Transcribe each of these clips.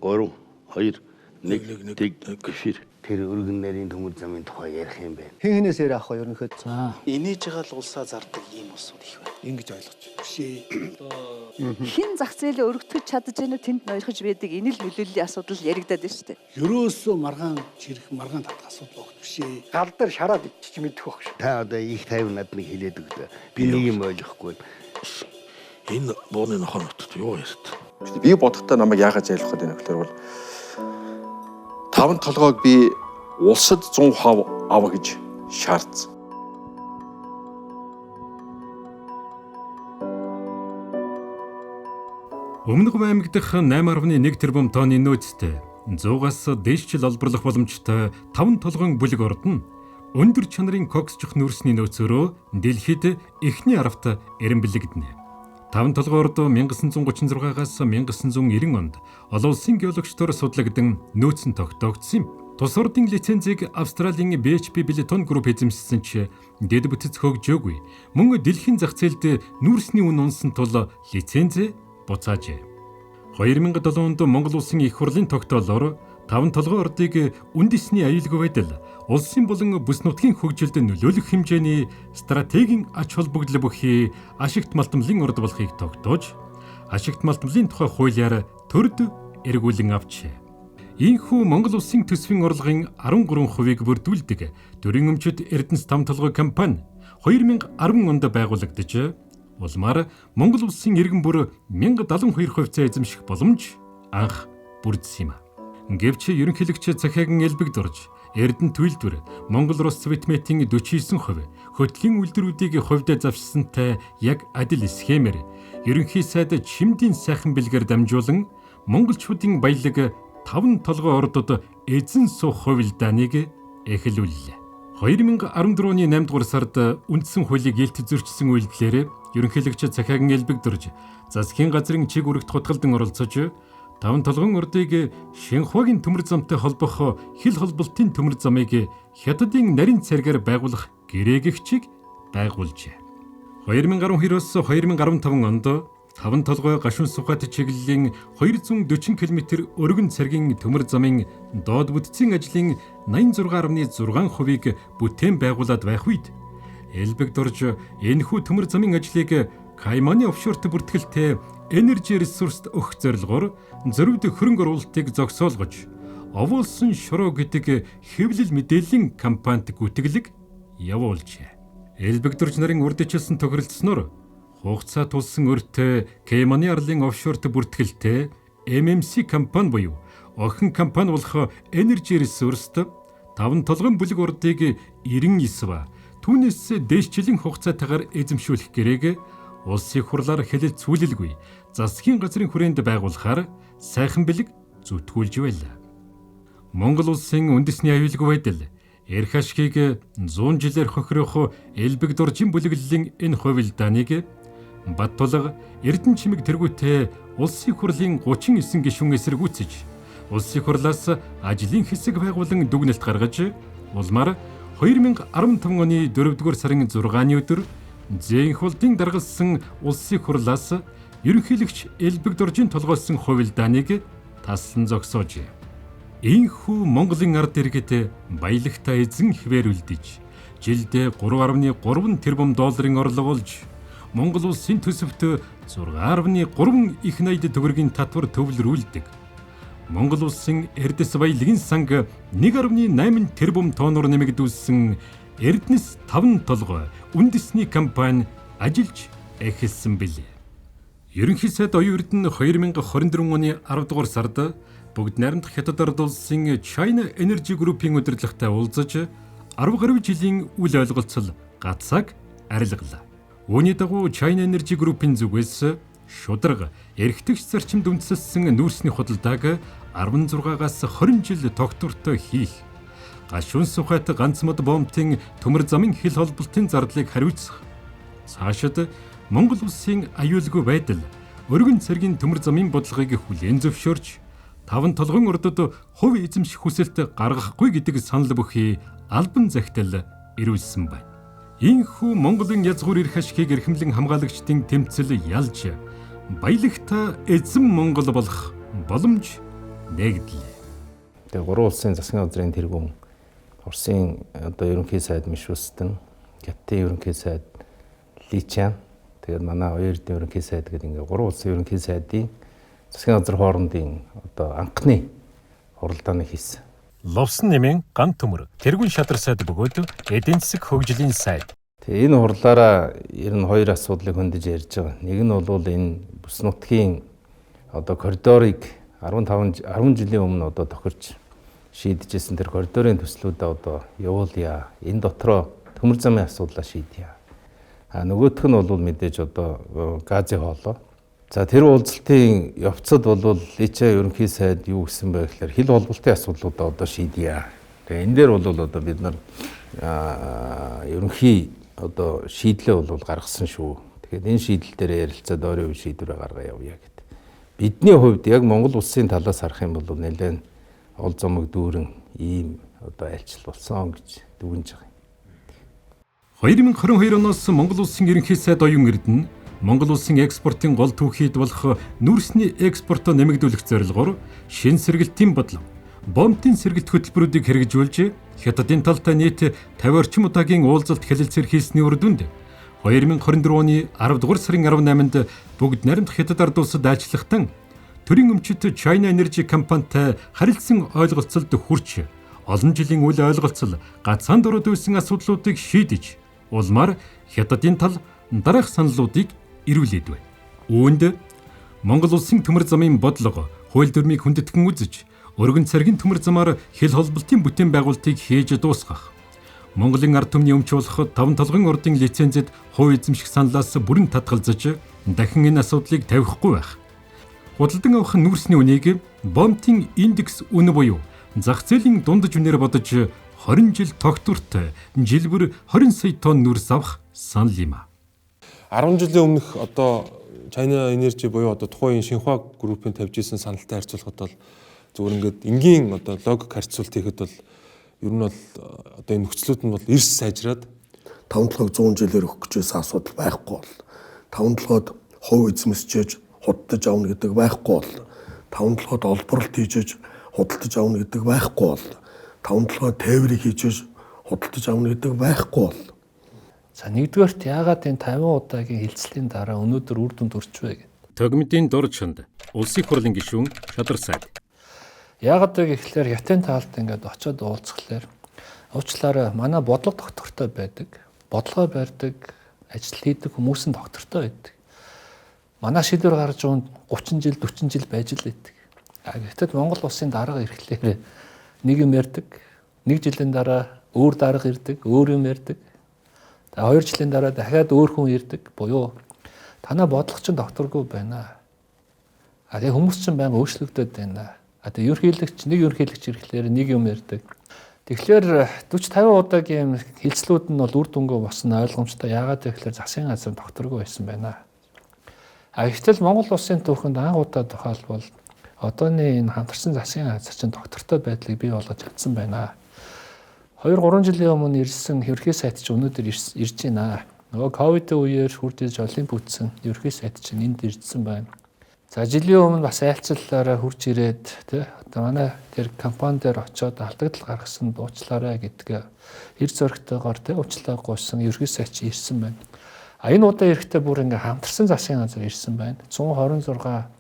3, 2, 1 эфир. Тэр өргөн нарийн төмөр замын тухай ярих юм байна. Хэн хэнээс ярих вэ ерөнхийдөө? За. Инээж байгаа л улсаа зардаг ийм улсууд их байна. Ингэж ойлгож байна. Биш. Хин зах зээлээ өргөтгөж чадж байноу тэнд ноёрхож байдаг энэ л нөлөөллийн асуудал яригадаад байна шүү дээ. Ерөөсөө маргаан чирэх маргаан татах асуудал багт биш. Гал дээр шараад ичиж мэдэх байх шүү. Та одоо их тайван надад хэлээд өгдөө. Би нэг юм ойлгохгүй. Энэ бооны нохоо нутагт юу ярьд? Би бодохдоо намайг яагаад зайлуулах гэдэг нь гэхээр бол 5 толгойг би улсад 100% ав гэж шаардсан. Өмнөг аймаг дахь 8.1 тэрбум тонны нөөцтэй 100-аас дээш жил олборлох боломжтой 5 толгойн бүлэг орд нь өндөр чанарын коксжих нүүрсний нөөцөөрөө дэлхийд эхний аравт эренбэлэгдэнэ. 5 толгой орд 1936-аас 1990 онд олон улсын геологчдоор судлагдсан нөөц нь тогтоогдсон юм. Тус ордын лицензийг Австралийн BHP Billiton Group эзэмшсэн ч дэд бүтэц хөгжөөгүй. Мөн дэлхийн зах зээлд нүүрсний үн унсан тул лиценз буцаажээ. 2007 онд Монгол улсын их хурлын тогтоолоор 5 толгой ордыг үндэсний аюулгүй байдал, улсын болон бүс нутгийн хөгжилд нөлөөлөх хэмжээний стратегийн ач холбогдол бүхий ашигт малтмлын орд болохыг тогтоож, ашигт малтмлын тухай хуулиар төрд эргүүлэн авчээ. Ийхүү Монгол улсын төсвийн орлогын 13%-ийг бүрдүүлдэг Төрийн өмчөд Эрдэнэс 5 толгой компани 2010 онд байгуулагдаж, улмаар Монгол улсын иргэн бүр 1072% эзэмших боломж анх бүрдсэн юм. Гэвч ерөнхийлөгч Захиагин Элбэгдорж, Эрдэнэ Түйлдвэр, Монгол Рус Цветметийн 49%, хөтлийн үйлдвэрүүдийг хувьд завшсантай яг адил схемээр ерөнхий сайд Чимдийн сайхан бэлгээр дамжуулан монголчуудын баялаг 5 толгой ордод эзэн суух хувилдааныг эхлүүллээ. 2014 оны 8 дугаар сард үндсэн хуулийг илт зөрчсөн үйлдэлээр ерөнхийлөгч Захиагин Элбэгдорж, засгийн газрын чиг үүрэгт хутгалдан оролцож 5 толгойн ордыг Шинхуагийн төмөр замтай холбох хил холболтын төмөр замыг Хятадын нарийн цэргээр байгуулах гэрээгчийг байгуулжээ. 2012-оос 2015 онд 5 толгой гашуун сухат чиглэлийн 240 км өргөн цэргийн төмөр замын доод бүтцийн ажлын 86.6%-ийг бүтээн байгуулад байх үед Элбэгдорж энэхүү төмөр замын ажлыг Кайманы офшорт бүртгэлтэй Energy Resource өгөх зорилгоор зориуд хөрөнгө оруулалтыг зогсоолгож, овуулсан шороо гэдэг хэвлэл мэдээллийн компанид гүтгэлэг явуулжээ. Элбэгдорж нарын урдчилсан тохиролцсноор хугацаа тулсан өртөө Кайманы арлын офшорт бүртгэлтэй MMC компани буюу охин компани болох Energy Resource-д 5 толгойн бүлэг ордыг 99 түүнээс дээш жилийн хугацаатайгаар эзэмшүүлэх гэрээг улсын хурлаар хэлэлцүүлэлгүй засгийн газрын хүрээнд байгуулахаар сайхан бэлэг зүтгүүлж байлаа. Монгол улсын үндэсний аюулгүй байдал, эрх ашгийг 100 жилээр хохирох Элбэгдоржийн бүлэглэлийн энэ хувилдааныг Баттулга Эрдэнэ чимэг тэргүүтээ улсын хурлын 39 гишүүн эсэргүүцэж, улсын хурлаас ажлын хэсэг байгуулан дүгнэлт гаргаж, улмаар 2015 оны 4-р сарын 6-ны өдөр Зээнх улдын даргалсан улсын хурлаас ерөнхийлөгч Элбэгдоржийн толгойсон хувилдааныг таслан зогсоожээ. Ийхүү Монголын ард иргэд баялагтай эзэн хിവэр үлдэж, жилд 3.3 тэрбум долларын орлого олж, Монгол улсын төсөвт 6.3 их найд төгрөгийн татвар төвлөрүүлдэг. Монгол улсын Эрдэс баялагын санг 1.8 тэрбум тонноор нэмэгдүүлсэн Эрдэнэс 5 толгой үндэсний компани ажиллаж эхэлсэн билээ. Ерөнхий сайд оюун эрдэнэ 2024 оны 10 дугаар сард бүгд найрамдах Хятад ард улсын China Energy Group-ийн удирдлагатай уулзаж 10 гаруй жилийн үл ойлголцол гацааг арилгалаа. Үүний дагуу China Energy Group-ийн зүгээс шударга эрхтэгч зарчимд үндэслэсэн нүүрсний худалдааг 16-аас 20 жил тогтвортой хийх, гашуун сухайт ганц мод бомбын төмөр замын хил холболтын зардлыг хариуцах, цаашид Монгол улсын аюулгүй байдал, өргөн цэргийн төмөр замын бодлогыг хүлээн зөвшөөрч 5 толгойн ордод хувь эзэмших хүсэлт гаргахгүй гэдэг санал бүхий албан захидал ирүүлсэн байна. Ийхүү Монголын язгуур эрх ашгийг эрхэмлэн хамгаалагчдын тэмцэл ялж, баялагтай эзэн Монгол болох боломж нэгдлээ. Тэгээ 3 улсын засгийн газрын тэргүүн Оросын одоо ерөнхий сайд Мишустин, Хятадын ерөнхий сайд Личан, тэгээд манай ОЕР-ийн ерөнхий сайд гэдэг ингээ 3 улсын ерөнхий сайдын засгийн газар хоорондын одоо анхны хуралдааны хийсэн. Ловсон нэмийн ган төмөр тэргүүн шадар сайд бөгөөд эдийн засаг хөгжлийн сайд. Тэгээ энэ хурлаараа ер нь хоёр асуудлыг хөндөж ярьж байгаа. Нэг нь бол энэ бүс нутгийн одоо коридорыг 10 жилийн өмнө одоо тохирч шийдэжсэн тэр коридорын төслүүдээ одоо явуулъя. Энэ дотроо төмөр замын асуудлаа шийдъя. Нөгөөх нь бол мэдээж одоо газын хоолой. За тэр уулзалтын явцад бол Лича ерөнхий сайд юу гэсэн бэ гэхээр хил холболтын асуудлуудаа одоо шийдъя. Тэгээ энэ дээр бол одоо бид нар ерөнхий одоо шийдлээ бол гаргасан шүү. Тэгэхээр энэ шийдэл дээр ярилцаад өөрийн шийдвэрээ гаргая явъя гэдэг. Бидний хувьд яг Монгол улсын талаас харах юм бол нэлээд ол зомог дүүрэн ийм одоо айлчил болсон гэж дүгнэж байгаа юм. 2022 оноос Монгол улсын ерөнхий сайд оюун эрдэнэ Монгол улсын экспортын гол түүхийд болох нүүрсний экспортоо нэмэгдүүлэх зорилгоор шин сэргэлтийн бодлого, бомтын сэргэлт хөтөлбөрүүдийг хэрэгжүүлж Хятадын талтай нийт 50 орчим удаагийн уулзалт хэлэлцээр хийсний үр дүнд 2024 оны 10 дугаар сарын 18-нд бүгд наримт Хятад ард улсад ажиллахтан төрийн өмчит China Energy компанитай харилцсан ойлголцолд хүрч олон жилийн үйл ойлголцол гацаанд ороод байсан асуудлуудыг шийдэж улмаар Хятадын тал дараах саналуудыг ирүүлээд байна. Үүнд Монгол улсын төмөр замын бодлого, хууль дүрмийг хүндэтгэн үзэж, өргөн цэргийн төмөр замаар хил холболтын бүтээн байгуулалтыг хийж дуусгах. Монголын ард түмний өмч болох 5 толгойн ордын лицензэд хувь эзэмших саналаас бүрэн татгалзаж, дахин энэ асуудлыг тавихгүй байх. Худалдан авах нүүрсний үнийг бомтын индекс үн буюу зах зээлийн дундаж үнээр бодож 20 жил тогтвортой жилбэр 20 сая тонн нүүрс авах санал юм а. 10 жилийн өмнөх одоо China Energy буюу одоо тухайн Шинхуа группийн тавьж исэн саналтай харьцуулахад бол зөвхөн ингээд энгийн одоо логик харьцуулт хийхэд бол ер нь бол одоо энэ нөхцлүүд нь бол эрс сайжраад 5-7 100 жилээр өгөх гэжсэн асуудал байхгүй бол 5-7-д хувь эзэмсчээж худалдаж авна гэдэг байхгүй бол 5-7-д олборлт хийжээж худалдаж авна гэдэг байхгүй бол 5-7 тээврийг хийжээж худалдаж авна гэдэг байхгүй бол. За нэгдүгээрт яагаад энэ 50 удаагийн хилцлийн дараа өнөөдөр үр дүнд хүрчвэ гэдэг. Тогмидын дор чонд улсын хурлын гишүүн Шадар сайд. Яагаад вэ гэхлээр Хятадын таалд ингээд очиод уулзхлаар уучлаарай манай бодлого доктортой байдаг. Бодлогоо барьдаг, ажил хийдэг хүмүүс нь доктортой байдаг. Манай шийдвэр гарч байгаа 30 жил 40 жил байж л байдаг. Гэтэл Монгол улсын дарга ирэхлээр нэг юм ярьдаг. Нэг жилийн дараа өөр дарга ирдэг, өөр юм ярьдаг. 2 жилийн дараа дахиад өөр хүн ирдэг. Буюу танаа бодлого чинь докторгүй байна. Тэгээ хүмүүс чинь байнга өөрчлөгдөд байна. Тэгээ нэг ерөнхийлөгч ирэхлээр нэг юм ярьдаг. Тэгэхээр 40-50 удаагийн хилцлүүд нь бол үр дүнгүй босно ойлгомжтой. Яагаад гэвэл засгийн газар докторгүй байсан байна. Гэтэл Монгол улсын түүхэнд анх удаа тохиолбол одооны энэ хамтарсан засгийн газар чинь доктортой байдлыг бий болгож чадсан байна. 2-3 жилийн өмнө ирсэн ерөнхий сайд чинь өнөөдөр ирж байна. Нөгөө ковидын үеэр хурдж олимп үтсэн ерөнхий сайд чинь энд ирсэн байна. За жилийн өмнө бас айлчлалаараа хурж ирээд одоо манай тэр компани дээр очиод алдагдал гаргасан дуучлаарай гэдгээ эр зөрөгтэйгээр уучлаа гуйсан ерөнхий сайд чинь ирсэн байна. Энэ удаа ирэхдээ бүр ингээ хамтарсан засгийн газар ирсэн байна. 126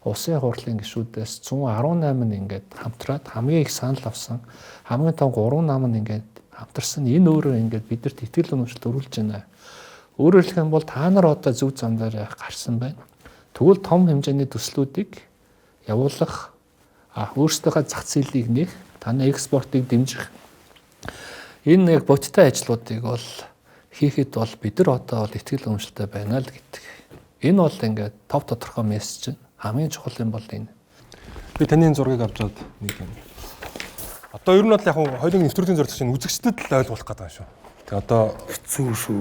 улсын хурлын гишүүдээс 118 нь ингээд хамтраад хамгийн их санал авсан. Хамгийн том 3 нам нь ингээд хамтарсан. Энэ өөрөө ингээд бидэрт итгэл үнэмшил төрүүлж байна. Өөрөөр хэлэх юм бол та нар одоо зөв зам дээр гарсан байна. Тэгвэл том хэмжээний төслүүдийг явуулах, өөрсдийнхөө зах зээлийг нэх, таны экспортыг дэмжих. Энэ яг бодиттой ажлуудыг бол хийхэд бол бид нар одоо бол итгэл үнэмшилтэй байна л гэдэг. Энэ бол ингээд тов тодорхой мессеж чинь. Хамгийн чухал юм бол энэ. Би таны зургийг авч аваад нэг юм. Одоо ер нь бол яг хоёрын нэвтрүүлгийн зорилго чинь үзэгчдэд л ойлгуулах гэдэг юм шүү. Тэгээ одоо хэцүү шүү.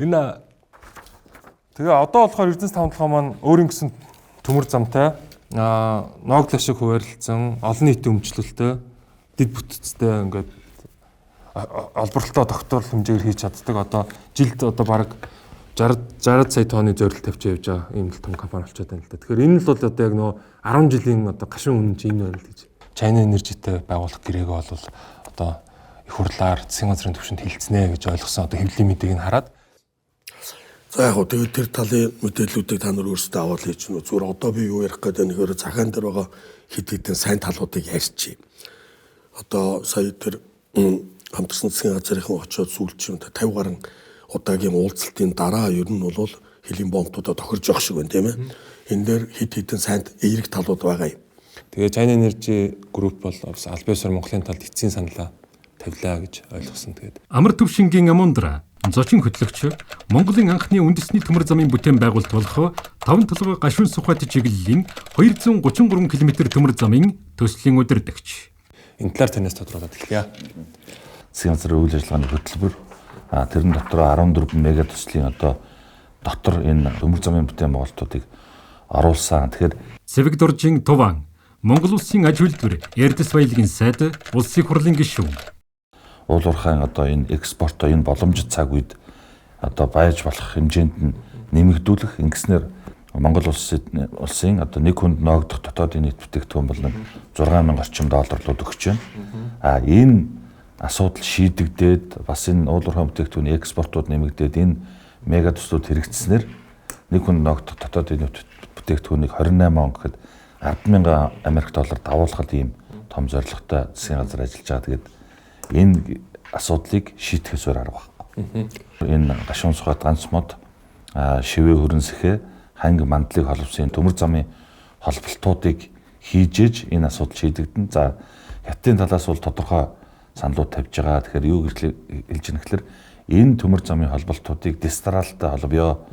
Энэ тэгээ одоо болохоор Эрдэнэс 5 маань өөрийн гэсэн төмөр замтай ноогдол шиг хуваарлцсан олон нийтийн өмчлөлтөй дэд бүтцтэй ингээд олборлолтоо тогтвол хэмжээгээр хийж чаддаг. Одоо жилд одоо бараг 60 сая тонны зорилт тавьж явж байгаа ийм л том компани болчиход байна л да. Тэгэхээр энэ л бол одоо яг нөгөө 10 жилийн одоо гашуун үнэ чинь энэ байна л гэж. China Energy-тэй байгуулах гэрээг бол одоо их хурлаар засгийн газрын түвшинд хилцнэ гэж ойлгосон одоо хэвлэлийн мэдээг нь хараад за яг хөө тэгээд тэр талын мэдээллүүдийг та нар өөрсдөө аваад хийж гэнэ. Зүгээр одоо би юу ярих гэдэг нэгээр захаан дээр байгаа хэд хэдэн сайн талуудыг ярьчих. Одоо сая тэр хамтарсан засгийн газрынхан очоод сүүлчийн 50 гаруй удаагийн уулзалтын дараа ер нь бол хэлийн бомбуудаа тохирж явах шиг байна тийм ээ. Энэ дээр хэд хэдэн сайн эерэг талууд байгаа юм. Тэгээ China Energy Group бол аль биесээр Монголын талд эцсийн саналаа тавилаа гэж ойлгосон. Тэгээд Амар төвшингийн Амундра зочин хөтлөгч Монголын анхны үндэсний төмөр замын бүтээн байгуулалт болох 5 толгой гашуун Сухбат чиглэлийн 233 км төмөр замын төслийн удирдагч. Энэ талаар танаас тодорхойлоод эхлэе. Засгийн газрын үйл ажиллагааны хөтөлбөр тэрэн дотор 14 мега төслийн одоо дотор энэ төмөр замын бүтээн байгуулалтуудыг оруулсан. Тэгэхээр Цэвэг дуржин Туван Монгол улсын аж үйлдвэр Эрдэс баялагын сайд улсын хурлын гишүүн. Уул уурхайн одоо энэ экспортоо энэ боломжит цаг үед одоо байж болох хэмжээнд нь нэмэгдүүлэх ингэснээр Монгол улсын одоо нэг хүнд ноогдох дотоодын нийт бүтээгдэхүүн бол 6000 орчим долларлууд өгч байна. Энэ асуудал шийдэгдээд бас энэ уул уурхайн бүтээгдэхүүний экспортууд нэмэгдээд энэ мега төслүүд хэрэгжснээр нэг хүнд ноогдох дотоодын нийт бүтээгдэхүүнийг 28 он гэхэд 10,000 Америк доллар давуулахад ийм том зорилготой засгийн газар ажиллаж байгаа. Тэгээд энэ асуудлыг шийдэхээс өөр арга байхгүй. Энэ гашуун Сухбат ганц мод шивээ хөрөн сэхэ ханг мандлыг холбосон төмөр замын холболтуудыг хийж энэ асуудал шийдэгдэн. За хятадын талаас бол тодорхой саналууд тавьж байгаа. Тэгэхээр юу гэж хэлж ийнэ гэхээр энэ төмөр замын холболтуудыг дистралтай холбоё.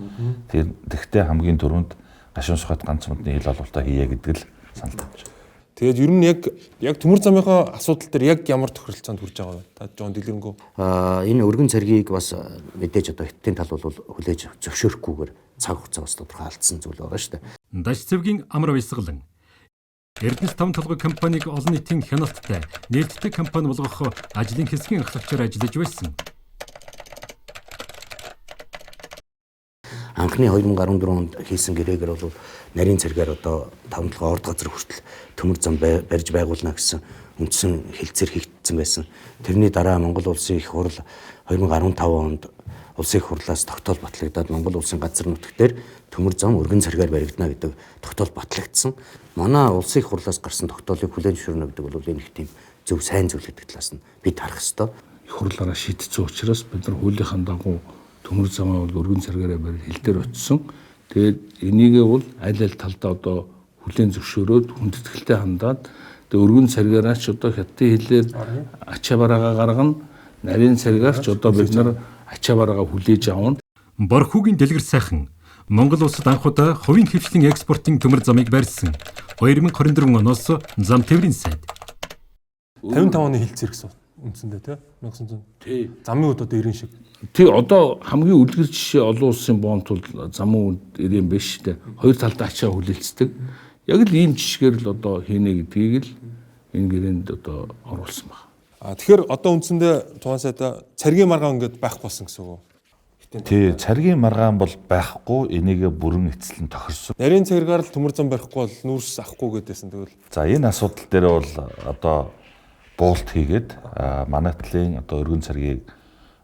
Тэгэхдээ хамгийн түрүүнд гашуун Сухбат ганц модны хил олголтоо хийе гэдэг л санал тавьж байгаа. Тэгээд ер нь яг төмөр замынхаа асуудал дээр яг ямар тохиролцоонд хүрж байгаа вэ? Та жоон дэлгэрэнгүй. Энэ өргөн цэргийг бас мэдээж одоо хятадын тал бол хүлээж зөвшөөрөхгүйгээр цаг хугацаа бас тодорхой алдсан зүйл байгаа шүү дээ. Даш цэвгийн амар баясгалан Эрдэнэс 5 толгой компаниг олон нийтийн хяналттай нээлттэй компани болгох ажлын хэсгийн ахлагчаар ажиллаж байсан. Анхны 2014 онд хийсэн гэрээгээр бол нарийн цэргээр одоо 5 толгой орд газар хүртэл төмөр зам барьж байгуулна гэсэн үндсэн хэлцээр хийгдсэн байсан. Тэрний дараа Монгол улсын их хурл 2015 онд улсын их хурлаас тогтоол батлагдаад Монгол улсын газар нутгаар төмөр зам өргөн цэргээр баригдана гэдэг тогтоол батлагдсан. Манай улсын их хурлаас гарсан тогтоолыг хүлээн зөвшөөрнө гэдэг бол энэ их тийм зөв сайн зүйл гэдэг талаас нь бид харах ёстой. Их хурлаараа шийдсэн учраас бид нар хуулийнхаа дагуу төмөр замаа бол өргөн цэргээрээ барь хил дээр очсон. Тэгээд энийгээ бол аль аль талдаа одоо хүлээн зөвшөөрөөд хүндэтгэлтэй хандаад тэгээд өргөн цэргээрээ ч одоо хятадын хилээр ачаа бараагаа гаргана. Нарийн цэргээр ч одоо бид нар ачаа бараагаа хүлээж авна. Борхүүгийн дэлгэр сайхан Монгол улсад анхудаа хувийн хвшлийн экспортын төмөр замыг барьсан. 2024 оноос зам тээврийн сайд 55 оны хилцээр гэсэн үндсэндээ тий 1900. Тий. Замын үед одоо 90 шиг. Тий одоо хамгийн үлгэр жишээ олон улсын бомб бол замын үед 90 биш дээ. Хоёр талдаа ачаа хүлээлцдэг. Яг л ийм жишгээр л одоо хийнэ гэдгийг л энэ гэрээнд одоо оруулсан байна. Тэгэхээр одоо үндсэндээ тухайн сайда цэргийн маргаан ингээд байхгүй болсон гэсэн үг үү? Тий, цэргийн маргаан бол байхгүй, энийгээ бүрэн эцэлэн тохирсон. Нарийн цэргээр л төмөр зам барихгүй бол нүүрс авахгүй гэдээсэн тэгвэл. За энэ асуудал дээр бол одоо буулт хийгээд манай талын одоо өргөн цэргийг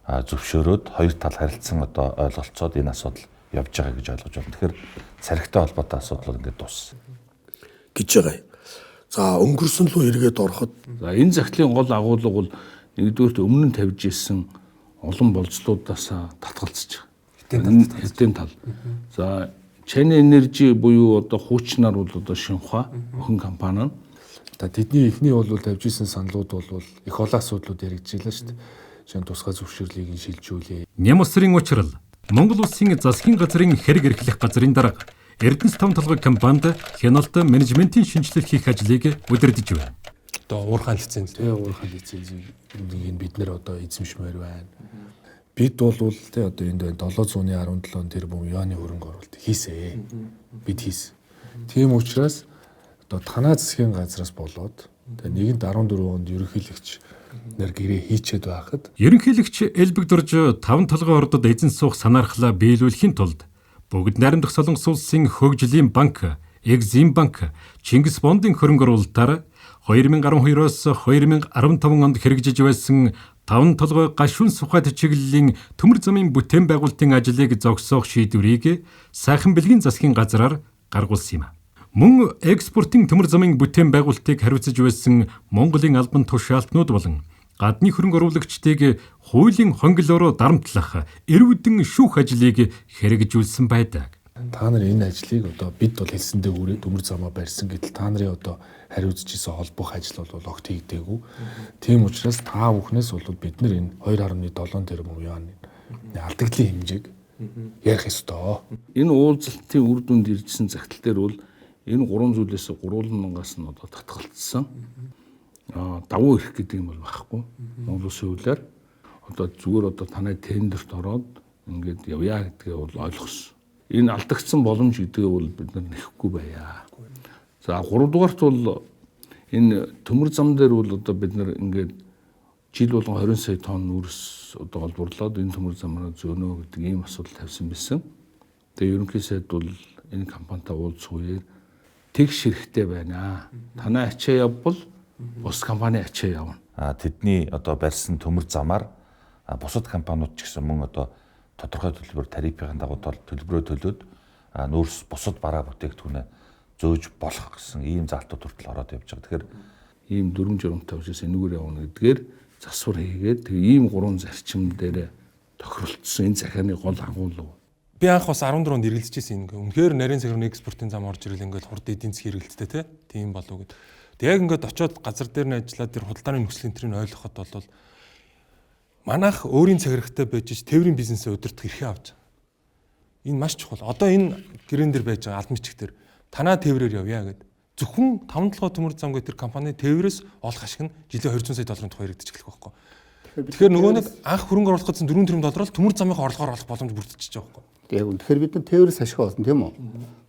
зөвшөөрөөд хоёр тал харилцсан одоо ойлголцоод энэ асуудал явж байгаа гэж ойлгож байна. Тэгэхээр цэрэгтэй холбоотой асуудал бол ингээд дууссан гэж байгаа юм. За өнгөрсөн рүү эргээд ороход за энэ захидлын гол агуулга бол нэгдүгээрт өмнө нь тавьж ирсэн олон болцлуудаас татгалзаж байгаа. Хятадын тал. За China Energy буюу одоо хуучнаар бол одоо Шинхua охин компани нь тэдний эхний бол тавьж ирсэн саналууд бол их олон асуудлууд яригдчихлаа шүү дээ. Жишээ нь тусгай зөвшөөрлийг шилжүүлээ. Нямсрын учрал Монгол улсын засгийн газрын хэрэг эрхлэх газрын дарга Эрдэнэс 5 толгой компанид хяналт менежментийн шинжилэл хийх ажлыг удирдах байна. Одоо уурхайн лиценз. Тэгээ уурхайн лицензийг бид нэр одоо эзэмшмээр байна. Бид бол тий одоо энд 717 тэрбум юаны хөрөнгө оруулалт хийсэн. Бид хийсэн. Тийм учраас одоо танаа засгийн газраас болоод тэгээ нэгэнд 14 онд ерөнхийлөгч нэр гэрээ хийчээд байхад Ерөнхийлөгч Элбэг Дурж 5 толгой ордод эзэн суух санаархлаа биелүүлэхийн тулд бүгд найрамдах Солонгос улсын хөгжлийн банк, Экзим банк, Чингис бондын хөрөнгө оруулалтаар 2012-оос 2015 онд хэрэгжиж байсан 5 толгой гашуун сухад чиглэлийн төмөр замын бүтээн байгуулалтын ажлыг зогсоох шийдвэрийг сайхан бэлгийн засгийн газраар гаргуулсан юм. Мөн экспортын төмөр замын бүтээн байгуулалтыг хариуцаж байсан Монголын албан тушаалтнууд болон гадны хөрөнгө оруулагчдыг хуулийн хонгилоороо дарамтлах эрүүдэн шүүх ажлыг хэрэгжүүлсэн байдаг. та нар энэ ажлыг одоо бид бол хэлсэндээ үрээ төмөр замаа барьсан гэтэл та нарын одоо хариуцж исэн холбох ажил бол огт хийгдээгүй. Тийм учраас та бүхнээс бол бид нар энэ 2.7 тэрбум юаны алдагдлын хэмжээг ярих ёстой. Энэ уулзалтын үр дүнд иржсэн загтал дээр бол энэ гурван зүйлээс гурвуулангаас нь одоо татгалцсан. Давуу ирэх гэдэг юм бол байхгүй. Монгол улсын хуулиар одоо зүгээр одоо танай тендерт ороод ингээд явъя гэдгээ бол ойлгосон. Энэ алдагдсан боломж гэдгээ бол бид нар нэхэхгүй байя. За 3 дугаарт бол энэ төмөр зам дээр бол одоо бид нар ингээд жил болгон 20 сая тонн нүрс одоо олборлоод энэ төмөр замаараа зөөнө гэдэг ийм асуудал тавьсан байсан. Тэгээ ерөнхий сайд бол энэ компанитай уулзсууя. Тэгш хэрэгтэй байна. Танай ачаа явбал бус компани ачаа явна. Тэдний одоо барьсан төмөр замаар бусад компаниуд ч гэсэн мөн одоо тодорхой төлбөр тарифын дагуу төлбөрөө төлөөд нүүрс бусад бараа бүтээгдэхүүнээ зөөж болох гэсэн ийм залтууд хүртэл ороод явж байгаа. Тэгэхээр ийм 465-аас энэгээр явна гэдгээр засвар хийгээд тэгээ ийм 3 зарчим дээр тохиролцсон энэ захианы гол агуулга. Би анх бас 14 онд эргэлзэжсэн ингээ. Үнэхээр нарийн цагрын экспортын зам орж ирэл ингээл хурд эдийн засгийн хэрэгэлттэй тийм болов гэд. Тэг яг ингээд очиод газар дээр нь ажиллаад тэр худалдааны нөхцөлийн тэрийг ойлгоход бол манайх өөрийн цагирагтай байж тээврийн бизнесээ удирдах эрхээ авч байгаа. Энэ маш чухал. Одоо энэ гэрэн дээр байж байгаа албан бичиг дээр танаа тээврээр явъя гэд. Зөвхөн 5 толгой төмөр зам гэх тэр компани тээврээс олох ашиг нь жилийн 200 сая долларын тухай хэрэгдэж эхлэх байхгүй. Тэгэхээр нөгөө нэг анх хөрөнгө оруулахад 4 тэрбум доллар л төмөр замынхаа орлогоор олох боломж бүрдчихэж байгаа байхгүй. Яг үнэхээр бид нар тээврээс ашиг олно тийм үү?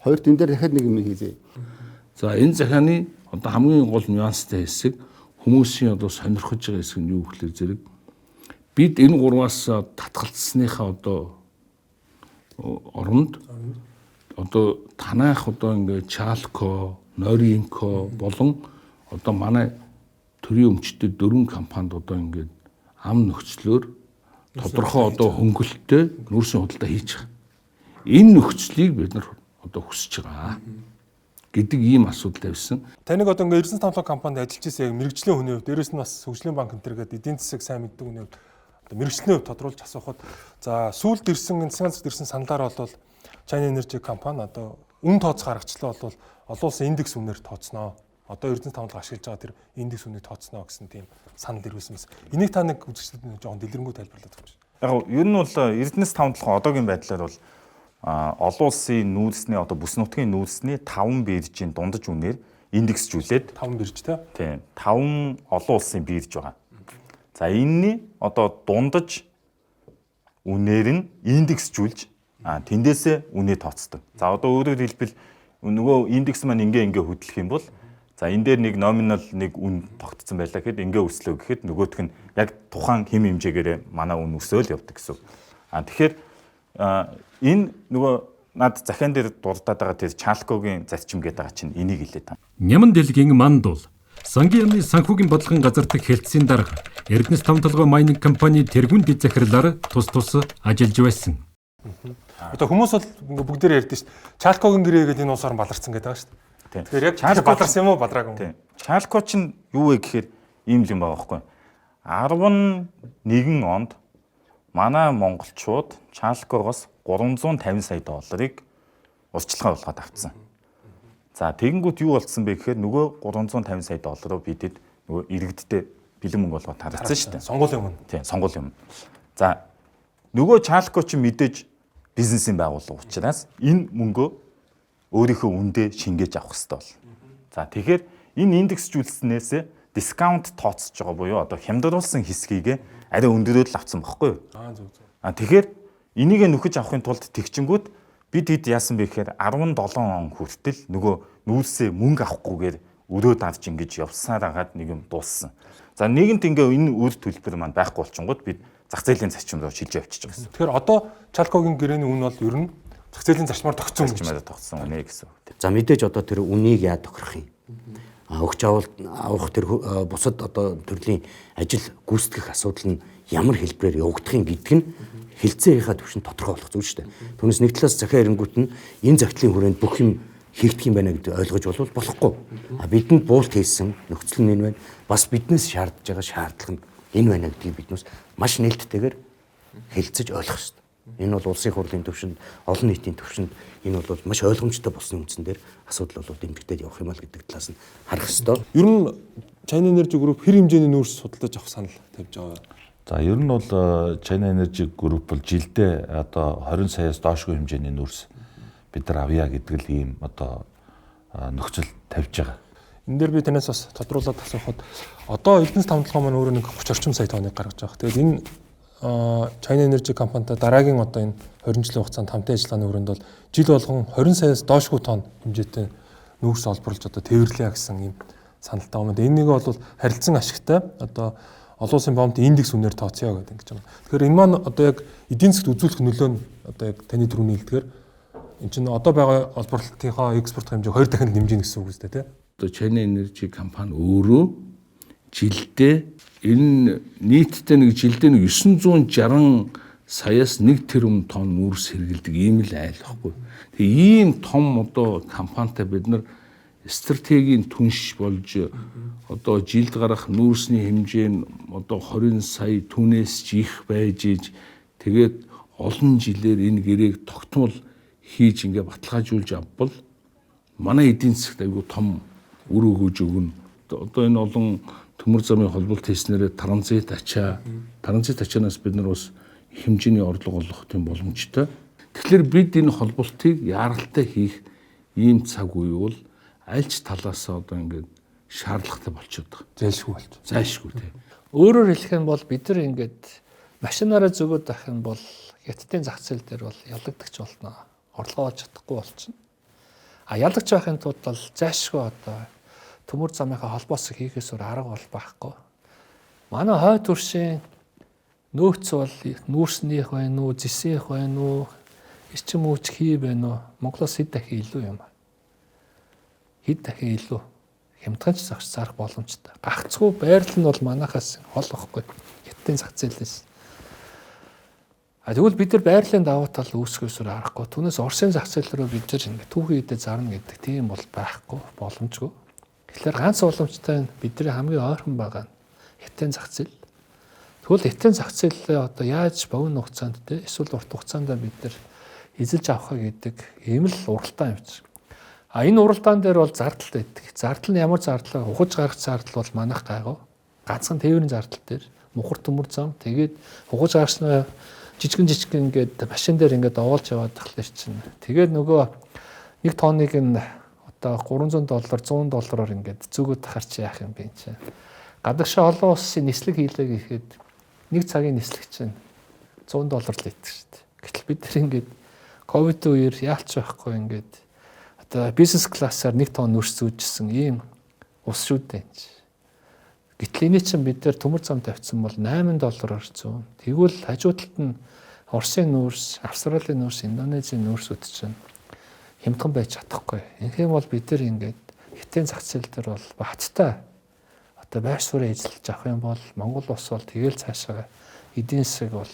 Хоёр тэн дээр дахиад нэг юм хийзээ. За энэ захианы одоо хамгийн гол нюанстай хэсэг хүмүүсийн одоо сонирхож байгаа хэсэг нь юу гэхээр зэрэг бид энэ гурваас татгалцсныхаа одоо оронд одоо танайх одоо ингээд Чалко, Норинко болон одоо манай төрийн өмчтөд 4 компанид одоо ингээд ам нөхцлөөр тодорхой одоо хөнгөлөлтөй нүүрсийн худалдаа хийж байгаа. Энэ нөхцөлийг бид нар одоо хүсэж байгаа гэдэг ийм асуудал тавьсан. Таныг одоо ингээ Эрдэнэс тавлаг компанид ажиллаж байсан яг мэрэгжлийн хүний хувьд дээрэс нь бас хөгжлийн банк энэ төргээд эдийн засаг сайн мэддэг хүний хувьд одоо мэрэгжлийн хувьд тодруулж асуухад за сүүлд ирсэн саналаар бол China Energy компани одоо үн тооцох аргачлал бол олон улсын индекс үнээр тооцноо. Одоо Эрдэнэс тавлаг ашиглаж байгаа тэр индекс үнийг тооцноо гэсэн тийм санал ирсэн мэс. Энийг та нэг үзэгчдэд жоохон дэлгэрэнгүй тайлбарлаад өгч. Яг ер нь бол Эрдэнэс тавлаг одоогийн байдлаар бол олон улсын нүүрсний одоо бүс нутгийн нүүрсний 5 биржийн дундаж үнээр индексжүүлээд 5 бирж тийм 5 олон улсын бирж байгаа. За энэний одоо дундаж үнээр нь индексжүүлж тэндээсээ үнэ тооцдог. За одоо өөрөөр хэлбэл нөгөө индекс маань ингээ хөдлөх юм бол за энэ дээр нэг номинал нэг үн тогтцсон байлаа гэхэд ингээ өслөө гэхэд нөгөөх нь яг тухайн хэм хэмжээгээр манай үн өсөөл явдаг гэсэн. Тэгэхээр энэ нөгөө над захиан дээр дурдаад байгаа тэр Чалкогийн зарчим гэдэг байгаа чинь энийг хэлээд байна. Няман дэлгийн мандуул сангийн яамны санхүүгийн бодлогын газар дэх хэлтсийн дарга Эрдэнэс 5 толгой майнинг компани тэргүүн дэд захирлаар тус ажиллаж байсан. Одоо хүмүүс бол бүгдээр ярьдэн шүү дээ. Чалкогийн гэрээ гэдэг энэ усаар баларцсан гэдэг байгаа шүү дээ. Тэгэхээр яг Чалко баларсан юм уу бадраагүй юм. Чалко чинь юу вэ гэхээр ийм л юм байгаа байхгүй. 11 онд манай монголчууд Чалкогоос 350 сая долларыг урьдчилан болгоод авцсан. За тэгэнгүүт юу болцсон бэ гэхээр нөгөө 350 сая долларыг бидэд нөгөө иргэдтэй бэлэн мөнгө болгоод тарцсан шүү дээ. Сонгуулийн өмнө. Тийм, сонгуулийн өмнө. За нөгөө Чалко ч мэдээж бизнесийн байгууллага учраас энэ мөнгөө өөрийнхөө үндэ шингээж авах хэрэгтэй бол. За тэгэхээр энэ индексжүүлснээс дискаунт тооцож байгаа буюу одоо хямдруулсан хэсгийг арай өндөрөөл авсан байхгүй юу? Тэгэхээр энийг нөхөж авахын тулд тэгчингүүд бид хэд яасан бэ гэхээр 17 он хүртэл нөгөө нүүрсээ мөнгө авахгүйгээр өрөө давж ингэж явсаар агаад нэг юм дууссан. За нэгэнт ингээ энэ үр төлбөр маань байхгүй болчингууд бид зах зээлийн зарчим руу шилжиж явчихж байгаа гэсэн. Тэгэхээр одоо Чалкогийн гэрээний үн бол ер нь зах зээлийн зарчмаар тогтсон үнэ гэсэн үг. За мэдээж одоо тэр үнийг яа тохирох юм? Өгч авах тэр бусад одоо төрлийн ажил гүйцэтгэх асуудал нь ямар хэлбэрээр явагдахын гэдг нь хэлцээрийнхаа төвшөнд тодорхой болох зүйл шүү дээ. Түүнээс нэг талаас захиа эренгүүт нь энэ загтлын хүрээнд бүх юм хийгдэх юм байна гэдэг ойлгож болохгүй. Бидэнд буулт хийсэн нөхцөл нь энэ байна. Бас биднээс шаардж байгаа шаардлага нь энэ байна гэдгийг биднээс маш нээлттэйгээр хэлцэж ойлгох хэрэгтэй. Энэ бол улсын хурлын төвшөнд, олон нийтийн төвшөнд энэ бол маш ойлгомжтой болсон үндсэн дээр асуудал бол дэмжигдээд явах юм аа гэдэг талаас нь харах хэрэгтэй. Ер нь China Energy Group хэр хэмжээний нүүрс судалж авах санал тавьж байгаа. За ер нь бол China Energy Group бол жилдээ одоо 20 саяас доошгүй хэмжээний нүүрс бид нар авъя гэдэг л ийм одоо нөхцөл тавьж байгаа. Энэ дээр би танаас бас тодруулаад асуухад одоо Эрдэнэс тавталгаа маань өөрөө нэг 30 орчим сая тонныг гаргаж байгаа. Тэгээд энэ China Energy компанитай дараагийн одоо энэ 20 жилийн хугацаанд хамтын ажиллагааны хүрээнд бол жил болгон 20 саяас доошгүй тонн хэмжээтэй нүүрс олборлож одоо тээвэрлэе гэсэн ийм саналтай байна. Энэ нэг бол харилцан ашигтай одоо олон улсын бомбын индекс үнээр тооцъё гэдэг ингэж байна. Тэгэхээр энэ маань одоо яг эдийн засгт үзүүлэх нөлөө нь одоо яг таны түрүүний хэлдгээр энэ чинь одоо байгаа олборлолтынхаа экспорт хэмжээг 2 дахин нэмжинэ гэсэн үг үстэй тий. Одоо China Energy компани өөрөө жилдээ энэ нийтдээ нэг жилдээ 960 саяас 1 тэрбум тонн нүүрс хэрэгэлдэг ийм л айл баггүй. Тэгээ ийм том одоо компанитай бид нар стратегийн түнш болж одоо жилд гарах нүүрсний хэмжээ нь одоо 20 сая түүнээс ч их байж иж тэгээд олон жилээр энэ гэрээг тогтмол хийж ингээ баталгаажуулж авбал манай эдийн засгт айгүй том үр өгөөж өгнө. Одоо энэ олон төмөр замын холболт хийснээр транзит ачаанаас бид нар бас хэмжээний орлого олох тийм боломжтой. Тэгэхээр бид энэ холболтыг яаралтай хийх ийм цаг үе бол аль ч талаас одоо ингээд шаардлагатай болчиход байгаа. Зайлшгүй тийм. Өөрөөр хэлэх юм бол бид нар ингээд машинаараа зөгөөд авах юм бол хятадын зах зээл дээр бол ялагдагч болно. Орлогоо олж чадахгүй болчихно. Ялагч байхын тулд бол зайлшгүй одоо төмөр замынхаа холбоос хийхээс өөр арга бол байхгүй. Манай хойд төршийн нөөц бол нүүрснийх байна уу, зэсийнх байна уу, эрчим үүч хий байна уу? Монголоос хэд дахин илүү юм. Хэд дахин илүү хямдхан зарах боломжтой. Гагцгүй байрлал нь бол манайхаас хол واخгүй. Хятадын зах зээлээс. Тэгвэл бид нар байрлалын давуу тал үүсгэхээс аргагүй. Түүнээс Оросын зах зээл рүү бид нар ингэ түүхий идэ зарна гэдэг тийм бол байхгүй, боломжгүй. Тэгэхээр ганц уламжтай бидний хамгийн ойрхон байгаа нь хятадын зах зээл. Тэгвэл хятадын зах зээлээ одоо яаж богино хугацаанд те эсвэл урт хугацаанд бид нар эзэлж авах гэдэг ийм л уралдаан юм чинь. Энэ уралдаан дээр бол зардал байдаг. Зардал нь ямар зардал вэ? Ухаж гарах зардал бол манайх гайгүй. Ганцхан тээврийн зардал дээр мухар төмөр зам тэгээд ухаж гарснаа жижигэн ингээд машин дээр ингээд овоолж яваад тахлаар чинь. Тэгээд нөгөө нэг тонныг нь одоо $300 $100 ингээд зүгөө тахарч яах юм бэ чинь. Гадагшаа олон улсын нислэг хийлээ гэхэд нэг цагийн нислэг чинь $100 л идэх шүү дээ. Гэтэл бид нар ингээд ковид үеэр яалч байхгүй ингээд одоо бизнес классаар 1 тонн нүүрс зүүжсэн ийм ус шүү дээ. Гэтэл энэ чинь бид нар төмөр зам тавьсан бол $8 орсон. Тэгвэл хажуу талд нь Оросын нүүрс, Австралийн нүүрс, Индонезийн нүүрсүүд чинь хямдхан байж чадахгүй. Инх юм бол бид нар ингээд хятадын зах зээл дээр бол бацтай одоо байр суурь эзэлж авах юм бол Монгол улс бол тэгэл цаашаа эдийн засаг бол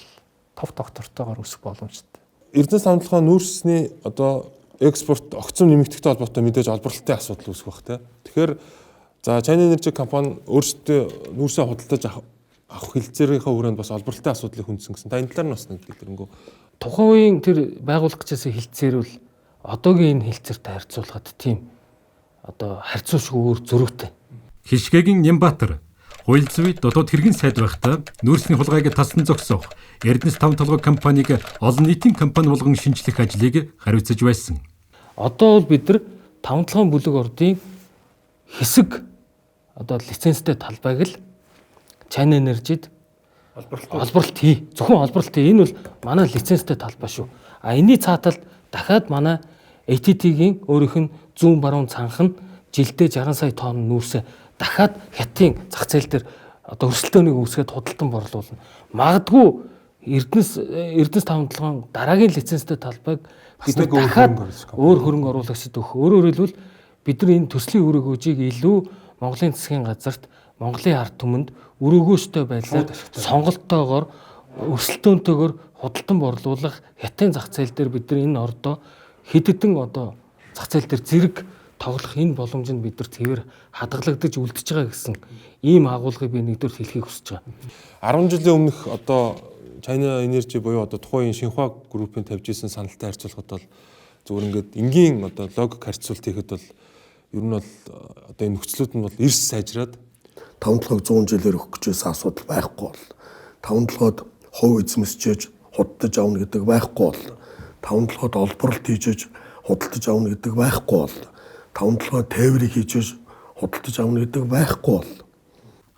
тов доктортойгоор өсөх боломжтой. Эрдэнэс хамтлагаа нүүрсний одоо экспорт огцом нэмэгдэхтэй холбоотой мэдээж олборлолтын асуудал үүсэх бах те. Тэгэхээр за China Energy компани өөрсдөө нүүрсээ худалдаж авах хэлцээрийнхээ хүрээнд бас олборлолтын асуудлыг хүндсэн гэсэн. Та энэ талаар нь бас нэг дэлгэрэнгүй. Тухайн үеийн тэр байгуулах гэжсэн хэлцээр бол одоогийн энэ хэлцээртэй харьцуулахад тийм одоо харьцуулшгүй өөр зөрүүтэй. Хишгэгийн Нямбатар хууль зүйн дотоод хэргийн сайд байхдаа нүүрсний хулгайг тасн зогсоох Эрдэнэс тав толгой компанийг олон нийтийн компани болгон шинжлэх ажлыг хариуцаж байсан. Одоо бол бид нар тав толгойн бүлэг ордын хэсэг одоо лицензтэй талбайг л China Energy-д олборлолт хий. Зөвхөн олборлолт хий. Энэ бол манай лицензтэй талбай шүү. Энэний цааталд дахиад манай ATT-гийн өөрийнх нь зүүн баруун цанх нь жилдээ 60 сая тонн нүүрсээ дахиад хятадын зах зээл дээр одоо өрсөлдөөнийг үүсгээд худалдан борлуулна. Магадгүй Эрдэнэс тавталгаан дараагийн лицензтэй талбайг бид дахиад өөр хөрөнгө оруулагчид өгөх. Өөрөөр хэлбэл бид нар энэ төслийн өрөөгөөжийг илүү Монголын засгийн газарт Монголын ард түмэнд өрөөгөөстэй байдлаар сонголтоогоор өрсөлдөөнтэйгээр худалдан борлуулах хятадын зах зээл дээр бид нар энэ ордоо хэд хэдэн одоо зах зээл дээр зэрэг тоглох энэ боломжинд бид нар цэвэр хадгалагдаж үлдэж байгаа гэсэн ийм агуулгыг би нэгдүгээр хэлхийг хүсэж байгаа. 10 жилийн өмнөх одоо China Energy буюу одоо тухайн Шинхua группийн тавьж исэн саналтай харьцуулахад бол зөвхөн ингээд энгийн одоо логик харьцуулт хийхэд бол ер нь бол одоо энэ нөхцлүүд нь бол эрс сайжраад тавталгааг 100 жилээр өгөх гэж байсан асуудал байхгүй бол тавталгаад хувь эзэмсчээж худалдаж авна гэдэг байхгүй бол тавталгаад олборлт хийжээж худалдаж авна гэдэг байхгүй бол тавталгаа тээврийг хийжээж худалдаж авна гэдэг байхгүй бол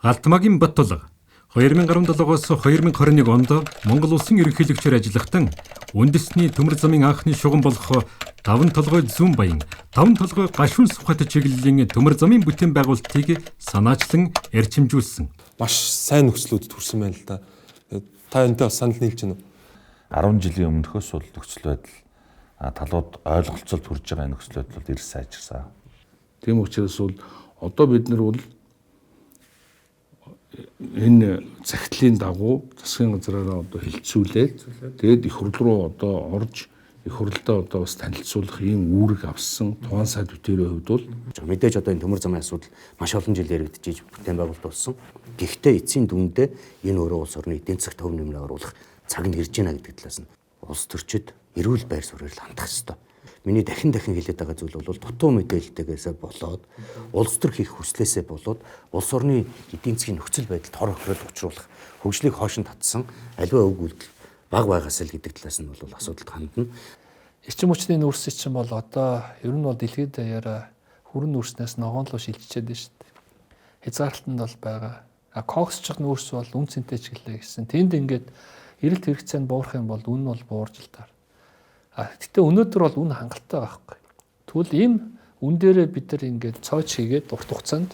Алтмаагийн Баттулга 2017-оос 2021 онд Монгол улсын ерөнхийлөгчөөр ажиллахдаа үндэсний төмөр замын анхны шугам болох Даван толгой зүүн баян, Даван толгой гашуун сухат чиглэлийн төмөр замын бүтээн байгуулалтыг санаачлан эрчимжүүлсэн. Маш сайн нөхцлүүд төрсөн байна л да. Та энэтэй бас санал нийлж байна уу? 10 жилийн өмнөхөөс бол нөхцөл байдал талууд ойлголцолд хүрж байгаа нөхцөл байдал эрс сайжирсан. Тийм учраас бол одоо бид нар бол энэ захидлын дагуу засгийн газраараа одоо хилцүүлээд тэгээд их хурл руу одоо орж их хурлдаа одоо бас танилцуулах ийм үүрэг авсан тухайн сайд бүтээрийн хувьд бол мэдээж одоо энэ төмөр замын асуудал маш олон жил яригдчихэж бүтээн байгуулалт болсон. Гэхдээ эцсийн дүндээ энэ өөрөө улс орны эдийн засаг төв нэмрээ оруулах цаг нь ирж байна гэдэг талаас нь улс төрчид эрүүл байр суурьд хандах ёстой. Миний дахин хэлээд байгаа зүйл бол дутуу мэдээлэлтэйгээс болоод улс төр хийх хүслээсээ болоод улс орны эдийн засгийн нөхцөл байдалд хор хохирол учруулах хөгжлийг хоошин татсан аливаа үг үйлдэл баг байгаас л гэдэг талаас нь бол асуудалд хандна. Эрчим хүчний нүүрсийг чинь бол одоо ер нь бол дэлхийд даяараа хүрэн нүүрснээс ногоон руу шилжчихэд байна шүү дээ. Хязгаарлалтанд бол байгаа. Коксчих нүүрс бол үн цэнтэй чиглэлээ гэсэн. Тэнд ингээд эрэлт хэрэгцээнд буурах юм бол үн бол буурж л таар. Гэтэ өнөөдөр бол үн хангалттай байхгүй. Тэгвэл ийм үн дээрээ бид нар ингээд цойч хийгээд урт хугацаанд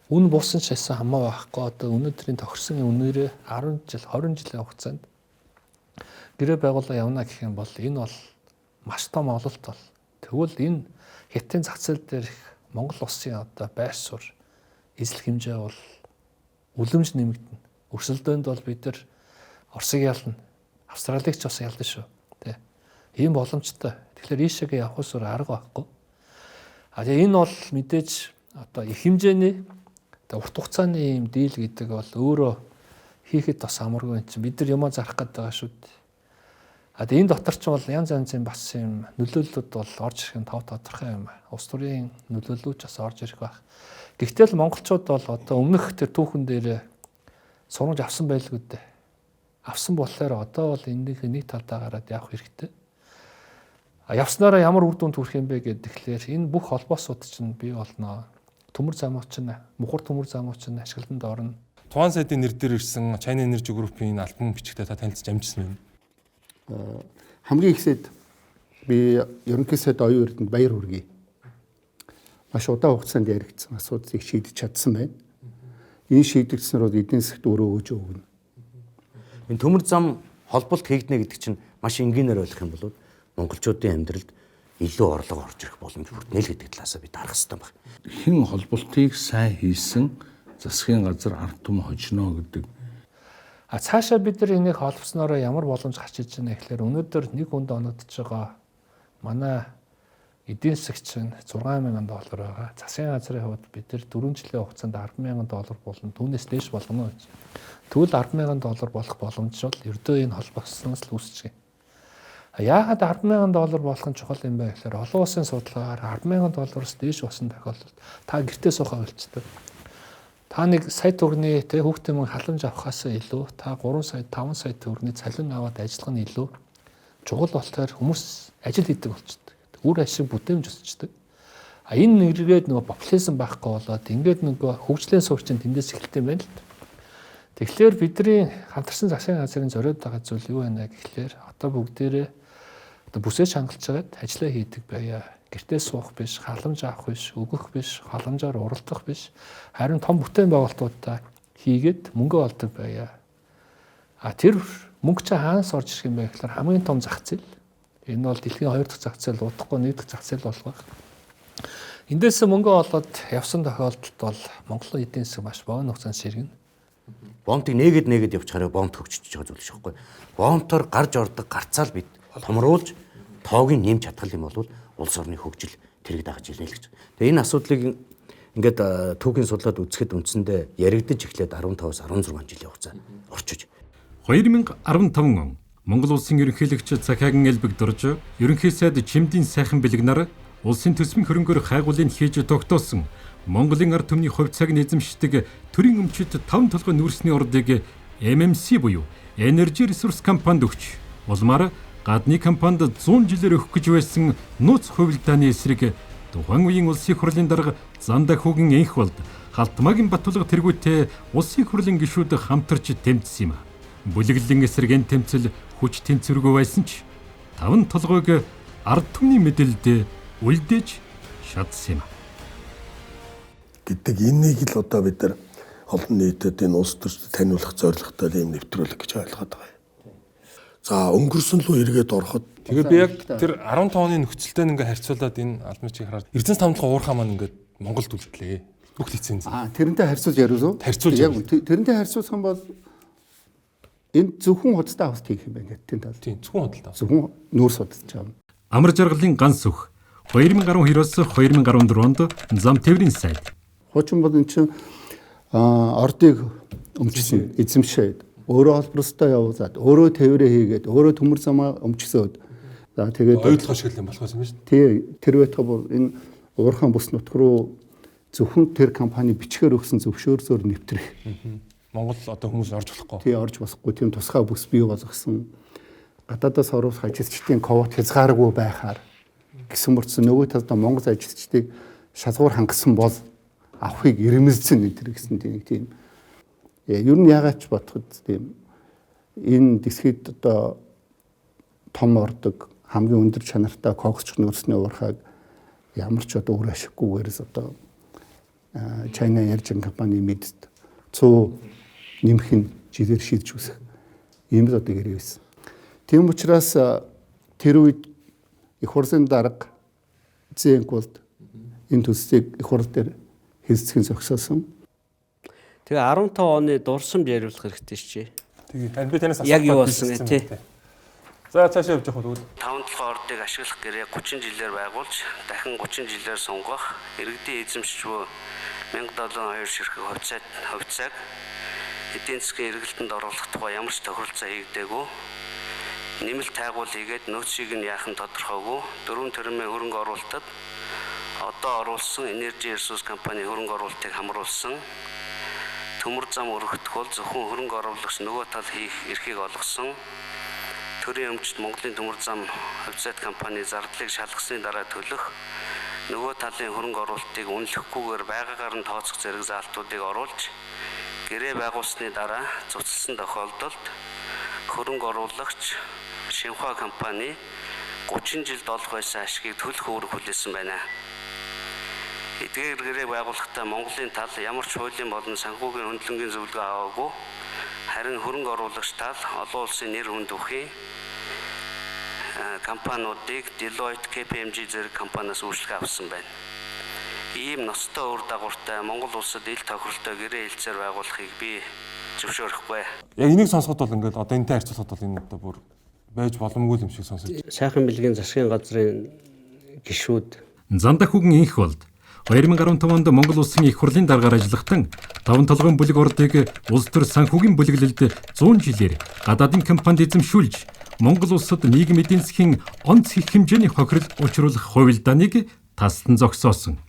үн буусан ч байсан хамаа байхгүй. Одоо өнөөдрийн тохирсон үнээрээ 10 жил 20 жилийн хугацаанд гэрээ байгууллага явна гэх юм бол энэ бол маш том ололт бол. Тэгвэл энэ хятадын зах зээл дээр Монгол улсын одоо байр суурь эзлэх хэмжээ бол үлэмж нэмэгдэнэ. Өрсөлдөөнд бол бид нар Оросыг ялна, Австралиг ч бас ялна шүү. Ийм боломжтой. Тэгэхээр ийшээгээ явах ус арга байхгүй. Тэгээ энэ бол мэдээж одоо их хэмжээний урт хугацааны ийм дийл гэдэг бол өөрөө хийхэд бас амаргүй юм чинь бид нар юмаа зарах гэдэг байгаа шүү дээ. Энэ дотор ч бол янз янзын бас юм нөлөөллүүд бол орж ирэх нь тодорхой юм. Улс төрийн нөлөөллүүд ч бас орж ирэх байх. Гэхдээ л монголчууд бол одоо өмнөх тэр түүхэн дээр сургаж авсан байлгүй дээ. Авсан болохоор одоо бол энийг нэг талдаа гараад явах хэрэгтэй. Явснараа ямар үр дүнд хүрэх юм бэ гэхээр энэ бүх холбоосууд чинь бий болно. Төмөр замууд чинь мухар төмөр замууд чинь ашиглалтанд орно. Тухайн сайдын нэр дээр ирсэн China Energy Group-ийн альбом бичгтээ та танилцж амжсан юм. Хамгийн ихсэд би ерөнхий сайд оюун эрдэнэт баяр хүргэе. Маш удаан хугацаанд яригдсан асуудлыг шийдэж чадсан байна. Энэ шийдэгдснээр эдийн засгт өрөөгөж өгнө. Энэ төмөр зам холболт хийгднэ гэдэг чинь маш энгийнээр ойлгох юм бол монголчуудын амьдралд илүү орлого орж ирэх боломж бүрднэ л гэдэг талаасаа бид харах хэрэгтэй байна. Хэн холболтыг сайн хийсэн засгийн газар ард түмэн хожно гэдэг. Цаашаа бид нар энийг холбосноор ямар боломж гарч иж байна гэхээр өнөөдөр нэг хүнд оногдож байгаа манай эдийн засаг чинь $6,000 байгаа. Засгийн газрын хувьд бид нар 4 жилийн хугацаанд $10,000 болно. Түүнээс дээш болгоно гэж. Тэгвэл $10,000 болох боломж бол ердөө энэ холбосноос л үүсэж байна. Яагаад $10,000 болох нь чухал юм бэ гэхээр олон улсын судалгаагаар $10,000-аас дээш болсон тохиолдолд та гэртээ суухаа болчтой. Та нэг сая төгрөгийн хүүхдийн мөнгө халамж авахаас илүү та 3 сая 5 сая төгрөгийн цалин аваад ажиллах нь илүү чухал болохоор хүмүүс ажил хийдэг болчтой. Үр ашиг бүтээмж өсчдөг. Энэ нэргээд нөгөө популизм байхгүй болоод ингээд нөгөө хөгжлийн суурчин тэндээс эхэлт юм байна л. Тэгэхээр бидний хамтарсан засгийн газрын зориод байгаа зүйл юу вэ гэхээр одоо бүгдээрээ одоо бүсээ хангалтж байгаад ажиллаа хийдэг байя. гэртээ суух биш, халамж авах биш, өгөх биш, халамжаар уралдах биш. Харин том бүтээн байгуулалтуудаа хийгээд мөнгө олдог байя. Тэр мөнгө чи хаанаас орж ирэх юм бэ гэхээр хамгийн том зах зээл. Энэ бол дэлхийн 2 дахь зах зээл, удахгүй 1 дахь зах зээл болгох. Эндээс мөнгө олоод явсан тохиолдолд бол Монголын эдийн засаг маш богино хугацаанд сэргэнэ. Бомтыг нээгээд явчихаараа бомт хөгжиж байгаа зүйл шүү дээ. Бомтоор гарч ордог гарцаал бид томруулж тоогийн нэмж чадхал юм бол улс орны хөгжил тэрэг дагаж ирнэ л гэж. Тэгээ энэ асуудлыг ингээд түүхийн судлаад үзэхэд үндсэндээ яригдж эхлээд 15-аас 16 жилийн хугацаа орчиж. 2015 он Монгол улсын ерөнхийлөгч Захиагийн элбэг дурж ерөнхий сайд Чимдийн сайхан бэлгнаар улсын төсвийн хөрөнгөөр хайгуулын хийж тогтоосон Монголын ард түмний хувьцааг эзэмшдэг төрийн өмчит 5 толгой нүүрсний урдыг MMC буюу Energy Resource компанид өгч улмаар гадны компанид 100 жилээр өгөх гэж байсан нууц хувилдааны эсрэг тухайн үеийн улсын хурлын дарга Зандахуугийн энх болд Халтмаагийн Батулга тэргүүтээ улсын хурлын гишүүд хамтарч тэмцсэн юм. Бүлэглэлийн эсрэг энэ тэмцэл хүч тэнцвэргүй байсан ч 5 толгойг ард түмний мэдэлд үлдээж шатсан юм гэдэг энийг л одоо бид нар олон нийтэд энэ улс төрчид таниулах зорилготой юм нэвтрүүлэх гэж ойлгоод байгаа юм. За өнгөрсөн рүү эргээд ороход тэгээд би яг тэр 15 оны нөхцөлтэй ингээ харьцуулаад энэ албан бичгийг хараад Эрдэнэс тавталгаа уурхаа маань ингээ Монголд үлдлээ. Бүх лиценз. Тэрнтэй харьцуулж яриулаа. Яг тэрнтэй харьцуулах юм бол энэ зөвхөн худалдаа авалт хийх юм байна гэдэг тал. Тийм, зөвхөн худалдаа. Зөвхөн нүүрс худалдаж байгаа. Амар жаргалын ганц өг 2012-оос 2014 онд зам тээврийн сайд. Хуучин бол эн чинь ордыг өмчсөн, эзэмшээд, өөрөө холбоостой явуулаад, өөрөө тээврээ хийгээд, өөрөө төмөр замаа өмчсөөд. За тэгээд ойлгох ашиглал юм болохоос юм шүү дээ. Тий, тэр байтугай бол энэ уурхаан бүс нутг руу зөвхөн тэр компани бичгээр өгсөн зөвшөөрлөөр нэвтрэх. Монгол одоо хүмүүс орж болохгүй. Тий, орж болохгүй. Тийм тусгай бүс бий болгосон. Гадаадаас оруулах ажилчдын ковот хязгааргүй байхаар гэсэн мөрчсөн нөгөө талдаа Монгол ажилчдыг шалгуур хангасан бол авахыг ирмэлзсэн энэ гэсэн тийм. Ер нь яагаад ч бодоход тийм энэ дэлхийд одоо том ордог хамгийн өндөр чанартай коксч нүүрсний уурхайг ямар ч одоо үр ашиггүйгээрс одоо China Energy компани мэдд 100 нэмэх нь жилээр шийдэж үсэх. Ийм л одоо гэрээ байсан. Тийм учраас тэр үед их хурлын дарга Зэнк болд энэ төслийг их хурл дээр хэлцэхин зогсоосон. Тэгээ 15 оны дурсамж яриулах хэрэгтэй шээ. Тэгээ харин би танаас яг юу болсон вэ тий. За цаашаа явж явах уу. 5-7 ордыг ашиглах гэрээ 30 жилээр байгуулж дахин 30 жилээр сунгах иргэдийн эзэмшчвөө 1702 ширхэг хувьцааг эдийн засгийн эргэлтэнд оруулах тухай ямар ч тохиролцоо хийгдээгүй. Нэмэлт тайгуул хийгээд нөөцийг нь яахан тодорхойгүй 4 тэрмээ хөрөнгө оруулалтад одоо оруулсан Energy Resource компани хөрөнгө оруулалтыг хамруулсан төмөр зам өргөтгөл зөвхөн хөрөнгө оруулагч нөгөө тал хийх эрхийг олгосон төрийн өмчт Монголын төмөр зам хувьцаат компани зардлыг шалгасны дараа төлөх нөгөө талын хөрөнгө оруулалтыг үнэлэхгүйгээр байгаагаар нь тооцох зэрэг заалтуудыг оруулж гэрээ байгуулсны дараа цуцлсан тохиолдолд хөрөнгө оруулагч Шинхua компани 30 жилд олох байсан ашгийг төлөх үүрэг хүлээсэн байна. Эдгээр гэрээ байгуулахдаа Монголын тал ямар ч хуулийн болон санхүүгийн хөндлөнгийн зөвлөгөө аваагүй. Харин хөрөнгө оруулагч тал олон улсын нэр хүнд бүхий компаниудыг Deloitte, KPMG зэрэг компаниас үйлчлэг авсан байна. Ийм ностой үр дагавартай Монгол улсад ил тохиролтой гэрээ хэлцээр байгуулахыг би зөвшөөрөхгүй. Яг энийг сонсоход бол ингээд одоо энэтэй харьцуулахад бол энэ одоо бүр байж боломгүй юм шиг сонсож. Сайхан бэлгийн засгийн газрын гишүүд Зандахуугийн энх болд 2015 онд Монгол улсын их хурлын даргаар ажиллахтан 5 толгойн бүлэг ордыг улс төр санхүүгийн бүлэглэлд 100 жилээр гадаадын компанид эзэмшүүлж Монгол улсад нийгэм эдийн засгийн онц их хэмжээний хохирол учруулах хувилдааныг тасдан зогсоосон.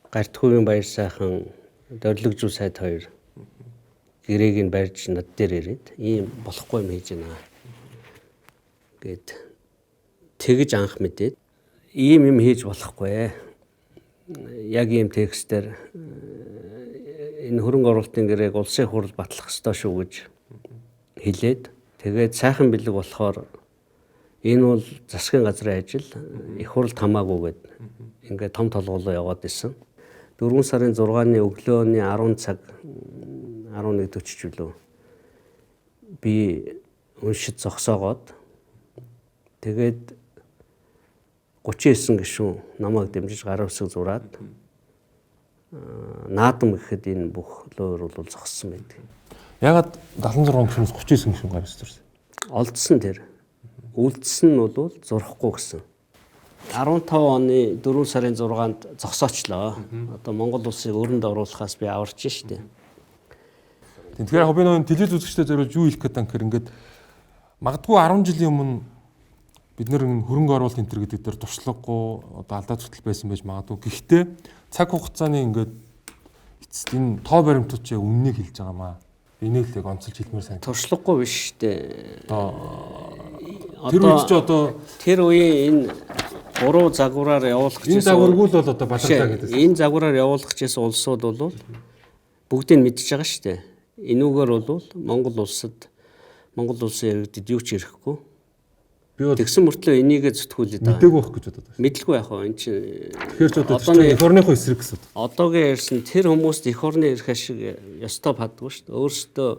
Гартхүүгийн баяр сайхан дөрлөгжүү сайд 2 гэрээг нь барьж над дээр ирээд ийм болохгүй юм хийж байна гэд тэгж анх мэдээд ийм юм хийж болохгүй. Яг ийм текстээр энэ хөрөнгө оруулалтын гэрээг улсын хурал батлах ёстой шүү гэж хэлээд тэгээд сайхан бэлэг болохоор Энэ бол засгийн газрын ажил их хурл хамаагүйгээд ингээд том толгоолоо яваад исэн. 4 сарын 6-ны өглөөний 10 цаг 11:40 үлээ би уншид зогсоогоод тэгээд 39 гишүүн намайг дэмжиж гар үсэг зураад наадам гэхэд энэ бүх луур бол зогссон байдаг. Ягаад 76 гишүүнээс 39 гишүүн гар үсэг зурсан? Олдсон тэр. Үлдсэн нь бол зурхгүй гэсэн. 15 оны 4 сарын 6-нд зогсоочлоо. Одоо Монгол улсыг өрөнд оруулахаас би аварч штэ. Тэгэхээр яг би нөгөө телевиз үзэгчтэй зориулж юу хэлэх гэдэг юм ингээд магадгүй 10 жилийн өмнө бид нэр хөрөнгө оруулалт энэ төр гэдэг дээр туршлагагүй одоо алдаа зүтгэл байсан байж магадгүй. Гэхдээ цаг хугацааны ингээд эцэст энэ тоо баримтууд ч яг үннийг хэлж байгаамаа. Энийг л яг онцолж хэлмээр сайн. Туршлагагүй биш штэ. Тэр үед ч одоо тэр үеийн энэ 3 загвараар явуулах гэсэн. Энэ загваргүй л бол одоо балартаа гэдэг. Энэ загвараар явуулах гэсэн улсууд бол бүгдийг мэдчихэж байгаа шүү дээ. Энүүгээр бол Монгол улсын иргэдэд юу ч ирэхгүй. Тэгсэн мөртлөө энийгээ зүтгүүлээд байгаа. Мэдээгүй байх гэж бодод байна. Мэдлгүй яах вэ? Энд чинь тэгэхээр ч одоо эх орныхоо эсрэг гэсэн. Одоогийн ярьсан тэр хүмүүст эх орны эрх ашиг ёстой падгүй шүү дээ. Өөрсдөө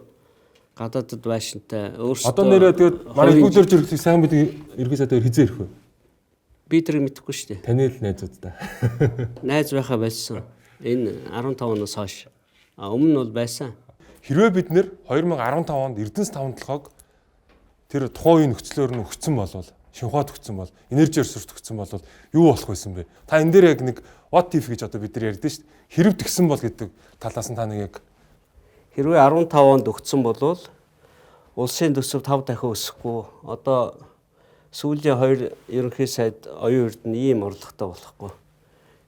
гадаадд байшинтай өөрсдөө одоо нэрээ тэгээд манай их хөдлөрж ирэхийг сайн бид ерхий сайдаар хизээ ирэх вэ? Би тэрийг мэдэхгүй шүү дээ. Таны л найзуудтай. Найз байхаа байсан. Энэ 15 оноос хойш. Өмнө нь бол байсан. Хэрвээ бид нэр 2015 онд Эрдэнэс таван толгойг тэр тухайн үеийн нөхцлөөр нь өгцөн болвол, шинхуад өгцөн бол, энержи ресурс өгцөн бол юу болох байсан бэ? Та энэ дээр яг нэг what if гэж одоо бид нар ярьдэн шүү дээ. Хэрэг тгсэн бол гэдэг талаас нь та нэг яг хэрвээ 15 онд өгцөн болвол улсын төсөв 5 дахин өсөхгүй. Одоо сүүлийн 2 ерөнхий сайд оюун эрдэнэ ийм орлоготой болохгүй.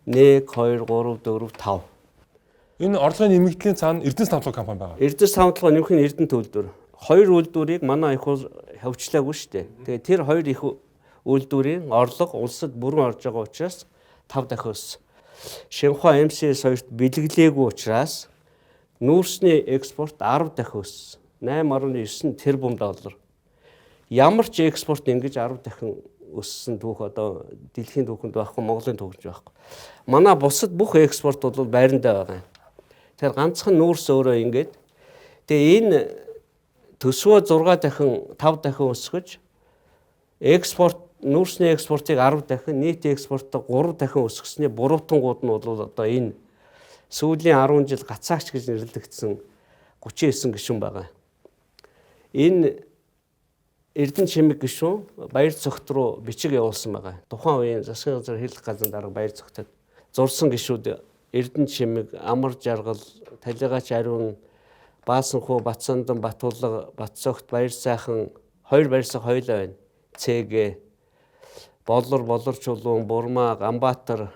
1 2 3 4 5. Энэ орлогын нэмэгдлийн цаана Эрдэнэс таван толгой компани байгаа. Эрдэнэс таван толгой нэмэх нь Эрдэнэт үйлдвэр. 2 үйлдвэрийг манай их хавчлаагүй шүү дээ. Тэгээ тэр 2 их үйлдвэрийн орлого улсад бүрэн орж байгаа учраас 5 дахин өссөн. Шинхua МСС 2-т бэлгэлээгүй учраас нүүрсний экспорт 10 дахин өссөн. 8.9 тэрбум доллар. Ямар ч экспорт ингэж 10 дахин өссөн түүх одоо дэлхийн түүхэнд байхгүй, Монголын түүхэнд байхгүй. Манай бусад бүх экспорт бол байрандаа байгаа. Тэр ганцхан нүүрс өөрөө ингэж. Тэгээ энэ төсвөө 6 дахин 5 дахин өсгөж экспорт нүүрсний экспортыг 10 дахин нийт экспортыг 3 дахин өсгөсний буруутангууд нь бол одоо энэ сүүлийн 10 жил гацаагч гэж нэрлэгдсэн 39 гишүүн байгаа. Энэ Эрдэнэ чимэг гишүүн баяр цогт руу бичиг явуулсан байгаа. Тухайн үеийн засгийн газар хэлэх газрын дарга баяр цогтод зурсан гишүүд Эрдэнэ чимэг, Амар жаргал, Талигач ариун, Баасанхуу, Батсандан, Батулга, Батцогт, Баяр сайхан 2 баярсаг хоёлаа байна. ЦГ, Болор чулуун, Бурмаа, Ганбаатар,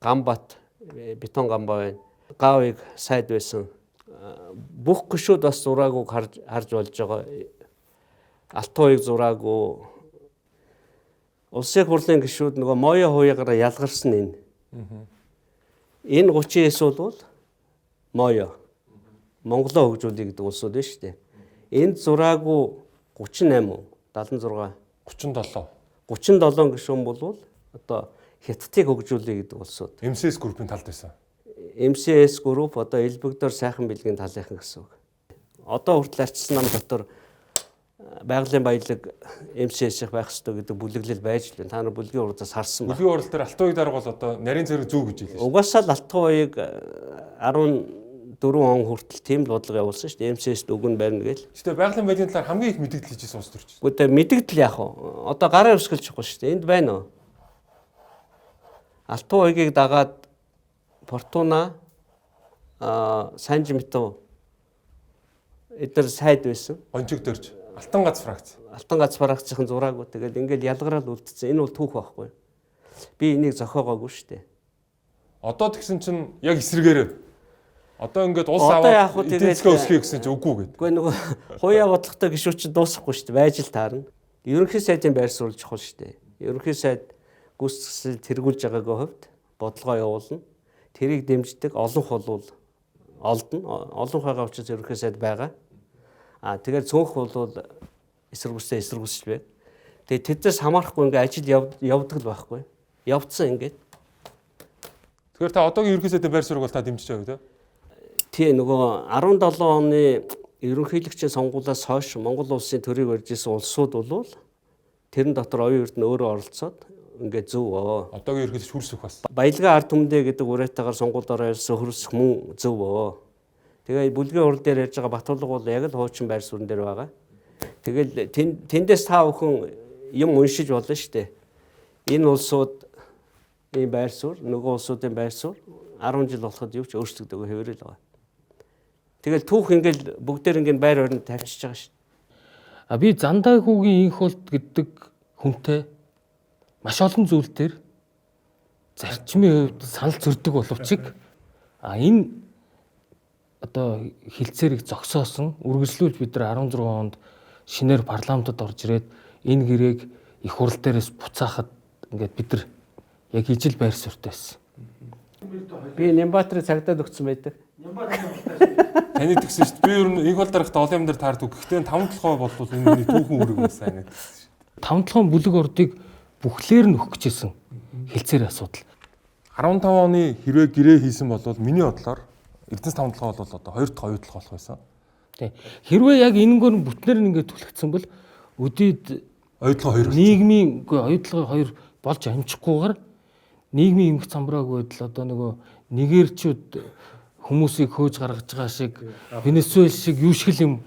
Ганбат, Бетон Ганбаа байна. Гавыг сайд байсан. Бүх гишүүд бас зураагүй харж болж байгаа. Алтууыг зураагүй. Улсын хурлын гишүүд нөгөө моё хуягаараа ялгарсан энэ. Энэ 39 бол моё. Монголоо хөгжүүлэх гэдэг улсууд байна шүү дээ. Энд зураагүй 38 уу? 76 37 гишүүн бол одоо Хятадыг хөгжүүлэх гэдэг улсууд. МСС группийн талд байсан. МСС групп одоо Элбэгдор сайхан бэлгийн талынхан гэсэн үг. Одоо хүртэл арчсан нам дотор байгалийн баялаг МСС-ийнх байх ёстой гэдэг бүлэглэл байж л байна. Та нар бүлгийн урдаас харсан байна. Бүлгийн урал дээр Алтан уяг дарга бол одоо нарийн зэрэг зүү гэж хэлсэн. Угаасаа л Алтан уяг 14 он хүртэл тийм л бодлого явуулсан шүү дээ. МСС-д үгэн барина гээл. Гэхдээ байгалийн баялагын талаар хамгийн их мэдээлэл хийжсэн улс төрч. Гэхдээ мэдээлэл яах вэ? Одоо гараа өсгөлж чадахгүй шүү дээ. Энд байна уу? Алтан уягийг дагаад Фортуна Санжимтов эдгээр сайд байсан. Онжиг дөрж Алтан гац фракц. Алтан гац фракцийн зураагүй тэгээд ингээл ялгараад үлдсэн. Энэ бол түүх байхгүй. Би энийг зохиогоогүй шүү дээ. Одоо тэгсэн чинь яг эсрэгээр одоо ингээд улс аваад эдийн засгаа өсгөе гэсэн чинь үгүй гэдэг. Гэхдээ нөгөө хуяа бодлоготой гишүүд чинь дуусахгүй шүү дээ. Байж л таарна. Ерөнхий сайдын байр суурь чухал шүү дээ. Ерөнхий сайд гүйцэтгэл тэргүүлж байгаагийн хувьд бодлогоо явуулна. Тэрийг дэмждэг олонх болвол олдно. Олонх байгаа учраас ерөнхий сайд байгаа. Тэгээд цөөнх бол эсэргүүцтэй эсэргүүцч бай. Тэгээ тэдээс хамаарахгүй ингээ ажил явдаг л байхгүй. Явцсан ингээд. Тэгэхээр та одоогийн ерөнхий сайдын байр суурийг бол та дэмжиж байгаа үү? Тий нөгөө 17 оны ерөнхийлөгчийн сонгуулиас хойш Монгол улсын төрийг барьж исэн улсууд бол тэрэн дотор оюун эрдэнэ өөрөө оролцоод ингээд зөв. Одоогийн ерөнхийлөгч хүрсэх бас. Баялгаа ард түмдээ гэдэг уриатаагаар сонгуулиороо ярьсан хөрсөх мөн зөв. Тэгээ бүлгийн урал дээр ярьж байгаа Батулга бол яг л хуучин байр суурин дээр байгаа. Тэгэл тэндээс та бүхэн юм уншиж болно шүү дээ. Энэ улсууд ийм байр суурь, нөгөө улсуудын байр суурь 10 жил болоход юу ч өөрчлөгдөөгүй хэвээрэл байгаа. Тэгэл түүх ингээл бүгдээр ингээд байр орнд тавьчихж байгаа шүү. Би Зандаагүйгийн инх болт гэдэг хүнтэй маш олон зүйл дээр зарчмын хувьд санал зөрдөг боловч энэ одоо хилцээрийг зогсоосон үргэлжлүүлж бид нар 16 онд шинээр парламентод орж ирээд энэ гэрээг их хурл дээрээс буцаахад ингээд бид нар яг ижил байр суурьтай байсан. Би Нямбатрыг цагдаад өгсөн байдаг. Таны тэгсэн шүү дээ. Би ер нь инх бол дарагт олон юм дээр таардаг. Гэхдээ 5-7% болвол энэ миний түүхэн үүрэг байсан гэдэг. 5-7 бүлэг ордыг бүхлээр нь өгөх гэжсэн хилцээр асуудал. 15 оны хэрвээ гэрээ хийсэн бол миний бодлоор Эрдэнэс 5-7 бол одоо 2 дахь оюутлах болох байсан. Тий. Хэрвээ яг энэгээр нь бүтнээр нь ингээд түлхэгдсэн бол өдийд оюутлага 2 нийгмийн оюутлага 2 болж амжихгүйгээр нийгмийн эмх замбрааг байдал одоо нөгөө нэгэрчүүд хүмүүсийг хөөж гаргаж байгаа шиг Венесуэл шиг юу шиг юм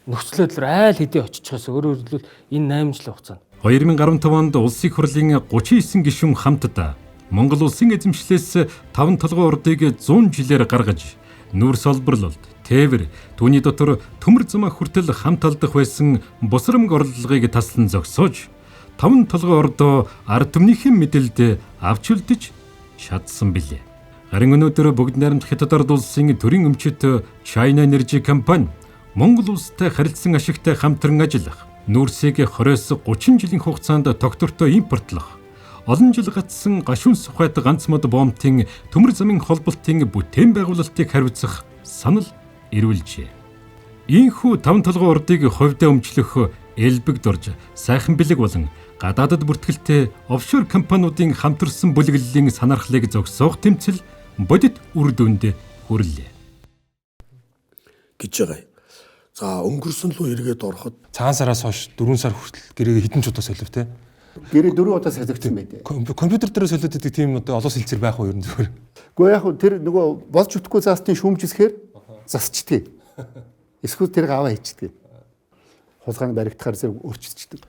нөхцөл байдал айл хэдий очичхоос өөрөөр хэлбэл энэ 8 жилийн хугацаанд 2015 онд улсын их хурлын 39 гишүүн хамтдаа Монгол улсын эзэмшлээс 5 толгой урдыг 100 жилээр гаргаж нүүрс олборлолт, тээвэр, түүний дотор төмөр замаа хүртэл хамт алдах байсан бусрамг орлогыг таслан зогсоож 5 толгой ордоо ард түмнийхэн мэдэлд авч үлдэж чадсан билээ. Харин өнөөдөр бүгд найрамдах Хятад ард улсын төрийн өмчөд China Energy компани Монгол улстай харилцан ашигтай хамтран ажиллах, нүүрсийг 20-с 30 жилийн хугацаанд тогтвортой импортлох, олон жил гацсан гашуун сухайд ганц мод боомтын төмөр замын холболтын бүтээн байгуулалтыг хариуцах санал ирүүлжээ. Ийхүү 5 толгой урдыг хувьдаа өмчлөх элбэг дорж сайхан бэлэг болон гадаадад бүртгэлтэй офшор компаниудын хамтарсан бүлэглэлийн санаархлыг зогсоох тэмцэл бодит үр дүнд хүрлээ. гэж байгаа юм. За өнгөрсөн лөө эргээд ороход цагаан сараас хойш 4 сар хүртэл гэрээ хэдэн ч удаа солив те. Гэрээ 4 удаа солигдсон байдаг. Компьютер дээр солиод байдаг тийм одоо олон хэлцэр байх уу ер нь зүгээр. Гэхдээ яг тэр нөгөө болж утггүй заастын шүүмжсэхээр засчдаг. Эсвэл тэрийг аваа хийчдэг. Хулгайг баригдахаар зэрэг өөрчилчихдэг.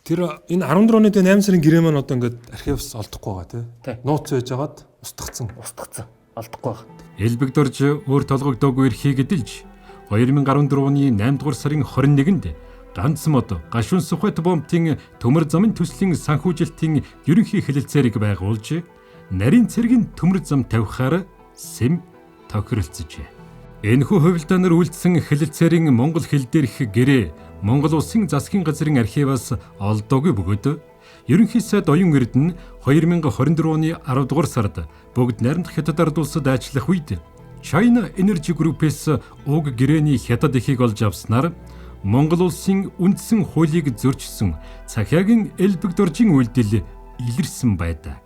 Тэр энэ 14 оны 8 сарын гэрээ маань одоо ингээд архивс олдохгүй байгаа тий. Нууц байж байгаад устгацсан. Алдахгүй байгаа. Элбэг дорж өөр толгогдоогүй эрхийг эдэлж 2014 оны 8 дугаар сарын 21-нд ганц мод гашуун сухайт боомтын төмөр замын төслийн санхүүжилтийн ерөнхий хэлэлцээрийг байгуулж нарийн цэргийн төмөр зам тавихаар сэм тохиролцжээ. Энэхүү хувилдаанаар үйлдсэн хэлэлцээрийн монгол хэл дээрх гэрээ Монгол улсын засгийн газрын архиваас олдоогүй бөгөөд ерөнхий сайд оюун эрдэнэ 2024 оны 10 дугаар сард бүгд найрамдах Хятад ард улсад ажиллах үед China Energy Group-с уг гэрээний хятад эхийг олж авснаар Монгол улсын үндсэн хуулийг зөрчсөн Цахиагийн Элбэг доржийн үйлдэл илэрсэн байдаг.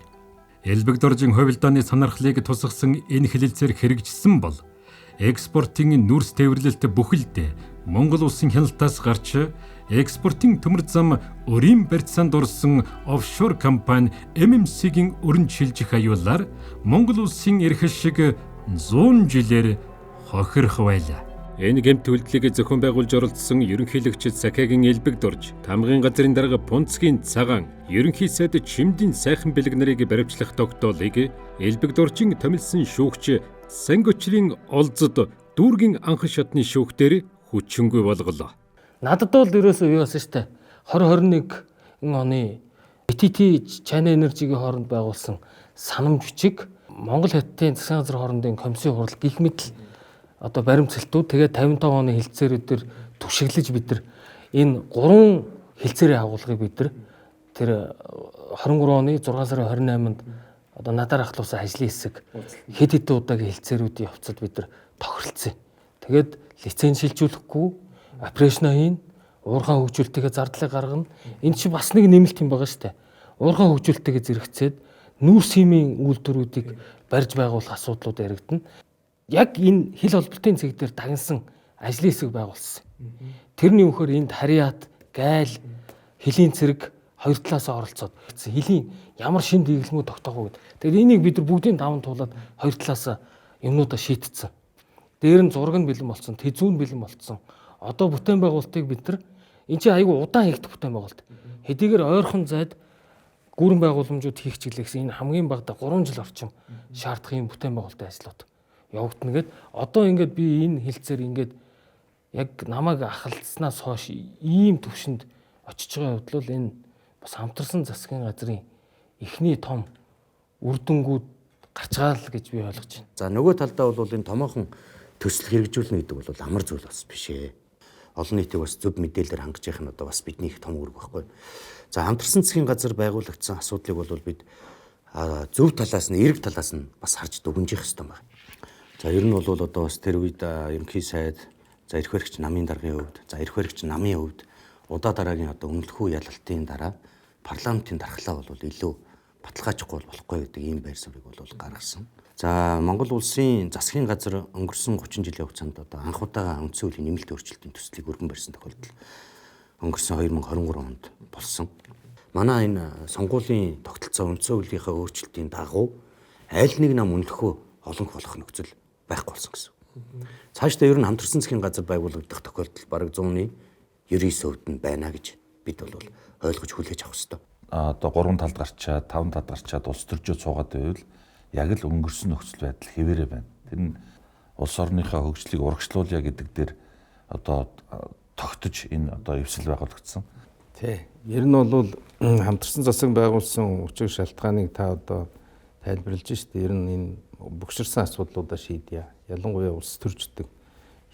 Элбэг доржийн хувилдааны санаархлыг тусгасан энэ хэлэлцээр хэрэгжсэн бол экспортын нүүрс тээвэрлэлт бүхэлдээ Монгол улсын хяналтаас гарч экспортын төмөр зам өрийн барьцаанд орсон офшор компани MMC-гийн өрн шилжих аюулаар Монгол улсын эрх шиг 100 жилээр хохирох байлаа. Энэ гэмт үйлдэлийг зохион байгуулж оролцсон ерөнхийлөгч Цахиагийн Элбэг дорж, тамгын газрын дарга Пунцгийн цагаан, ерөнхий сайд Чимдийн сайхан бэлэг нарыг баривчлах тогтоолыг Элбэг доржийн томилсон шүүгч Сангочрын олзод дүүргийн анх шатны шүүхтэр хүчингүй болголоо. Надад бол ерөөсөө юу байсан штэ 2021 оны BTT China Energy-гийн хооронд байгуулсан санамж бичиг Монгол Хятадын засгийн газрын хоорондын комиссийн хурал гих мэт одоо баримтсалтууд тэгээд 55 оны хэлцээрүүдээр түшиглэж бид нар энэ 3 хэлцээрийн агуулгыг бид нар тэр 23 оны 6 сарын 28-нд одоо надаар ахлуулсан ажлын хэсэг хэд хэдэн удаагийн хэлцээрүүдийн явцад бид нар тохиролцсон. Тэгээд лиценз шилжүүлэхгүй операшн хийн уурхай хөгжүүлэлтээ зардлыг гаргана. Энэ чинь бас нэг нэмэлт юм байгаа шүү дээ. Уурхай хөгжүүлэлтээ зэрэгцээд нүүрс хиймийн үйлдвэрүүдийг барьж байгуулах асуудлууд яригдана. Яг энэ хил холболтын цэг дээр дагнсан ажлын хэсэг байгуулсан. Тэрний үхээр энд харьяат, гайл, хилийн цэрэг хоёр талаасаа оролцоод хилийн ямар шин дэглэмүүд тогтоох вэ. Тэгэхээр энийг бид нар бүгдийн даван туулаад хоёр талаасаа юмнуудаа шийтцсэн. Дээр нь зураг нь бэлэн болсон, тэзүүн бэлэн болсон. Одоо бүтээн байгуулалтыг бид нар энэ чинь айгүй удаан хийгдэх бүтээн байгуулалт. Хэдийгээр ойрхон зайд гүрэн байгууламжууд хийх чиглэлээс энэ хамгийн багадаа 3 жил орчим шаардах юм бүтээн байгуулалтын ажлууд явагдана гэд одоо ингээд би энэ хилцээр ингээд яг намайг ахалцснаас хойш ийм төвшөнд очиж байгаа хувьд л энэ бас хамтарсан засгийн газрын эхний том үр дүнгууд гарч байгаа л гэж би ойлгож байна. За нөгөө талдаа бол энэ томоохон төсөл хэрэгжүүлнэ гэдэг бол амар зүйл бас биш ээ. Олон нийтийг бас зөв мэдээлэлээр хангаж явах нь одоо бас бидний их том үүрэг байхгүй. За хамтарсан засгийн газар байгуулагдсан асуудлыг бол бид зөв талаас нь эрэг талаас нь бас харж дүгнжих хэрэгтэй байна. За ер нь бол одоо бас тэр үед ерөнхий сайд, за эрх баригч намын даргын хувьд, за эрх баригч намын хувьд удаа дараагийн одоо өмнөлхөө ялалтын дараа парламентын дархлаа бол илүү баталгаачихгүй болохгүй гэдэг ийм байр суурийг бол гаргасан. За Монгол улсын засгийн газар өнгөрсөн 30 жилийн хугацаанд одоо анх удаага үндсэн хуулийн нэмэлт өөрчлөлтийн төслийг өргөн барьсан тохиолдол өнгөрсөн 2023 онд болсон. Манай энэ сонгуулийн тогтолцоо үндсэн хуулийнхаа өөрчлөлтийн дагуу аль нэг нам үнэлэхөө олонх болох нөхцөл байхгүй болсон гэсэн. Цаашдаа ер нь хамтарсан засгийн газар байгуулагдах тохиолдол бараг 100-ны 99% нь байна гэж бид бол ойлгож хүлээж авах хэрэгтэй. Одоо 3 талд гарчаад 5 талд гарчаад улс төржөө цуугаад байвал яг л өнгөрсөн нөхцөл байдал хэвээрээ байна. Тэр нь улс орныхаа хөгжлийг урагшлуулъя гэдэг дээр одоо тогтож энэ одоо эвсэл байгуулагдсан. Тий. Ер нь бол хамтарсан засаг байгуулсан учир шалтгааныг та одоо тайлбарлаж штэ. Ер нь энэ богширсан асуудлуудаа шийдье. Ялангуяа улс төрждөг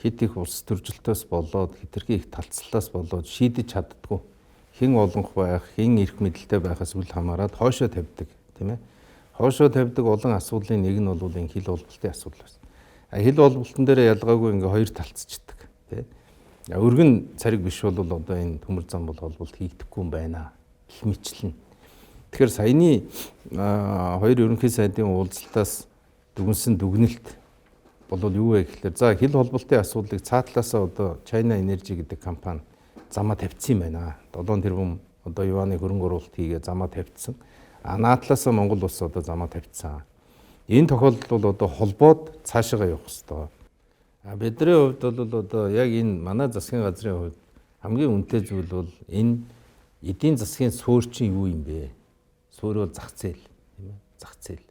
хэд их улс төржилтөөс болоод хэтэрхий их талцлаас болоод шийдэж чаддгүй хэн олонх байх, хэн эрх мэдэлтэй байхаас үл хамааран хойшоо тавьдаг, тийм ээ. Хойшоо тавьдаг олон асуудлын нэг нь бол энэ хил холболтын асуудал байна. Хил холболтон дээр ялгаагүй ингээ хоёр талцчихдаг, тийм. Өргөн цариг биш бол одоо энэ төмөр зам бол холболт хийгдэхгүй юм байна. Их мэтлэн. Тэгэхээр саяны хоёр ерөнхий сайдын уулзалтаас дүгнсэн дүгнэлт бол юу вэ гэхээр за хил холболтын асуудлыг цаатлаасаа одоо China Energy гэдэг компани замаа тавьчихсан юм байна. 7 тэрбум одоо юаны хөрөнгө оруулалт хийгээ замаа тавьчихсан. Наадлаасаа Монгол улс одоо замаа тавьчихсан. Энэ тохиолдолд бол одоо холбоод цаашаа явах хэрэгтэй. Бидний хувьд бол одоо яг энэ манай засгийн газрын хувьд хамгийн үнэтэй зүйл бол энэ эдийн засгийн суурь чинь юу юм бэ? Суурь бол зах зээл, тийм ээ? Зах зээл.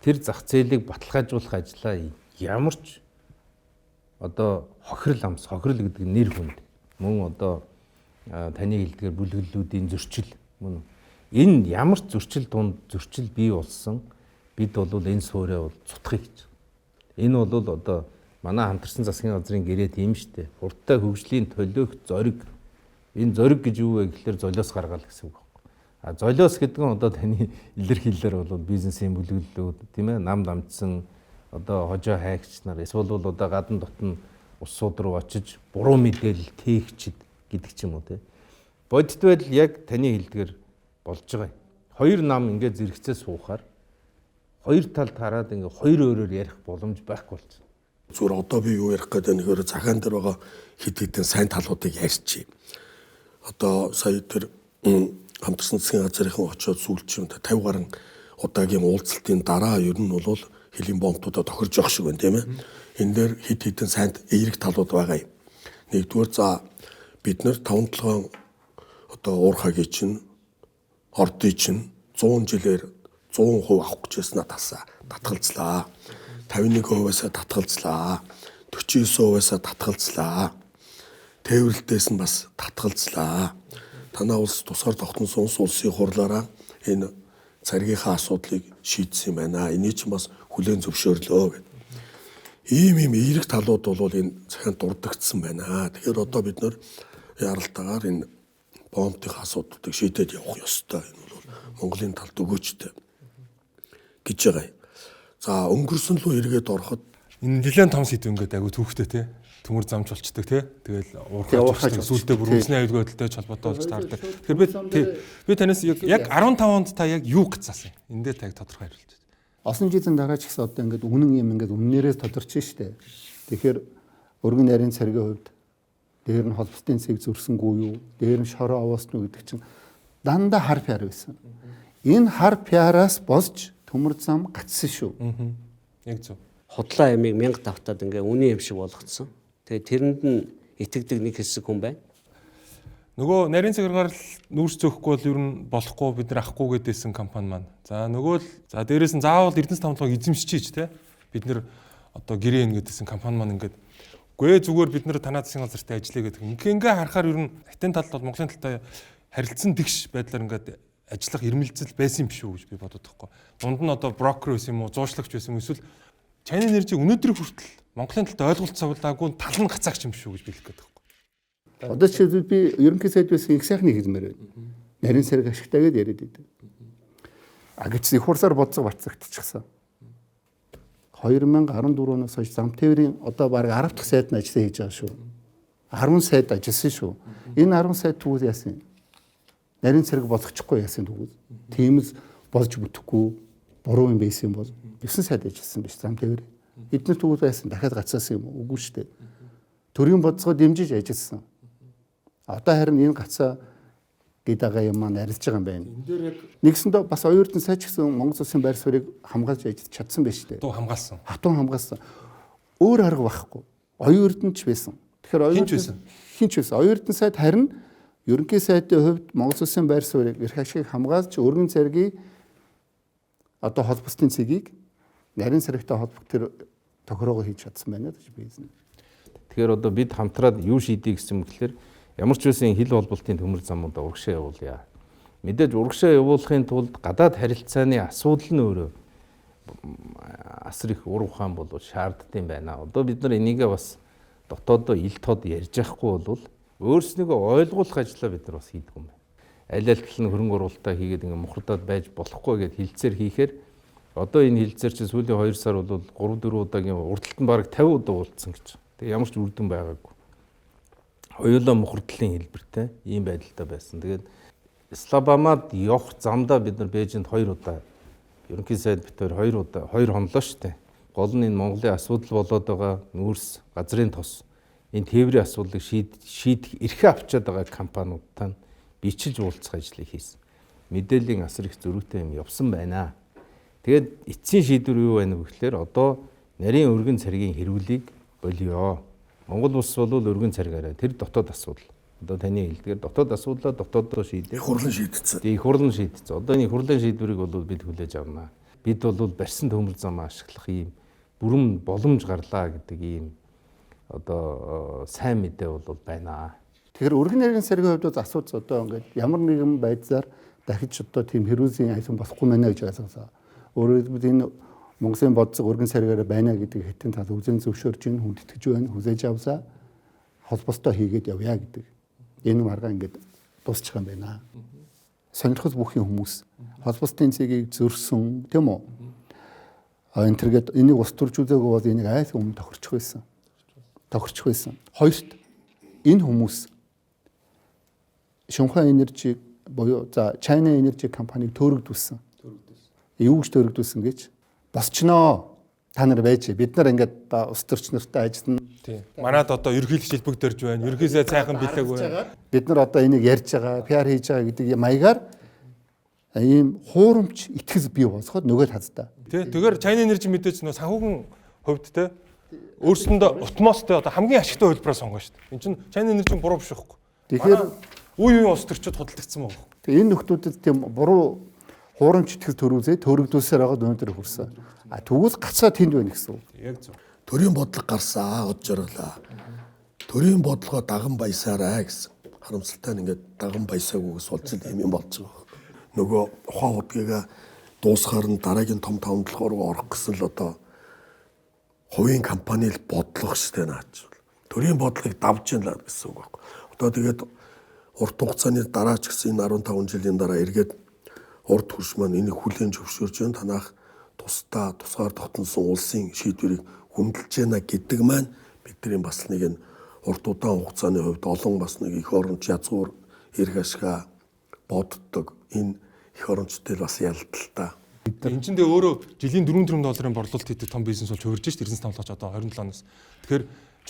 Тэр зах зээлийг баталгаажуулах ажлаа ямар ч одоо хохирол амс, хохирол гэдэг нэр хүнд мөн одоо таны хэлдгээр бүлэглэлүүдийн зөрчил мөн энэ ямар ч зөрчил дунд зөрчил бий болсон бид бол энэ суурьаа бол цутгах гэж. Энэ бол одоо манай хамтарсан засгийн газрын гэрээ тийм шүү дээ. Хурдтай хөгжлийн төлөөх зориг. Энэ зориг гэж юу вэ гэхээр золиос гаргаал гэсэн үг байна. Золиос гэдэг нь одоо таны илэрхийлэлээр бол бизнесийн бүлэглэлүүд тийм ээ нам дамжсан одоо хожоо хайгч нар эсвэл бол одоо гадна дотн улсууд руу очиж буруу мэдээлэл тээгчид гэдэг ч юм уу тийм. Бодит байдал яг таны хэлдгээр болж байгаа. Хоёр нам ингээд зэрэгцээ суухаар хоёр талд хараад ингээд хоёр өөрөөр ярих боломж байхгүй болсон. Зүгээр одоо би юу ярих гэдэг нэгээр захаан дээр байгаа хэд хэдэн сайн талуудыг ярьчих. Одоо сая тэр хамтарсан засгийн газрынхан очоод сүүлчийн 50 гаруй удаагийн уулзалтын дараа ер нь бол хилийн бомбуудаа тохирж явах шиг байна тийм ээ. Энэ дээр хэд хэдэн сайн эерэг талууд байгаа юм. Нэгдүгээр за бид нар 5-7 одоо уурхагийн чинь ордын чинь 100 жилээр 100% авах гэжсэнаа татгалзлаа. 51%-аас татгалзлаа. 49%-аас татгалзлаа. Тээвэрлэлдээс нь бас татгалзлаа. Танаа улс тусгаар тогтносон улсын хурлаараа энэ царгийнхаа асуудлыг шийдсэн юм байна. Энийг ч бас хүлээн зөвшөөрлөө гэдэг. Ийм эерэг талууд бол энэ захианд дурддагдсан байна. Тэгэхээр одоо бид нэр яралтаагаар энэ бомбын асуудлыг шийдээд явах ёстой. Энэ бол Монголын талд өгөөчтэй гэж байгаа юм. За өнгөрсөн рүү эргээд ороход Энэ нэлээд том сэдв ингээд айгу түүхтэй те. Төмөр замч болчдөг те. Тэгэл уурхаж сүултээ бүр үнсний аюулгүй хөдөлтөж холбоотой болж таардаг. Тэгэхээр би танаас яг 15 онд та яг юу гацсан юм? Эндээ таг тодорхой хариулж. Олон жилийн дараа ч гэсэн одоо ингээд үнэн юм ингээд үннээрээ тодорч штэ. Тэгэхээр өргөн нарийн цэргийн хувьд дээр нь холбоотой цэг зөрсөнгүй юу? Дээр нь шороо овоосно гэдэг чинь дандаа хар пиар байсан. Энэ хар пиараас босч төмөр зам гацсан шүү. Яг зөв. Худлаа ямиг 1000 давтаад ингээ үнийн юм шиг болгоцсон. Тэгээ тэрэнд нь итгэдэг нэг хэсэг хүн байна. Нөгөө нарийн цагаараар нүүрс зөөхгүй бол ер нь болохгүй бид нар ахгүй гэдээсэн компани маань. За нөгөө л за дээрээс нь заавал Эрдэнэс тавталгааг эзэмшчихийч те. Бид нар одоо гэрээ ин гэдээсэн компани маань ингээд гүй зүгээр бид нар танаа засгийн газартай ажиллая гэдэг. Ингээ харахаар ер нь хятадын талд бол Монголын талтай харилцсан тэгш байдлаар ингээд ажиллах ирмэлцэл байсан юм биш үү гэж би бодод байхгүй. Дунд нь одоо брокер байсан юм уу, зуучлагч байсан юм эсвэл China Energy өнөөдрийг хүртэл Монголын талтай ойлголт цуглаагүй тал нь гацаагч юм шүү гэж би хэлэх гээд байна. Одоо ч би ерөнхий сайд байсан их сайхны хэлмээр байна. Нарийн сэрэг ашигтай гэдээ яриад идэв. Гэвч их хурсаар боцоо бацагдчихсан. 2014 оноос хойш зам тээврийн одоо баг 10 дахь сайд нь ажиллаа хийж байгаа шүү. 10 сайд ажилласан шүү. Энэ 10 сайд түүх яасан юм? Нарийн сэрэг болгочихгүй яасан түүх. Тиймээс болж бүтэхгүй буруу юм байсан юм бол 9 сайд ажилласан биш зам тээвэр. Эдгээр түүх байсан дахиад гацаасан юм уу? Үгүй шүү дээ. Төрийн бодлогоо дэмжиж ажилласан. Одоо харин энэ гацаа гэдэг юм маань арилж байгаа юм байна. Нэгсэндээ бас оюутан сайд ч гэсэн Монгол улсын байр суурийг хамгаалж ажиллаж чадсан байж тээ. Хатуу хамгаалсан. Хатуу хамгаалсан. Өөр арга байхгүй. Оюутан ч байсан. Тэгэхээр хинч байсан. Оюутан сайд харин ерөнхий сайдын хувьд Монгол улсын байр суурийг эрх ашигыг хамгаалж өргөн цэргийн одоо холбоотой цэгийг нарийн сэрэгтэй холбогдох тохироогоо хийж чадсан байна гэж би хэлнэ. Тэгэхээр одоо бид хамтраад юу шийдээ гэсэн юм гэхээр ямар ч байсан хил холболтын төмөр замуудаа урагшаа явуулъя. Мэдээж урагшаа явуулахын тулд гадаад харилцааны асуудал нь өөрөө асар их ур ухаан болов шаарддаг юм байна. Одоо бид нар энийгээ бас дотооддоо ил тод ярьж явахгүй бол өөрснийгөө ойлгуулах ажлаа бид нар бас хийдэг юм байна. Аль аль нь хөрөнгө оруулалтаа хийгээд ингээ мухардаад байж болохгүй гэд хилцээр хийхээр одоо энэ хилцээр чи сүүлийн 2 сар бол 3-4 удаагийн урталт нь бараг 50 удаа уулзсан гэж. Тэгээ ямар ч үр дүн байгаагүй. Хоёулаа мухардлын хэлбэртэй ийм байдалтай байсан. Тэгээд Исламабад явах замдаа бид нар Бээжинд 2 удаа ерөнхий сайд битээр 2 удаа 2 хонлоо штэ. Гол нь энэ Монголын асуудал болоод байгаа нүүрс газрын тос энэ тээврийн асуудлыг шийдэх эрхээ авчаад байгаа компаниудтай бичиж уулзах ажлыг хийсэн. Мэдээллийн асар их зөрүүтэй юм явсан байна. Тэгээд эцсийн шийдвэр юу байна вэ гэхээр одоо нарийн өргөн цэргийн хэрүүлийг болио. Монгол улс бол өргөн цэргаараа тэр дотоод асуудал. Одоо таны хэлдгээр дотоод асуудлаа дотооддоо шийдэх. Их хурлын шийдсэн. Их хурлын шийдсэн. Одоо энэ хурлын шийдвэрийг бол бид хүлээж авнаа. Бид бол барьсан төмөр зам ашиглах ийм бүрэн боломж гарлаа гэдэг ийм одоо сайн мэдээ бол байна. Тэгэхээр өргөн нарийн сэргийн хувьд бол асуудал одоо ингээд ямар нэгэн байдлаар дахиж одоо тийм хэрүүлийн айлын болохгүй мэнэ гэж асуусан. Өөрөөр хэлбэл энэ Монголын бодлого өргөн цэргаараа байна гэдэг хэтэн тал үзэн зөвшөөрж ин хүндэтгэж байна, хүлээж авсаа холбостой хийгээд явъя гэдэг. Энэ маргаа ингээд дуусчих юм байна. Сонирхол бүхий хүмүүс холбостой цэгийг зөрсөн тийм үү? Энэ төргээд энийг ус төрж үзээгүй бол энийг айс өмнө тохирчих байсан. Хоёрт энэ хүмүүс Шунхай Energy буюу за China Energy компаниг төөрөгдүүлсэн. Юу гэж төөрөгдүүлсэн гэж босчноо. Та нар байж бид нар ингээд ус төрч нартай ажиллана. Тийм. Манад одоо ерөнхийлөгч хэлбэгдэрж байна. Ерөнхийдөө цайхан бэлэг байна. Бид нар одоо энийг ярьж байгаа, PR хийж байгаа гэдэг маягаар ийм хуурамч итгэл бий болгоход нөгөө таздаа. Тий. Тэгэхээр China Energy мэдээж нөө санхүүгийн хувьд те өөрсөндөө утмостой одоо хамгийн ашигтай хөлбөрөө сонгоно шүү дээ. Энд чинь China Energy буруу биш байхгүй. Тэгэхээр үе ус төрчөд худалдагдсан байна. Тэгээ энэ нөхдүүдэд тийм буруу хуурамч итгэл төрүүлээ төрөгдүүлсээр байгаа өнөөдөр хүрсэн. Тэгвэл гацаа тэнд байна гэсэн үг. Яг зөв. Төрийн бодлого гарсан од жаргалаа. Төрийн бодлогоо даган баясаарай гэсэн. Харамсалтай нь ингээд даган баясаагүйгээс болцсон юм болж байгаа. Нөгөө ухаан удгийг дуусгаар нь дараагийн том тавталгаар руу орох гэсэн л одоо хувийн компани л бодлого штэ наач. Төрийн бодлогыг давж яана гэсэн үг байхгүй. Одоо тэгээд урт хугацааны дараа ч гэсэн энэ 15 жилийн дараа эргээд урд хурш маань энийг хүлээн зөвшөөрж байна. Танах тусгаар тогтносон улсын шийдвэрийг хөндлөж байна гэдэг маань бидний бас нэг нь урт удаан хугацааны хувьд олон бас нэг эх оронч язгуур эрх ашгаа боддог энэ эх орончтой бас ялдалтай. Энэ ч дэ өөрөө жилийн 4 тэрбум долларын борлуулалт хийдэг том бизнес болж хувирж шít эрдэнэс тавталгач одоо 27 оноос. Тэгэхээр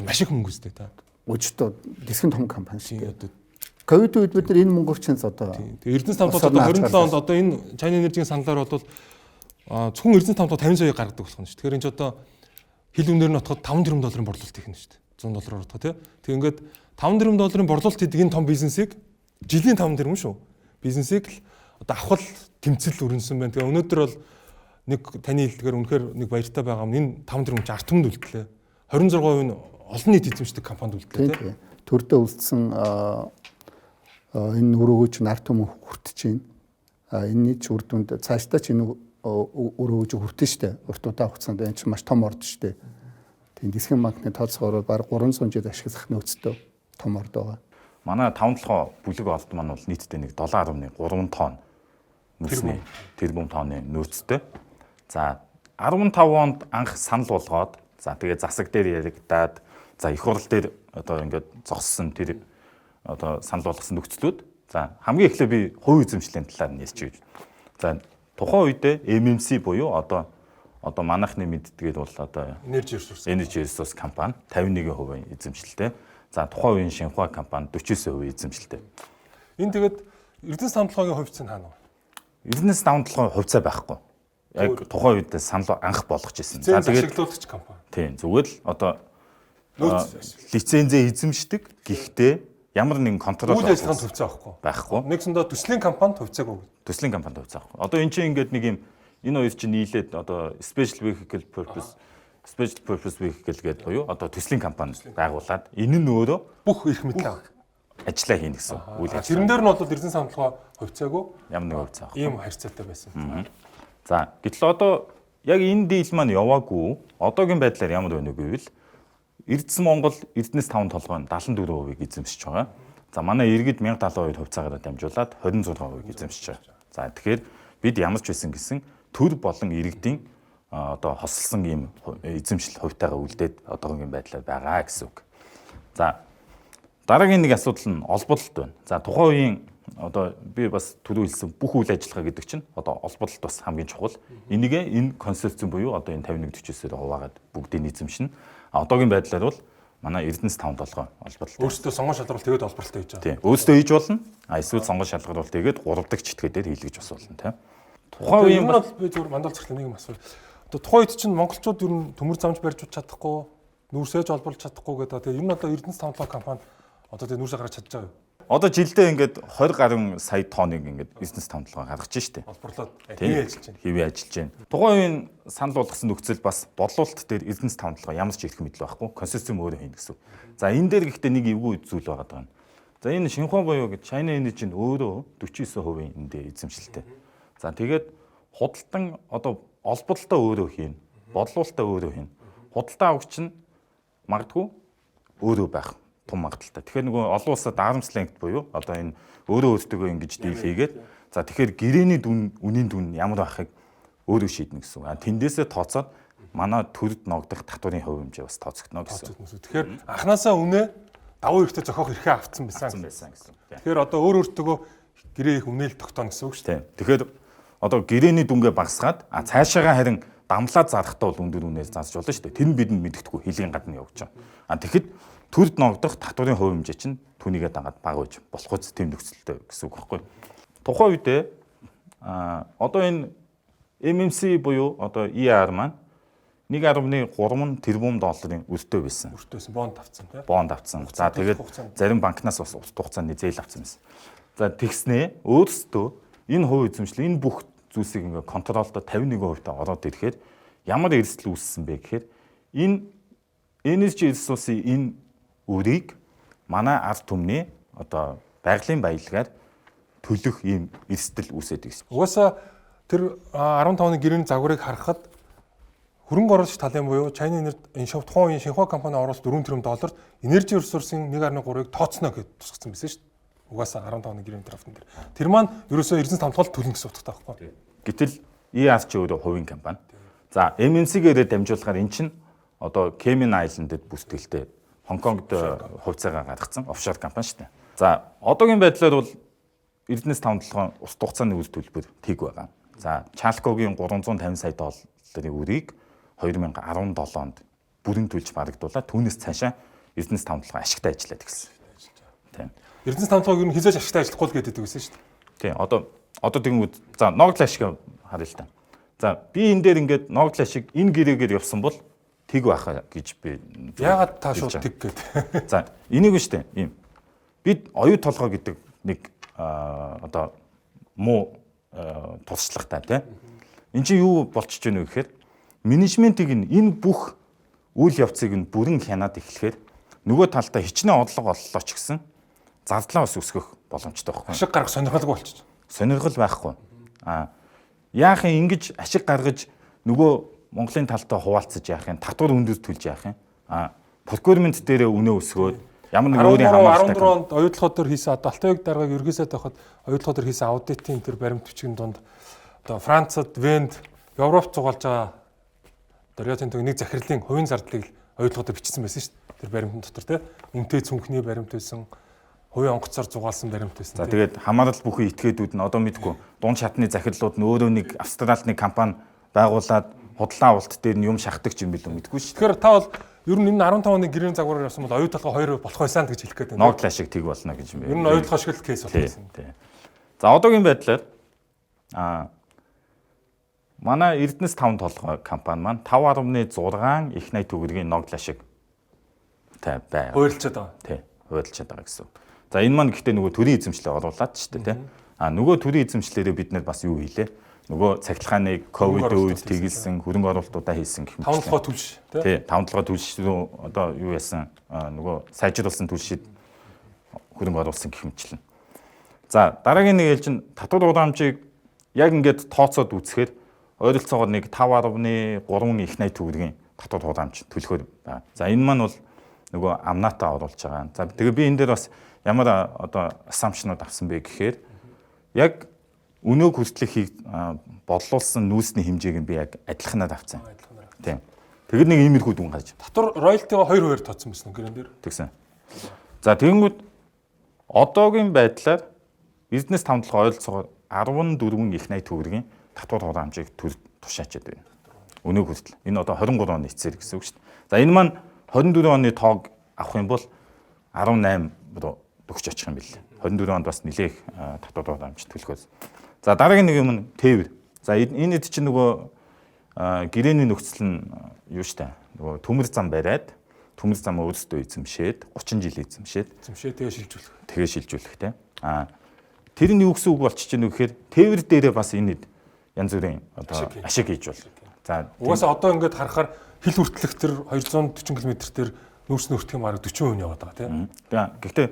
маш их мөнгө үстэй та. Өчтөө дэсгийн том компани шүү дээ. Ковид үед бид нар энэ мөнгөрчинс одоо эрдэнэс тавталгач одоо 27 онд одоо энэ China Energy-ийн саналаар бол зөвхөн эрдэнэс тавталгач 50 сая гаргадаг болох нь шүү. Тэгэхээр энэ ч одоо хил үнээр нь отоход 5 тэрбум долларын борлуулалт хийх нь шүү. $100 отох тий. Тэг ингээд 5 тэрбум долларын борлуулалт хийдэг энэ том бизнесийг жилийн 5 тэрбум шүү. Бизнесийг л одоо авах тэмцэл өрнөсөн байна. Тэгээ өнөөдөр бол нэг таны хэлдгээр үнэхээр нэг баяртай байгаа юм. Энэ 5 тэрбум чи арт түмэнд үлдлээ. 26% нь олон нийт эзэмшдэг компанид үлдлээ тий. Төрдөө үлдсэн энэ өрөөгөөч арт түмэн хүртэж байна. Энэний ч үр дүнд цаашдаа ч энэ өрөөгөөж хүртэн штэ. Урт удаан хугацаанд энэ ч маш том орд штэ. Тийм дэсгийн банкны тооцоогоор баг 300 жил ашиглах нөөцтэй том орд байгаа. Манай 5-7 бүлэг олд маань бол нийтдээ нэг 7.3 тонн мөсний тэрбум тонны нөөцтэй. За 15 онд анх санал болгоод за тэгээ засаг дээр яригдаад за их хурал дээр одоо ингээд зогссон тэр одоо санал болгосон нөхцлүүд за хамгийн эхлээд би хувь эзэмшлийн талаар нэлж гэж. За тухайн үедээ MMC буюу одоо манайхны мэддгээд бол одоо Energy Resource компани 51% эзэмшилтэй. За тухайн үеийн Шинхua компани 49% эзэмшилтэй. Энэ тэгээд эрдэнэс тавталгаагийн хувьцаа нь хаана вэ? Эрдэнэс тавталгаагийн хувьцаа байхгүй. Яг тухайн үед санал анх болгож ирсэн. За тэгээд ашигладагч компани. Тийм зүгээр л одоо лицензээ эзэмшдэг. Гэхдээ ямар нэгэн контрол үйл ажиллагаанд хувьцаа байхгүй. Нэгсэндээ төслийн компанид хувьцаагүй. Төслийн компанид хувьцаа байхгүй. Одоо энэ чинь ингээд нэг юм энэ хоёр чинь нийлээд одоо special vehicle purpose vehicle гэдэг буюу одоо төслийн компани байгуулад энэ нь өөрөө бүх эрх мэдэл ажиллаа хийнэ гэсэн үйл ажиллагаа. Тэрэн дээр нь бол эрдэнэс тавталгаа хувьцаагүй ямар нэг хувьцаа ийм харьцаатай байсан. За гэтэл одоо яг энэ дийл маань яваагүй одоогийн байдлаар ямар байна вэ гэвэл Эрдэс Монгол Эрдэнэс таван толгой нь 74% эзэмшиж байгаа. За манай иргэд 1072 хувьцаагаараа дамжуулаад 26% эзэмшиж байгаа. За тэгэхээр бид ямар ч байсан гэсэн төр болон иргэдийн одоо хосолсон ийм эзэмшил хувьтайгаа үлдээд одоогийн байдлаар байгаа гэсэн үг. За дараагийн нэг асуудал нь олборлолт байна. За тухайн үеийн одоо би бас түрүү хэлсэн бүх үйл ажиллагаа гэдэг чинь одоо олборлолт бас хамгийн чухал. Энэ консорциум буюу одоо энэ 51-49-ээр хуваагаад бүгдийг эзэмшнэ. Одоогийн байдлаар бол манай Эрдэнэс 5-7 олборлолт. Өөрсдөө сонгон шалгаруулалт тэгээд олборлолт хийж байгаа. Тийм. Өөрсдөө хийж болно. Эсвэл сонгон шалгаруулалт тэгээд 3 дахь читгээр хийлгэж бас болно тийм. Тухайн үеийн бол би зөвхөн мандалцрах нэг юм асууя. Одоо тухайн үед чинь монголчууд ер нь төмөр замж барьж чадахгүй, нүүрсэж олборлож чадахгүй гэдэг. Тэгээ ер нь одоо Эрдэнэс 5-7 компани одоо тэгээ нүүрсээ гаргаж чадж байгаа юу? Одоо жилдээ ингээд 20 гаруй сая тонныг ингээд бизнес тавталгаа гаргаж штэ. Олборлоод хэвээ ажиллаж байна. Хэвээ ажиллаж байна. Тухайн үеийн санал болгосон нөхцөл бас бодлуулалт дээр эрдэнэс тавталгаа ямар ч эрх мэдэл байхгүй. Консорциум өөрөө хийнэ гэсэн. За энэ дээр гэхдээ нэг эвгүй зүйл байгаа даа. За энэ Шинхua буюу гэж China Energy нь өөрөө 49% эндээ эзэмшилтэй. За тэгээд худалдан одоо олборлолтоо өөрөө хийнэ. Бодлуулалтаа өөрөө хийнэ. Худалдан авагч нь магадгүй өөрөө байх том магадaltaй. Тэгэхээр нөгөө олон улсад arm's length буюу одоо энэ өөрөө өөртөө ингэж дийл хийгээд за тэгэхээр гэрээний үнийн дүн ямар байхыг өөрөө шийднэ гэсэн. Тэндээсээ тооцоод манай төрд ногдох татварын хувь хэмжээ бас тооцогдно гэсэн. Тэгэхээр анханасаа үнэ давуу эрхтэй зохиох эрхээ авцсан байсан гэсэн. Тэгэхээр одоо өөртөө гэрээ их үнээл тогтооно гэсэн үг шүү дээ. Тэгэхээр одоо гэрээний дүнгээ багасгаад цаашаагаа харин дамлаад зарахтаа бол өндөр үнээр зарж болно шүү дээ. Тэр нь бидэнд мэддэхгүй хэлийн гадна явж байгаа. Тэгэхэд төрд ногдох татварын хувь хэмжээ чинь түүнийгээ дагаад бага үж болох үз тэм нөхцөлтэй гэсэн үг байхгүй. Тухайн үедээ одоо энэ MMC буюу одоо ER маань 1.3 тэрбум долларын өртөө байсан. Өртөөсөн бонд авцсан тийм. Бонд авцсан. За тэгээд зарим банкнаас бас урт хугацааны зээл авцсан байсан. За тэгснээ өөрсдөө энэ хувь эзэмшил энэ бүх зүйлсийг ингээ контролдо 51% та ороод ирэхээр ямар эрсдэл үүссэн бэ гэхээр энэ Energy Resource-ийн энэ үрийг манай ард түмний одоо байгалийн баялагаар төлөх ийм эрсдэл үүсээд ирсэн. Угаасаа тэр 15-ны гэрээний загварыг харахад хөрөнгө оруулагч талын буюу China Energy энэ тухайн үеийн Шинхua компани оруулалт 4 тэрбум долларт Energy Resource-ийн 1.3-ыг тооцно гэж тусгацсан байсан шүү дээ. Угаасаа 15-ны гэрээний трафтан дээр. Тэр маань ерөөсөө эрдэнэс тавталгалт төлнө гэсэн утгатай байхгүй. Гэтэл ER ч өөрөө хувийн компани. За MMC-гээр дамжуулахаар эн чинь одоо Cayman Island-д бүсдгэлтэй Хонконгд хувьцаагаа гаргацсан офшор компани шүү дээ. За одоогийн байдлаар бол Эрдэнэс 5-7 ус хугацааны үйл төлбөр тэг байгаа. За Чалкогийн 350 сая долларын үрийг 2017 онд бүрэн төлж барагдуулаад түүнээс цаашаа Эрдэнэс 5-7 ашигтай ажиллаад гэсэн. Тийм. Эрдэнэс 5-7-г ер нь хизээж ашигтай ажиллахгүй л гэдэг байсан шүү дээ. Тийм. Одоо тэгэнгүүт за ногдол ашиг харъя л та. За би энэ дээр ингээд ногдол ашиг энэ гэрээгээр явсан бол тэг байхаа гэж би яагаад та шууд тэг гээд. За энийг нь штэ ийм бид оюу толгой гэдэг нэг одоо муу туршлагатай тийм. Энд чинь юу болчихж байна вэ гэхээр менежментийг энэ бүх үйл явцыг нь бүрэн хянаад эхлэхээр нөгөө талдаа хичнээн орлого оллоо ч гэсэн зардлаа бас өсгөх боломжтой байхгүй. Ашиг гаргах сонирхолгүй болчих. Сонирхол байхгүй. Яах юм ингэж ашиг гаргаж нөгөө Монголын талтай хуваалцаж яах юм, татвар өндөр төлж яах юм. Procurement дээр үнэ өсгөөд ямар нэг өөрийн хамааралтай 14 онд оюутлогоо төр хийсэн одоо Алтай уяг даргаыг ерөөсөө тоход оюутлогоо төр хийсэн аудитын тэр баримт бичгийн дунд одоо Францад, Венд, Европт зугаалж байгаа одоо Рио Тинтогийн нэг захирлын хувийн зардлыг оюутлогоо төр бичсэн байсан шүү дээ. Тэр баримтын дотор тийм үнэтэй цүнхний баримт байсан, хувийн онгоцоор зугаалсан баримт байсан. За тэгээд хамаарал бүхий этгээдүүд нь одоо мэдгүй дунд шатны захирлууд нь өөрөө нэг Австралид нэг компани байгуулад худлаа авалт дээр нь юм шахдаг юм билүү мэдгүй шүү. Тэгэхээр та бол ер нь энэ 15 оны гэрээний загвараар явсан бол оюу толгой 2 болох байсан гэж хэлэх гээд байна. Ногдол ашиг тэг болно гэж юм байна. Ер нь оюу толгой шиг л кейс болсон. За одоогийн байдлаар манай Эрдэнэс 5 толгой компани маань 5.6 их найт төгрөгийн ногдол ашиг тай байна. Хуурилчаад байгаа. Тий, хуурилчаад байгаа гэсэн. За энэ маань гэхдээ нөгөө төрийн эзэмшлээ оруулаад шүү дээ тий. Нөгөө төрийн эзэмшлээрээ бид нэр бас юу хийлээ? Нөгөө цахилгааныг ковид үед тэгэлсэн хөрөнгө оруулалтуудаа хийсэн гэх мэт. 5 толгой түлш тий. 5 толгой түлш рүү одоо юу яасан нөгөө сайжруулсан түлшид хөрөнгө оруулсан гэх мэтчлэн. За дараагийн нэг ээлж нь татвар удаамжийг яг ингээд тооцоод үзэхээр ойролцоогоор нэг 5.3 их найт төгрөгийн татвар удаамж төлөхөөр байна. За энэ маань бол нөгөө амнаатаа оруулж байгаа. За тэгээ би энэ дээр бас ямар одоо assumption-ууд авсан бэ гэхээр яг өнөөг хүртэлх бодлуулсан нүүсний хэмжээг нь би яг адилханаар авсан. Тийм. Тэгэд нэг иймэрхүү дүн гарч. Татвар роялтигаа 2% тооцсон байсан гэрэн дээр. Тэгсэн. За тэгэнгүүт одоогийн байдлаар бизнес 5 толгой ойролцоогоор 14 их найт төгрөгийн татвар хураамжийг тушаачаад байна. Өнөөг хүртэл. Энэ одоо 23 оны эцсээр гэсэн үг шүү дээ. За энэ маань 24 оны тоог авах юм бол 18 руу төгсөж очих юм билээ. 24 онд бас нэлээх татвар хураамж төлөхөөс. За дараагийн нэг юм нь тээвэр. За энэ хэд чинь нөгөө гэрээний нөхцөл нь юу штэ. Нөгөө төмөр зам бариад төмөр замаа өөрсдөө эзэмшээд 30 жил эзэмшээд тэгээ шилжүүлэх. Тэгээ шилжүүлэх тийм. Тэр нь юу гэсэн үг болчих чинь вэ гэхээр тээвэр дээрээ бас энэ янз бүрийн одоо ашиг хийж бол. За угаасаа одоо ингээд харахаар хил хүртэлх тэр 240 км дээр нүүрс нүртгэх мараг 40% яваад байгаа тийм. Гэхдээ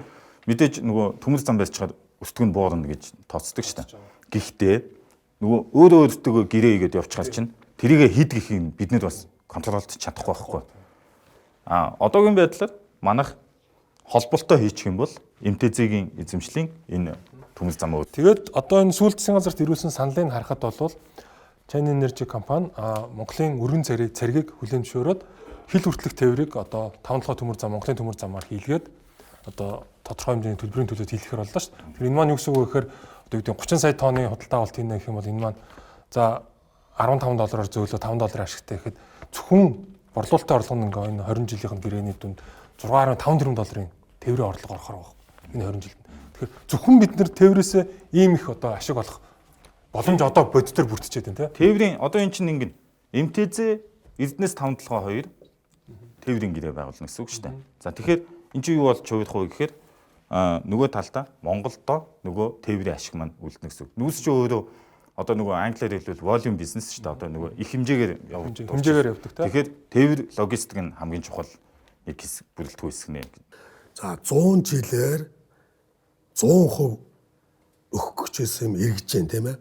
мэдээж нөгөө төмөр зам барьчихаар өсдөг нь буурна гэж тооцдог шүү дээ. Гэхдээ нөгөө өөртөө гэрээ игээд явчихаар чинь тэрийгэ хид гэхийг бид нэр бас контролд чадахгүй байхгүй. Одоогийн байдлаар манайх холболтоо хийчих юм бол МТЗ-ийн эзэмшлийн энэ төмөр зам өөр. Тэгээд одоо энэ сүүлд засгийн газарт ирүүлсэн саналыг харахад бол China Energy компани Монголын өргөн царгийг хүлээн зөвшөөрөөд хил хүртэлх тээврийг одоо 5 толгой төмөр зам Монголын төмөр замаар хийлгээд одоо тодорхой хэмжээний төлбөрийн төлөөд хийлгэхээр боллоо шүү дээ. Тэгэхээр энэ маань юу гэсэн үг вэ гэхээр одоо үүдээ 30 сая тонны худалдаа авалт хийнэ гэх юм бол энэ маань за $15 зөөлөө $5 ашигтай гэхэд зөвхөн борлуулалтын орлого нь ингээ энэ 20 жилийн гэрээний дүнд $6.5 тэрбум тээврийн орлого орохоор байна. Энэ 20 жилд. Тэгэхээр зөвхөн бид нар тээврээсээ ийм их одоо ашиг олох боломж одоо бодитоор бүрдчихэд байна тийм. Тээврийн одоо эн чинь ингэ МТЗ Эрдэнэс 5 толгой 2 тээврийн гэрээ байгуулна гэсэн үг шүү дээ. За тэгэхээр эн чинь юу болж хувирах вэ гэхээр нөгөө талдаа Монголдо нөгөө тээврийн ашиг маань үлдэнэ гэсэн үг. Нүүс чи өөрөө одоо нөгөө англиар хэлбэл volume business шүү дээ. Одоо нөгөө их хэмжээгээр явагддаг. Хэмжээгээр явдаг тийм. Тэгэхээр тээвэр логистик нь хамгийн чухал нэг хэсэг бүрэлдэхүүн хэсэг нэ. За 100 жилээр 100% өгөх гэжсэн юм эргэж जैन тийм ээ.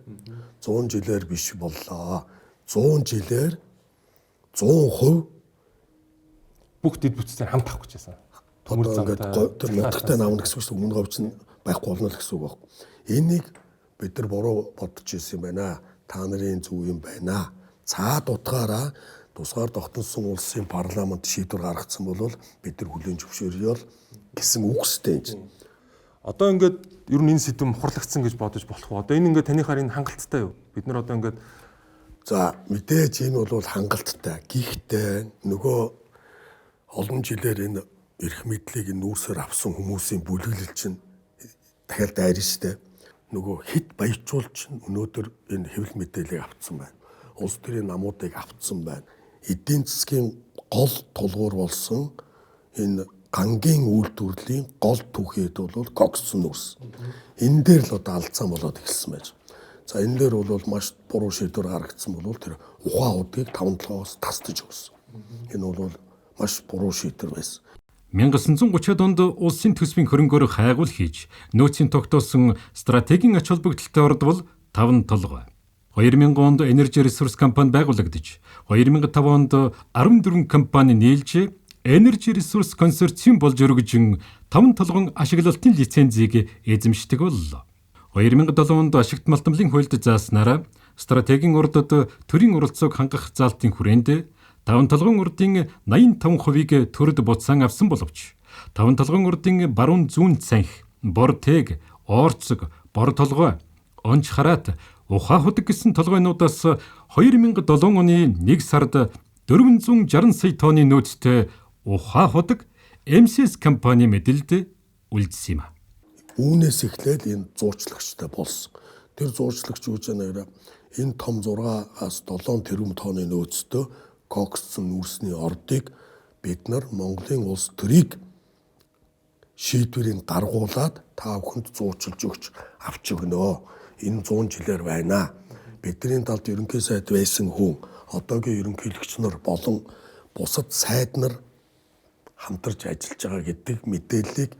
100 жилээр биш боллоо. 100 жилээр 100% бүх дэд бүтцээр хамт авах гэжсэн. Төмөр замтай тэр нутагтай наавна гэсэн үг өмнө говч нь байхгүй болно л гэсэн үг баг. Энийг бид нар буруу бодож ирсэн юм байна. Та нарын зөв юм байна. Цаад утгаараа тусгаар тогтносон улсын парламент шийдвэр гаргацсан бол бид нар хүлээн зөвшөөрөё гэсэн үгстэй юм чинь. Одоо ингээд ер нь энэ сэдв мухарлагдсан гэж бодож болох уу? Одоо энэ ингээд танихаар энэ хангалттай юу? Бид нар одоо ингээд за мэдээж энэ бол хангалттай. Гэхдээ нөгөө олон жилээр энэ эрх мэдлийг нүүрсээр авсан хүмүүсийн бүлэглэл чинь дахиад дайрна штэ. Нөгөө хит баяжуулч өнөөдөр энэ хэвлэл мэдээллийг авцсан байна. Улс төрийн намуудыг авцсан байна. Эдийн засгийн гол тулгуур болсон энэ гангийн үйлдвэрлэлийн гол түүхийд бол кокс нүүрс. Энэ дээр л одоо алдсан болоод эхэлсэн байж. За энэ дээр бол маш буруу шийдвэр гаргагдсан бол тэр ухаан удгийг 5-7-оос тасдаж өгсөн. Энэ бол маш буруу шийдвэр байсан. 1930-ад онд улсын төсвийн хөрөнгөөр хайгуул хийж нөөцийн тогтоосон стратегийн ач холбогдолтой ордвол 5 толгой. 2000 онд Energy Resource компани байгуулагдаж 2005 онд 14 компани нийлж Energy Resource консорциум болж өргөжин 5 толгон ашиглалтын лицензийг эзэмшдэг боллоо. 2007 онд ашигт малтмлын хуульд зааснараа стратегийн урдад төрийн оролцоог хангах заалтын хүрээнд 5 толгон урдын 85%-ийг төрөд буцаан авсан боловч 5 толгон урдын баруун зүүн цанх, Бортег, Орцог, Бор толгой, Онч хараат, Ухаа худаг гэсэн толгойнуудаас 2007 оны 1 сард 460 сая тонны нөөцтэй Ухаа худаг MCS компани мэдэлд үлдсэн юм а. Үүнээс эхлээд энэ зуучлагчтай болсон. Тэр зуучлагч юу гэж нэрэ энэ том 6-аас 7 тэрбум тонны нөөцтэй кокссон нүүрсний ордыг бид нар Монголын улс төрийг шийдвэрийн даргуулад та бүхэнд зуучилж өгч авч өгнө. Энэ 100 жилээр байна. Бидний талд ерөнхий сайд байсан хүн, одоогийн ерөнхийлөгч нар болон бусад сайд нар хамтарч ажиллаж байгаа гэдэг мэдээллийг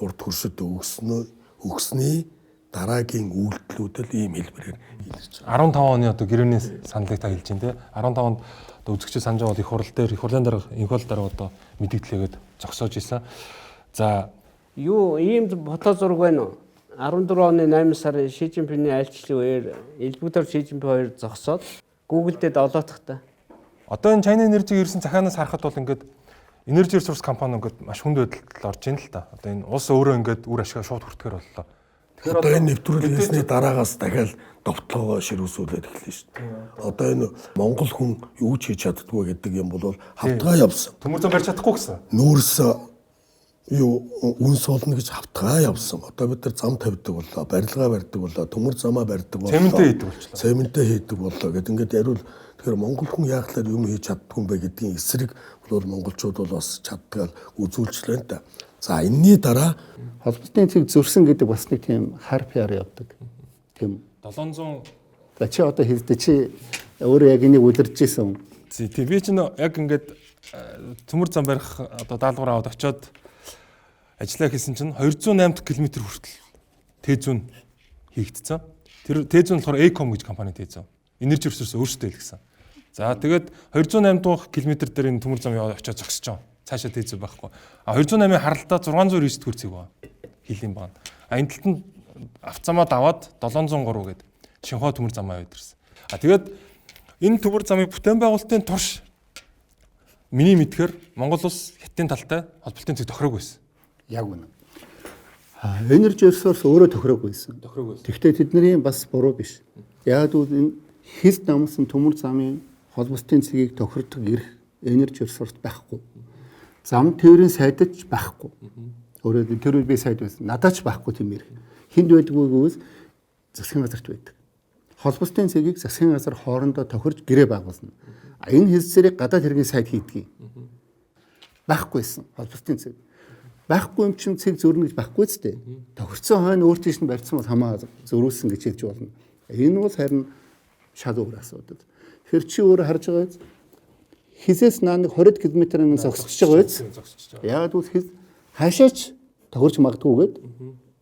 урд хөршид өгсөний дараагийн үйлдэлүүд л ийм хэлбэрээр илэрч байгаа. 15 оны одоо гэрээний саналыг та хэлж байна те. 15 онд одоо үзэгчид санаж байгаа их хурлын дараа инх бол дараа одоо мэдээлэлгээд зогсоож исэн. За юу ийм фото зураг байна уу? 14 оны 8 сарын Ши Цзиньпиний айлчлалын үеэр элбэгдэр Ши Цзиньпин хоёр зогсоод Google дээр долоотхтой. Одоо энэ China Energy ирсэн захаанаас харахад бол ингээд Energy Resource компани ингээд маш хүнд байдалд орж ийн л та. Одоо энэ улс өөрөө ингээд үр ашигаа шууд хүртэхээр боллоо. Тэгэхээр одоо энэ нэвтрүүлгээсний дараагаас дахиад довтлогоо ширүүсүүлээд эхэлнэ шүү дээ. Одоо энэ Монгол хүн юу ч хийж чаддгүй гэдэг юм бол хавтгаа явсан. Төмөр зам барьж чадахгүй гэсэн. Нүүрс юу үнс олно гэж хавтгаа явсан. Одоо бид нар зам тавьдаг боллоо, барилгаа барьдаг боллоо, төмөр замаа барьдаг боллоо. Цементээ хийдэг болчихлоо. Цементээ хийдэг боллоо гэд ингээд яриул. Тэгэхээр монгол хүн яахлаар юм хийж чаддгүй юм бэ гэдгийн эсрэг бол монголчууд бол бас чаддгаал үзүүлчлээ та. За энэний дараа холбоотой цэг зөрсөн гэдэг бас нэг тийм хар пиар явдаг. Тийм 700 за чи одоо хэлдэ чи өөрөө яг энийг удирдах гэсэн. Тий би ч яг ингээд төмөр зам барих одоо даалгавар аваад очиод ажиллаа хийсэн чинь 208 км хүртэл Т100 хийгдсэн. Тэр Т100 болохоор Ecom гэж компани Т100. Energy Resource өөрсдөө л гэсэн. За тэгээд 208 дуусах километр дээр энэ төмөр зам яваад очиод зогсож байгаа. Цаашаа Т100 байхгүй. А 208-ын харалтаа 690 төгрөцөг байна. Хилийн баа. А энэ талд нь авцамаа даваад 703 гээд Шинхоо төмөр замаа яваад ирсэн. А тэгээд энэ төмөр замыг бүтээн байгуулалтын турш миний мэдхээр Монгол улс хятадын талтай холболтын зэг тохирог байсан. Яг үнэ. Energy Resource өөрөө тохирог байсан. Тэгвэл тэдний бас буруу биш. Яг үл энэ хил намсан төмөр замын холбоотын цэгийг тохирдог эрх Energy Resource байхгүй. Зам тээврийн сайдч байхгүй. Өөрөө тэр үе би сайд байсан. Надад ч байхгүй тийм эрх. Хинд байдгүйгээс засгийн газарт байдаг. Холбоотын цэгийг засгийн газар хоорондоо тохирж гэрээ байгуулна. Энэ хэлцээрийг гадаад хэргийн сайд хийдэг. Байхгүйсэн холбоотын цэг. Байхгүй юм чинь цэг зөрнө гэж байхгүй ч дээ. Тохирцсон хойно өөр тийш нь барьсан бол хамаа зөрүүлсэн гэж хэлж болно. Энэ бол харин шал өөр асуудал. Тэгэхээр чи өөрөө харж байгаа биз? Хизээс наа нэг 20 км-ын зогсож байгаа биз? Яг л хиз хаашаач тохирч магадгүйгээд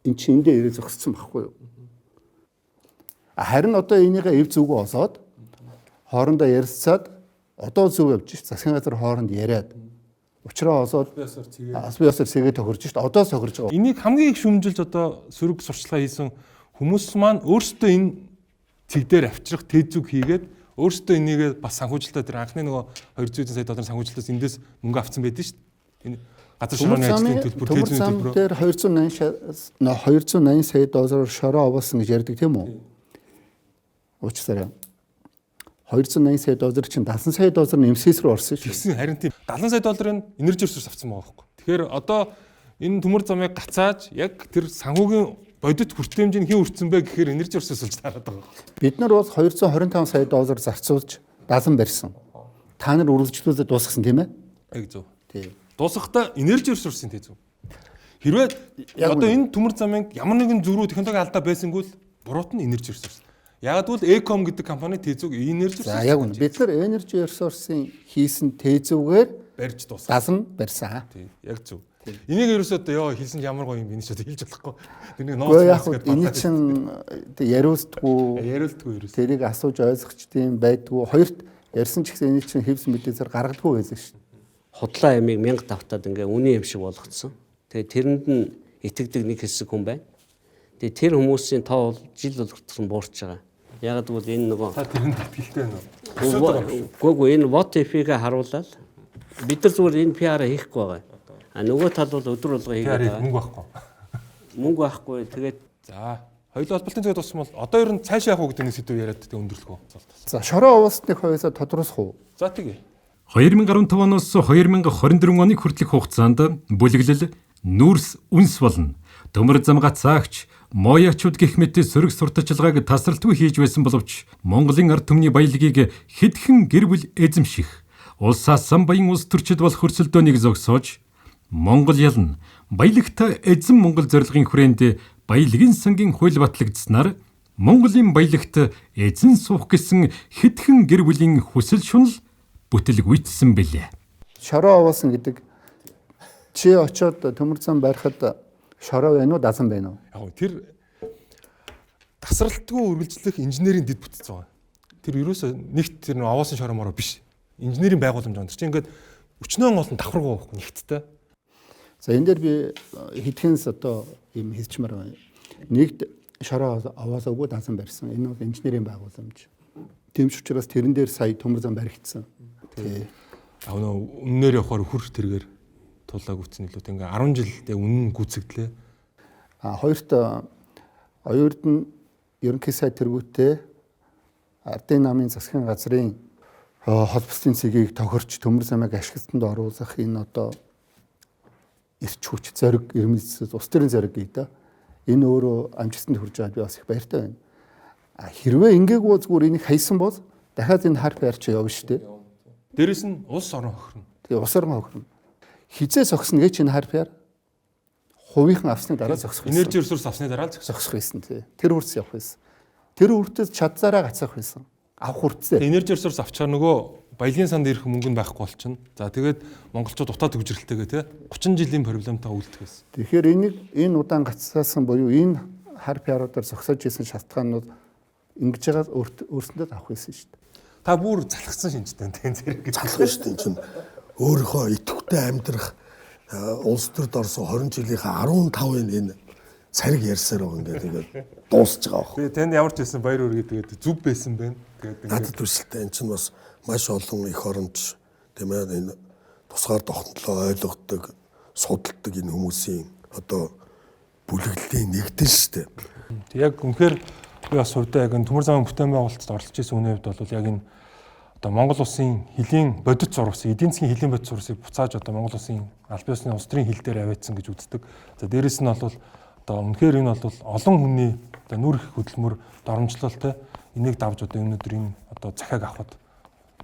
эн чинь эндээ ирээ зогссон байхгүй юу? Харин одоо энийгээ эв зүгөө олоод хоорондоо ярилцаад одоо зөв явж ш засгийн газар хооронд яриад учраа олоод албан ёсоор цэгээ тохирж ш одоо сохирж байгаа. Энийг хамгийн их шүмжилж одоо сөрөг сурчлага хийсэн хүмүүс маань өөрсдөө энэ цэг дээр авчрах тэд зүг хийгээд өөрсдөө энийг бас санхүүжилтаа тэр анхны нөгөө 200 сая долларын санхүүжилтаас эндээс мөнгө авцсан байдаг шүү дээ. Энэ газар шорооны ажлын төлбөр, тээзний төлбөр. Тэр 280 сая доллараар шороо овоолсон гэж ярьдаг тийм үү? Уучсараа 280 сая доллар чинь 70 сая доллар нэмсээс рүү орсон шүү. Тэгсэн харин тийм 70 сая долларын энержи ресурс авсан байгаа байхгүй. Тэгэхээр одоо энэ төмөр замыг гацааж яг тэр санхүүгийн бодит хүртээмжийг хэн хүртсэн бэ гэхээр энержи ресурс болж тараад байгаа. Бид нар бол 225 сая доллар зарцуулж дазан барьсан. Та нар үргэлжлүүлээд дуусгасан тийм ээ? Яг зөв. Тийм. Дуусгахдаа энержи ресурсын тий зөв. Хэрвээ одоо энэ төмөр замын ямар нэгэн зөрүү технологи алдаа байсангүй л буруут нь энержи ресурс. Яг л Эком гэдэг компани тээзүүг энержи ресурс. За яг үнэ. Бид нар энержи ресурсын хийсэн тээзүүгээр барьж дуусгасан. Дасан барьсан. Тий. Яг зөв. Энийг ерөөсөө ёо хэлсэн ямар гоё юм бэ нэ ч хэлж болохгүй. Тэрнийг нууц гэдэг. Энийг чинь яриулдаггүй. Яриулдаггүй ерөөсөө. Тэрийг асууж ойлгочдığım байдгүй. Хоёрт ярьсан ч гэсэн энийг чинь хэвс мэдээсээр гаргадаггүй байсан шин. Худлаа ямиг 1000 давтаад ингээ үний юм шиг болгоцсон. Тэгээ тэрэнд нь итгэдэг нэг хэсэг хүн байна. Тэгээ тэр хүмүүсийн тоо бол жил болгоцсон буурч байгаа. Яг гэвэл энэ нөгөө та тэрэнд итгэлтэй байна уу? Гүг энэ what if-ийг харуулаад бид нар зүгээр энэ PR хийхгүй байгаа. А нөгөө тал бол өдөр болго хийгээд байгаа. Мөнгө байхгүй. Мөнгө байхгүй. Тэгээд за хоёулаа холболтын зүйд туссан бол одоо ер нь цаашаа явах уу гэдэг нэг сэдв яриад тэг өндөрлөх үү? За шороо уусны хувьсаа тодорхойлох уу? За тэгье. 2015 оноос 2024 оны хүртэлх хугацаанд бүлэглэл нүүрс үнс болно. Төмөр зам гацаагч моячууд гэх мэт сөрөг сурталчилгааг тасралтгүй хийж байсан боловч Монголын ард түмний баялагийг хэдхэн гэр бүл эзэмших улсаас сан баян улс төрчид болох хөрсөлдөөнийг зогсоож Монгол ялна баялагтай эзэн Монгол зорилгын хүрээнд баялагын сангийн хууль батлагдсанаар Монголын баялагт эзэн суух гэсэн хэдхэн гэр бүлийн хүсэл шунал бүтэлгүйцсэн бэлээ. Шороо овоосон гэдэг чи очоод төмөр зам барихад шороо байна уу дасан байна уу? Яг тэр тасралтгүй үргэлжлэх инженерийн дэд бүтц байгаа. Тэр ерөөсөө нэгт тэр овоосон шороо мороо биш. Инженерийн байгууламж байгаа. Тэр чинь ингээд өчнөө олон давхаргаа байхгүй нэгттэй. За энэ дээр би хэдхэнс одоо юм хэлчмээр байна. Нэгд шороо овоосоогүй дасан барьсан. Энэ бол инженерийн байгууламж. Тийм ч учраас тэрэн дээр сая төмөр зам баригдсан. Тий. Аа үнээр явахаар хүр тэргээр тулааг үтсэн илүү ингээ 10 жилдээ үнэн гүцэгдлээ. А хоёрт оюурд нь ерөнхий сайд тэргүүтээ ардын намын засгийн газрын холбослын цэгийг тохирч төмөр замыг ашиглалтанд оруулах энэ одоо эрч хүч зориг ирмэлцэл ус төрийн зориг гэдэг. Энэ өөрөө амжилтанд хүрж байгаад би бас их баяртай байна. А хэрвээ ингээгүй зүгээр энийг хайсан бол дахиад энэ хар PR чи явна шүү дээ. Дээрэс нь улс орон хохирно. Тэгээ улс орон хохирно. Хизээ зогсно гэж энэ хар PR хувийнхан авсны дараа зогсох байсан. Энержи ресурс авсны дараа л зогсох байсан тий. Тэр хүртэл явах байсан. Тэр хүртэл чадзаараа гацах байсан. Авах хүртэл. Энержи ресурс авчаар нөгөө баялагын санд ирэх мөнгө нь байхгүй болчихно. За тэгээд монголчууд утаа төгжрэлтэйгээ тий 30 жилийн проблемтай үлдэх байсан. Тэгэхээр энэ удаан гацсаасан буюу энэ хар PR-уудаар зогсоож исэн шалтгаанууд ингэж байгаа өөрсөндөө авах байсан шүү дээ. Та бүр залхсан шинжтэй тэн зэрэг залхсан шүү дээ. Энэ чинь өөрийнхөө идэвхтэй амьдрах улс төрд орсон 20 жилийнхаа 15-ын энэ цариг ярьсаар байгаа ингээд тэгээд дуусч байгаа байна. Танд ямар ч байсан баяр үргээ тэгээд зүв байсан байна. Тэгээд надад төсөлтэй энэ чинь бас маш олон их оронч тийм ээ энэ тусгаар тогтнолоо ойлгодог, судалдаг энэ хүмүүсийн одоо бүлэглэлийн нэгдэн шүү дээ. Яг үнэхээр би бас хувьдаа яг энэ төмөр замын бүтээн байгуулалтад оролцож исэн үнэ хувьд бол яг энэ одоо Монгол улсын хилийн бодит зурвас, эдийн засгийн хилийн бодит зурвасыг буцааж одоо Монгол улсын аль биесны улс төрийн хил дээр аваадсан гэж үздэг. За дээрэс нь бол одоо үнэхээр энэ бол олон хүний одоо нүр их хөдөлмөр доромжлолтой энийг давж одоо энэ өдөр энэ одоо захиаг авахд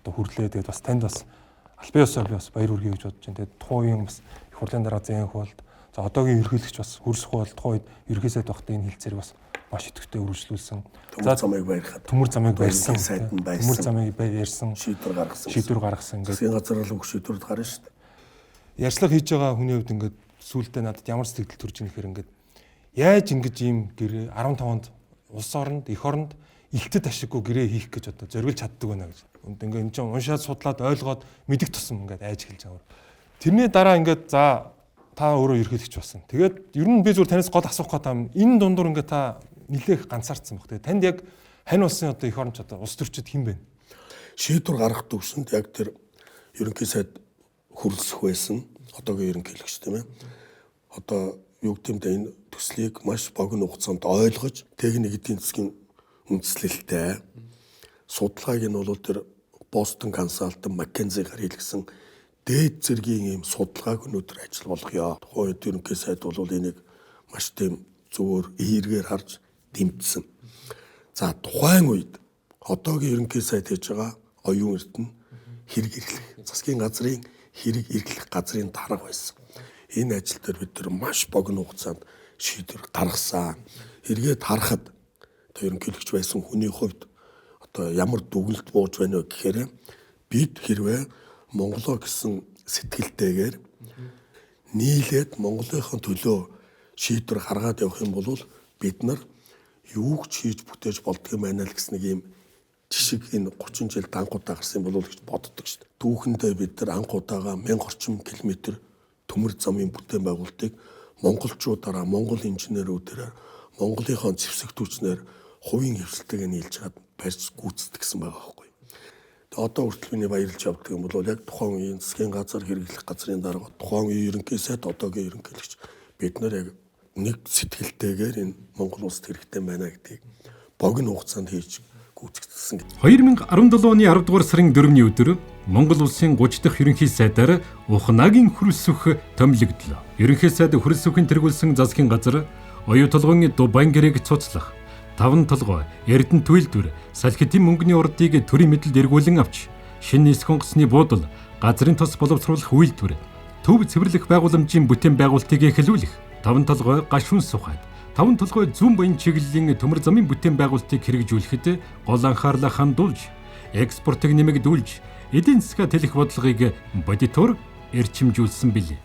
одоо хүрлээ. Тэгээд бас танд бас аль биесээр би бас баяр хүргэе гэж бодож байна. Тэгээд тухайн бас их хурлын дараа зээнх болд. За одоогийн ерөнхийлөгч бас хөрсөх бол тухайн үед ерөнхий сайд багтаа энэ хилцээр бас маш идэвхтэй үргэлжлүүлсэн. За замыг барихад төмөр замыг барьсан. Сайд нь байсан. Төмөр замыг ярьсан. Шийдвэр гаргасан. Засгийн газар л шийдвэрд гарна шүү дээ. Ярьцлага хийж байгаа хүний хувьд ингээд сүултээ надад ямар сэтгэл төрж ийн гэхээр ингээд яаж ингэж ийм гэрээ 15-нд улс оронд, эх оронд илтэд ашиггүй гэрээ хийх гэж одоо зориулж чаддаг байна гэж. Ингээд энэ чинь уншаад судлаад ойлгоод мэдих тусам ингээд айж эхэлж байгаа. Тэрний дараа ингээд за та өөрөө ерхийлэгч болсон. Тэгээд ер нь би зүгээр танаас гол асуух гэдэг юм. Энэ дундуур ингээд та нилээх ганцаардсан баг. Тэгээд танд яг хань улсын одоо эх оронч одоо улс төрчид хэн бэ? шийдвэр гаргах төвшөнд яг тэр ерөнхий сайд хүрэлцэх байсан. Одоогийн ерөнхийлөгч тийм ээ. Одоо юу гэмтэй энэ төслийг маш богино хугацаанд ойлгож, техник эдийн засгийн үндэслэлтэй судалгааг нь бол тэр Бостон консалтинг Маккензигаар хийлгэсэн дээд зэргийн ийм судалгааг өнөөдөр ажил болгоё. Тухайн үед ерөнхий сайд бол энийг маш тийм зөвөр эергээр харж дэмжсэн. За тухайн үед одоогийн ерөнхий сайд хийж байгаа оюун эрдэнэ хэрэг эрхлэх засгийн газрын хэрэг эрхлэх газрын дарга байсан. Энэ ажил дээр бид нар маш богино хугацаанд шийдвэр гаргасан. Эргээд харахад одоо ерөнхийлөгч байсан хүний хувьд одоо ямар дүгнэлт бууж байна вэ гэхээр бид хэрвээ Монголоо гэсэн сэтгэлтэйгээр нийлээд Монголынхон төлөө шийдвэр гаргаад явах юм бол бид нар юу ч хийж бүтээж болдго юм байна л гэсэн нэг юм жишг энэ 30 жил анхудаа гарсан болов гэж боддог шүү дээ. Түүхэндээ бид нар анхудаага 1000 орчим километр төмөр замын бүтээн байгуулалтыг монголчуудаараа, монгол инженерүүдээр, Монголынхон зэвсэгтүүчнэр хувийн хөвсөлтэйг нийлж чад барьж гүйцэтгэсэн байгаа байхгүй. Тэгээ одоо хүртэл миний баярлж явдаг юм бол яг тухайн үеийн засгийн газар хэрэглэх газрын дарга, тухайн үеийн ерөнхий сайд, одоогийн ерөнхийлөгч бид нар яг нэг сэтгэлтэйгээр энэ Монгол улсад хэрэгтэй байна гэдгийг богино хугацаанд хийж гүйцэтгэсэн. 2017 оны 10 дугаар сарын 4-ний өдөр Монгол улсын 30 дахь ерөнхий сайдаар Ухнагийн хөрөлсөх томилогдлоо. Ерөнхий сайд хөрөлсөхийн тэргүүлсэн засгийн газар оюу толгойн Дубайн гэрээг цуцлах, 5 толгой, Эрдэнэ түйлдвэр, салхитын мөнгөний урдыг төрийн мэдэлд эргүүлэн авч, шинэ нисэх онгоцны буудал, газрын тос боловсруулах үйлдвэр, төв цэвэрлэх байгууламжийн бүтээн байгуулалтыг эхлүүлэх, 5 толгой гашуун сухад, 5 толгой зүүн баян чиглэлийн төмөр замын бүтээн байгуулалтыг хэрэгжүүлэхэд гол анхаарлаа хандуулж, экспортыг нэмэгдүүлж, эдийн засгаа тэлэх бодлогыг бодитоор эрчимжүүлсэн билээ.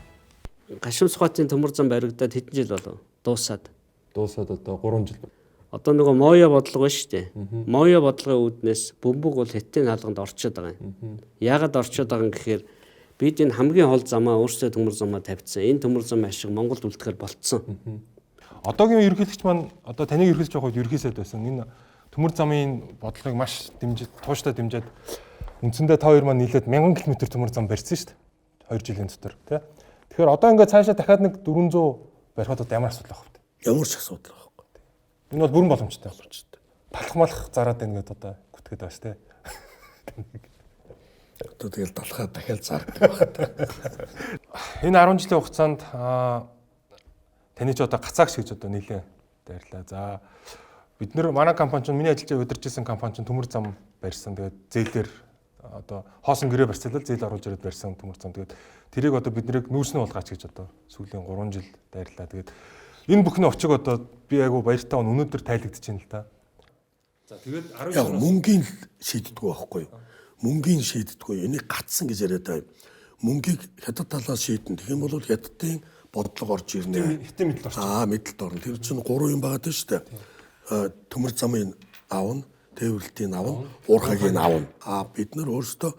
Гашуун сухатын төмөр зам баригдаад хэдэн жил болов? Дуусаад одоо 3 жил. Одоо нөгөө моё бодлого шүү дээ. Моё бодлогын үүднээс бөмбөг бол хятадын хаалганд орчод байгаа юм. Яагаад орчод байгаа юм гэхээр бид энэ хамгийн хол замаа өөрсдөө төмөр замаа тавьчихсан. Энэ төмөр зам ашиг Монголд үлдэхээр болцсон. Одоогийн ерөнхийлөгч маань одоо таныг ерөнхийлж байгаа үед ерөнхий сайд байсан. Энэ төмөр замын бодлогыг маш дэмжиж, тууштай дэмжиж үндсэндээ та хоёр маань нийлээд 1000 км төмөр зам барьсан шүү дээ. 2 жилийн дотор тий. Тэгэхээр одоо ингээд цаашаа дахиад нэг 400 барихад одоо ямар асуудал байх вэ? Ямар ч асуудал байхгүй. Энэ бол бүрэн боломжтой. Талах малах зараад байна гэдээ одоо гүтгэд байна шүү дээ. Одоо тэгэл талхаа дахиад зардаг байна. Энэ 10 жилийн хугацаанд таны ч одоо гацаагч гэж одоо нэлээ дайрлаа. За бид нэр манай компани ч миний ажиллаж удирж исэн компани ч төмөр зам барьсан. Тэгээд зээлээр одоо хоосон гэрээ барьцаалал зээл оруулж ирээд барьсан төмөр зам. Тэгээд тэрийг одоо бид нэрийг нүүрснээ болгаач гэж одоо сүүлийн 3 жил дайрлаа. Тэгээд энэ бүхний очиг одоо би айгу баяртай он өнөөдөр тайлагдаж байна л да. За тэгээд 19 мөнгөний шийддэггүй байхгүй юу? Мөнгөний шийддэггүй. Энийг гацсан гэж яриад байгаа. Мөнгийг хятад талаас шийдэн. Тэгэх юм бол хятадын бодлого орж ирнэ. Хятадын мэдэлд орж. Мэдэлд орно. Тэр чинь 3 юм байгаа дээ шүү дээ. Төмөр замын аавна, тээвэрлтийн аавна, уурхагийн аавна. Бид нар өөрсдөө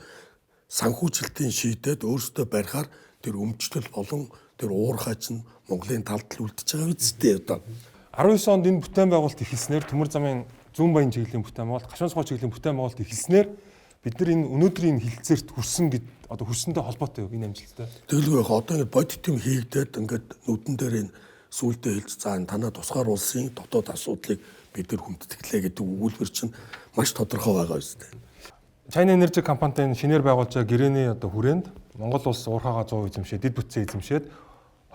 санхүүжилтийн шийдээд өөрсдөө барихаар тэр өмчлөл болон тэр уурхай чинь Монголын талд л үлдчихэж байгаа үсттэй одоо. 19 онд энэ бүтээн байгуулалт эхэлснээр төмөр замын зүүн баян чиглэлийн бүтээн байгуулалт, гашуун сухай чиглэлийн бүтээн байгуулалт эхэлснээр бид нар энэ өнөөдрийн хилцээрт хүрсэн гэд одоо хүрсэндээ холбоотой юу энэ амжилттай. Тэгэлгүй яг одоо ингэ бодит юм хийгдээд ингээд нүдэн дээр энэ сүултээ хэлж за энэ танаа тусгаар улсын дотоод асуудлыг бид нар хүндэтгэлээ гэдэг өгүүлбэр чинь маш тодорхой байгаа үстэй. China Energy компанитай шинээр байгуулж байгаа гэрээний одоо хүрээнд Монгол улс уурхаага 100% эзэмшээд, дэд бүтцээ эзэмшээд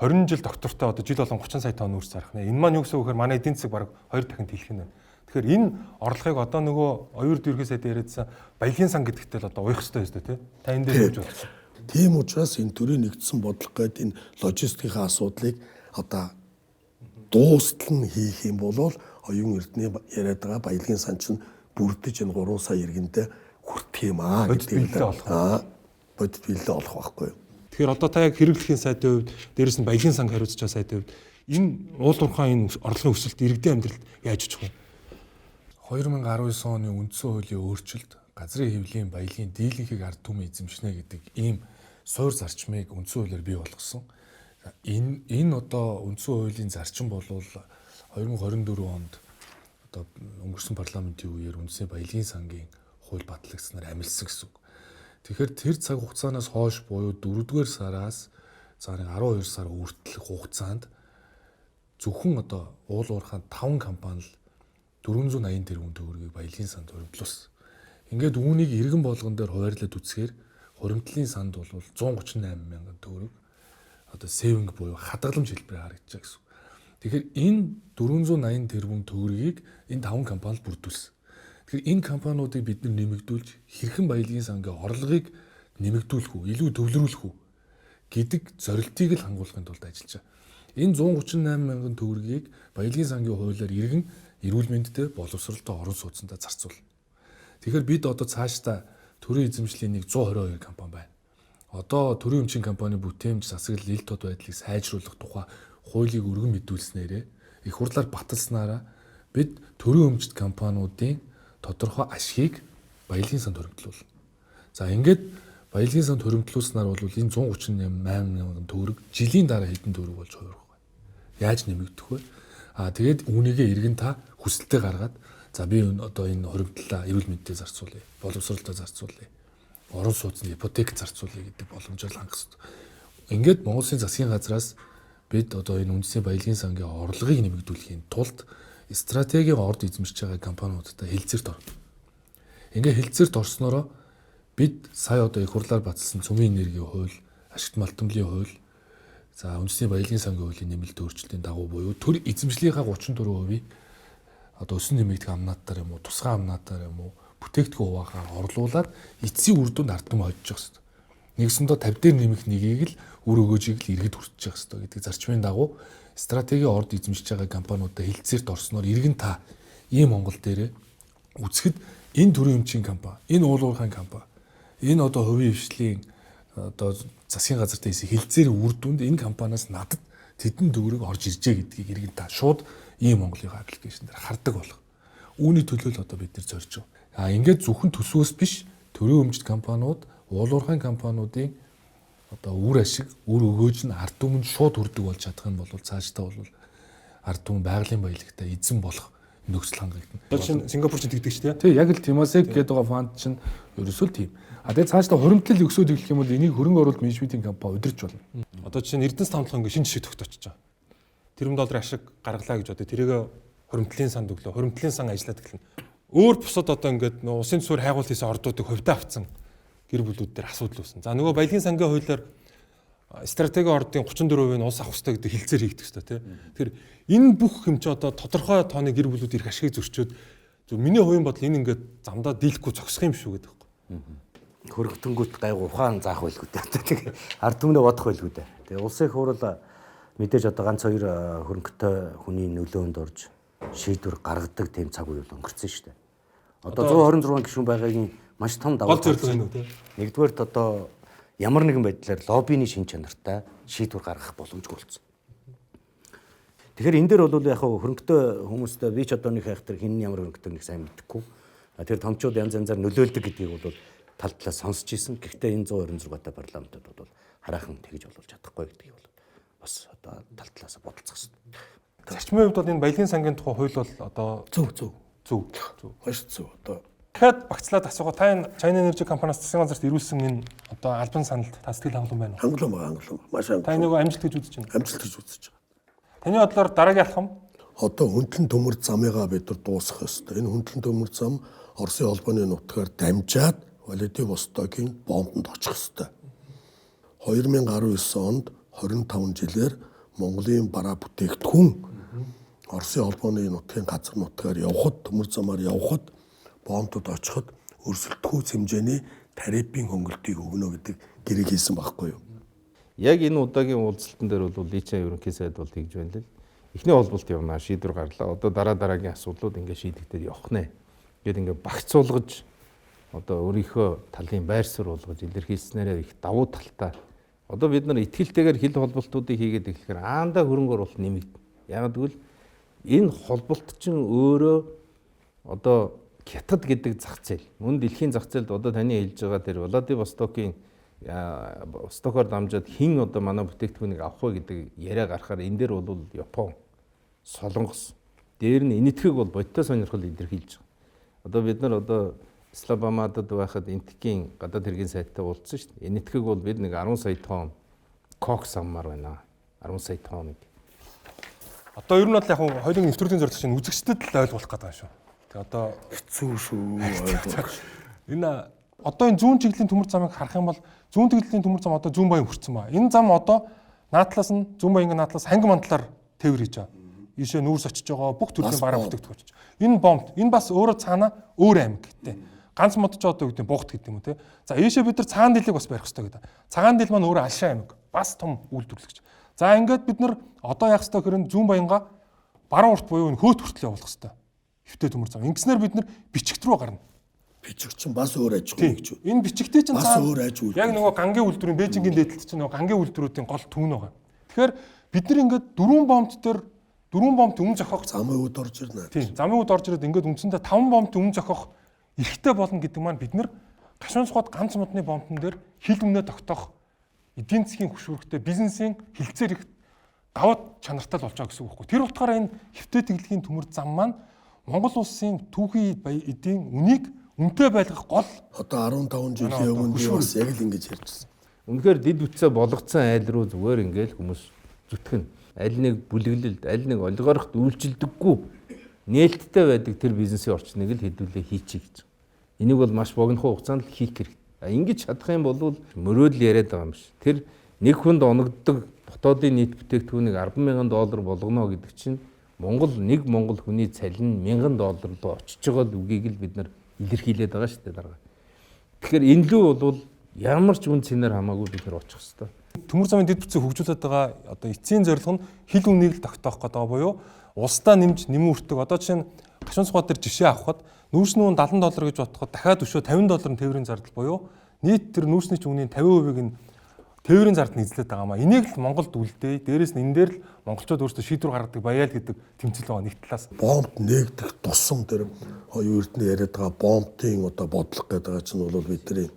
20 жил доктортой одоо жил болгон 30 сая тонн үрс зарах нэ. Энэ маань юу гэсэн үг гэхээр манай эдийн засаг бараг 2 дахин тэлэх нь байна. Тэгэхээр энэ орлогыг одоо нөгөө оюурд ерхий сайд яриадсан баялагын сан гэдэгтэй л одоо уйх хэрэгтэй шүү дээ тий. Та энэ дээр юу бодож байна? Тийм учраас энэ төрлийн нэгдсэн бодлого гэдэг энэ логистикийн асуудлыг одоо дуустал нь хийх юм бол оюун эрдэнэ яриад байгаа баялагын сан чинь бүрдэж энэ 3 сая иргэндээ хүртэх юм аа гэдгийг бодит биелэл олох байхгүй юу? Тэгэхээр одоо та яг хэрэглэхийн сайдын хувьд дээрэс нь баялагын санг хариуцж байгаа сайдын хувьд энэ уулуурхай энэ орлогын өсөлт иргэдийн амьдралд яаж очих вэ? 2019 оны үндсэн хуулийн өөрчлөлт газрын хэвлэлийн баялагын дийлэнхийг ард түмэн эзэмшнэ гэдэг ийм суур зарчмыг үндсэн хуулиар бий болгосон. Энэ одоо үндсэн хуулийн зарчим бол 2024 онд одоо өнгөрсөн парламентын үеэр үндсэн баялагын сангийн хууль батлагдсанаар амилсан гэсэн үг. Тэгэхээр тэр цаг хугацаанаас хойш буюу 4-р сараас за 12 сар хүртэл хугацаанд зөвхөн одоо уул уурхайн 5 компани л 480 тэрбум төгрөгийг баялагын санд хуримтлуулсан. Ингээд үүнийг иргэн болгон дээр хуваарлаад үзэхээр хуримтлалын санд бол 138 мянган төгрөг одоо saving буюу хадгаламж хэлбэрээр харагдаж байгаа гэсэн. Тэгэхээр энэ 480 тэрбум төгрөгийг энэ 5 компани бүрдүүлсэн. Тэгэхээр энэ компаниудыг бид нэмэгдүүлж хэрхэн баялагын сангийн орлогыг нэмэгдүүлэх үү, илүү төвлөрүүлэх үү гэдэг зорилтыг л хангуулахын тулд ажиллаж байгаа. Энэ 138 мянган төгрөгийг баялагын сангийн хуулиар иргэн эрүүл мэндэд боловсролтой орон сууцндаа зарцуулна. Тэгэхээр бид одоо цаашдаа төрийн эзэмшлийн нэг 122 компани байна. Одоо төрийн өмчийн компани бүтээмж засаглал ил тод байдлыг сайжруулах тухай хуулийг өргөн мэдүүлснээрээ их хурлаар баталснараа бид төрийн өмчт компаниудын тодорхой ашгийг баялагын санд хуримтлуулна. За ингээд баялагын санд хуримтлуулснаар бол энэ 138 мянган төгрөг жилийн дараа хэдэн төгрөг болж хувирах вэ? Яаж нэмэгдэх вэ? Тэгээд үүнийгээ иргэн та хүсэлтэд гаргаад за би одоо энэ хуримтлалаа эрүүл мэндэд зарцуулъя, боловсролтой зарцуулъя, орон сууцны ипотек зарцуулъя гэдэг боломжоор хангах хэрэгтэй. Ингээд Монгол Улсын засгийн газраас бид одоо энэ үндэсний баялагын сангийн орлогыг нэмэгдүүлэхийн тулд стратегийн орд эзэмшиж байгаа компаниудтай хэлцээрт орно. Ингээ хэлцээрт орсноороо бид сая одоо их хурлаар баталсан цөмийн энергийн хууль, ашигт малтамлын хууль, за үндэсний баялагын сангийн хуулийн нэмэлт өөрчлөлтийн дагуу буюу төр эзэмшлийнхаа 34% одоо өсөн нэмэгдэх амнаатаар юм уу, тусгай амнаатаар юм уу, бүтээгдэхүүн хуваахаар орлуулад эцсийн үр дүнд ардам хожиж байгаа хэрэгтэй. Нэгсэндээ 50 дээр нэмэх нэгийг л үр өгөөжийг л иргэд хүртэж байгаа хэрэгтэй гэдэг зарчмын дагуу стратегийн орд эзэмшиж байгаа компаниудаа хэлцээрт орсноор иргэн та ийм Монгол дээрээ үзэхэд энэ төрийн өмчийн компани, энэ уул уурхайн компани, энэ одоо хувийн хвшлийн одоо засгийн газар дэс хэлцээрийн үр дүнд энэ компаниас надад тэдэн төгрөг орж иржээ гэдгийг иргэн та шууд ийм Монголын аппликейшн дээр хардаг болох. Үүний төлөө л одоо бид нар зорж байгаа. Ингээд зөвхөн төсвөөс биш төрийн өмчт компаниуд, уул уурхайн компаниудын одоо үр ашиг, үр өгөөж нь ард түмэнд шууд хүрдэг болж чадах юм бол цаашдаа бол ард түмэн байгалийн баялагтай эзэн болох нөхцөл хангагдана. Жишээ нь Сингапур ч тэгдэг ч тийм яг л Temasek гэдэг байгаа фонд чинь ерөөсөө л тийм. Тэгээд цаашдаа хуримтлал өсөөд эхлэх юм бол энийг хөрөнгө оруулалт менежментийн компани удирч болно. Одоо жишээ нь Эрдэнэс тавталгаа ингээ шинэ жишээ тогтоочж байгаа. Тэрбум долларын ашиг гаргалаа гэж одоо тэрийг хуримтлалын санд өглөө. Хуримтлалын сан ажиллаад эхэлнэ. Өөр бусад одоо ингээд усын төсвөр хайгуул хийсэн ордуудыг хувьдаа авцсан гэр бүлүүд дээр асуудал үүснэ. За нөгөө баялагын сангийн хуулиар стратегийн ордын 34% нь улс авах хэрэгтэй гэдэг хэлцээр хийгдэх хэрэгтэй тийм. Тэгэхээр энэ бүх юм чи одоо тодорхой тооны гэр бүлүүд ирэх ашигыг зөрчөөд миний хувийн бодол энэ ингээд замдаа дийлэхгүй зогсох юм шүү гэдэг байхгүй. Хөргөтөнгүүт гайгүй ухаан заах байлгүй дээ. Ард түмнээ бодох байлгүй дээ. Тэгээ улсын их хурл мэдээж одоо ганц хоёр хөрөнгөтэй хүний нөлөөнд орж шийдвэр гаргадаг тийм цаг үе бол өнгөрцөн шүү дээ. Одоо 126 гишүүн байгаагийн маш том давуу тал. Нэгдүгээрт одоо ямар нэгэн байдлаар лоббины шин чанартай шийдвэр гаргах боломжгүй болсон. Тэгэхээр энэ дээр бол яг хөрөнгөтэй хүмүүстэй би ч одоо нэг хайхтар хин ямар хөрөнгөтэй нэг сайн мэдэхгүй. Тэр томчууд янз янзаар нөлөөлдөг гэдгийг бол тал талаас сонсч ирсэн. Гэхдээ энэ 126-тай парламентод бол хараахан тэгж олуулж чадахгүй гэдгийг бол бас одоо тал талаас бодолцох хэрэгтэй. Зарчмын хувьд бол энэ баялагын сангийн тухай хууль бол одоо зөв. Маш зөв. Одоо дахиад багцлаад асуугаа та энэ China Energy компаниас засгийн газарт ирүүлсэн энэ одоо албан саналд та сэтгэл хангалуун байна уу? Хангалуун. Маш хангалуун. Та энийг амжилт гэж үзэж байна. Амжилт гэж үзэж байгаа. Таны бодлоор дараагийн алхам одоо хөндлөн төмөр замыгаа бид нар дуусгах ёстой. Энэ хөндлөн төмөр зам Оросын холбооны нутгаар дамжаад Владивостогийн бомбонд очих ёстой. 2019 онд 25 жилээр Монголын бараа бүтээгдэхүүн Оросын холбооны нутгийн газар нутгаар явхад, төмөр замаар явхад, бомбод очиход өрсөлдөхүйц хэмжээний тарифын хөнгөлтийг өгнө гэдэг гэрэг хийсэн байхгүй юу? Яг энэ удаагийн уулзалтан дээр бол личийн ерөнхий сайд бол тэгж байна л. Эхний холболт явна, шийдвэр гарлаа. Одоо дараагийн асуудлууд ингээд шийдэгдээд явах нэ. Ингээд ингээд багцуулгаж одоо өөрийнхөө талын байр суурь болгож илэрхийлснээр их давуу талтай. Одоо бид нар итгэлтэйгээр хил холболтуудыг хийгээд эхлэхээр аандаа хөрөнгө оруулалт нэмэгдэнэ. Яг гэвэл энэ холболт чинь өөрөө одоо хятад гэдэг зах зээл. Мөн дэлхийн зах зээлд одоо таны хэлж байгаа тэр Владивостокийн Стокоор дамжаад хин одоо манай бүтээгдэхүүнийг авах вэ гэдэг яриа гарахаар энэ дээр бол Япон, Солонгос дээр нь энэтхэг бол бодиттой сонирхол илэрхийлж байгаа. Одоо бид нар одоо Исламабадад байхад энтхийн гадаад хэргийн сайттай уулзсан шүү дээ. Энэ этхэг бол бид нэг 10 сая тонн кокс аммаар байна. 10 сая тонн. Одоо ер нь бол яг хоёрын нэвтрүүлгийн зорилго чинь үзэгчдэд л ойлгуулах гэдэг шүү. Тэгээ одоо хэцүү шүү. Энэ одоо энэ зүүн чиглэлийн төмөр замыг харах юм бол зүүн чиглэлийн төмөр зам одоо зүүн баян хүрсэн ба. Энэ зам одоо наадлаас нь зүүн баянгийн наадлаас ханги мандлаар тээвэр хийж байгаа. Ийшээ нүүрс очиж байгаа бүх төрлийн бараа бүтээгдэхүүн очиж. Энэ бомб энэ бас өөрөө цаана өөр аймаг гэдэг. Ганц модч одоо гэдэг бугт гэдэг юм уу те. За ийшээ бид нар цагаан дийлийг бас барих хэрэгтэй гэдэг. Цагаан дийл маань өөрөө алшаа аймаг. Бас том үйлдвэрлэгч. За ингээд бид нар одоо яах ёстой гэхээр зүүн баянга баруун урт буюу хөөт хүртэл явуулах ёстой. Хөвтэй төмөр зам. Ингэснээр бид нар бичигт рүү гарна. Бичиг чинь бас өөр аж ахуй гэж. Энэ бичигтэй чинь бас өөр аж ахуй. Яг нөгөө гангийн үйлдвэрийн Бээжингийн дээдлэлт чинь нөгөө гангийн үйлдвэрүүдийн гол түн байгаа. Тэгэхээр бид нар ингээд дөрвөн бомбт өмнө зохиох замын үд орж ирнэ. Тийм, замын үд орж ирээд ингээд үндсэндээ 5 бомбт өмнө зохиох эрхтэй болно гэдэг маань бид нар гашуун сухад ганц модны бомбтон дээр хил өмнөө тогтоох эдийн засгийн хөшүүрэгтэй бизнесийн хилцээр их даваад чанартай л болж байгаа гэсэн үг байхгүй. Тэр утгаараа энэ хөвтэй тэглэгийн төмөр зам маань Монгол улсын түүхий эдийн үнийг үнэтэй байлгах гол одоо 15 жилийн өмнө би бас яг л ингэж ярьжсэн. Үнэхээр дид үтсээ болгоцсон айл руу зүгээр ингээл хүмүүс зүтгэн. Аль нэг бүлэглэлд, аль нэг олигархт үйлчилдэггүй нээлттэй байдаг тэр бизнесийн орчныг л хэдүүлээ хийчих гэж. Энийг бол маш богино хугацаанд л хийх хэрэгтэй. Ингэж чадах юм бол мөрөөдөл яриад байгаа юм биш. Тэр нэг хүнд оногддог дотоодын нийт бүтээгдэхүүнийг $10,000 болгоно гэдэг чинь нэг монгол хүний цалин $1,000 руу очиж байгаа үгийг л бид нар илэрхийлээд байгаа шүү дээ дараа. Тэгэхээр энэ лүү бол ямар ч үн цэнээр хамаагүй бид нар очих хэрэгтэй. Төмөр замын дэд бүтцийг хөгжүүлээд байгаа одоо эцсийн зорилго нь хил үнийг л тогтоох гэдэг буюу улсдаа нэмж нэмэн үртэг. Одоо жишээ нь гашуун сухад дээр жишээ авахад нүүрс нүүн $70 гэж бодоход дахиад өшөө $50 тээврийн зардал буюу нийт тэр нүүрсний чүмний 50%-ийг нь тээврийн зардал эзлээд байгаа маа. Энийг л Монголд үлдээ. Дээрээс нь энэ дээр л монголчууд өөрсдөө шийдвэр гаргадаг баяа л гэдэг тэмцэл байгаа нэг талаас. Бомб нээгдэх тусам тэр хоёр эрдэнэ яриад байгаа бомбын одоо бодлого гэдэг байгаа чинь бол бидний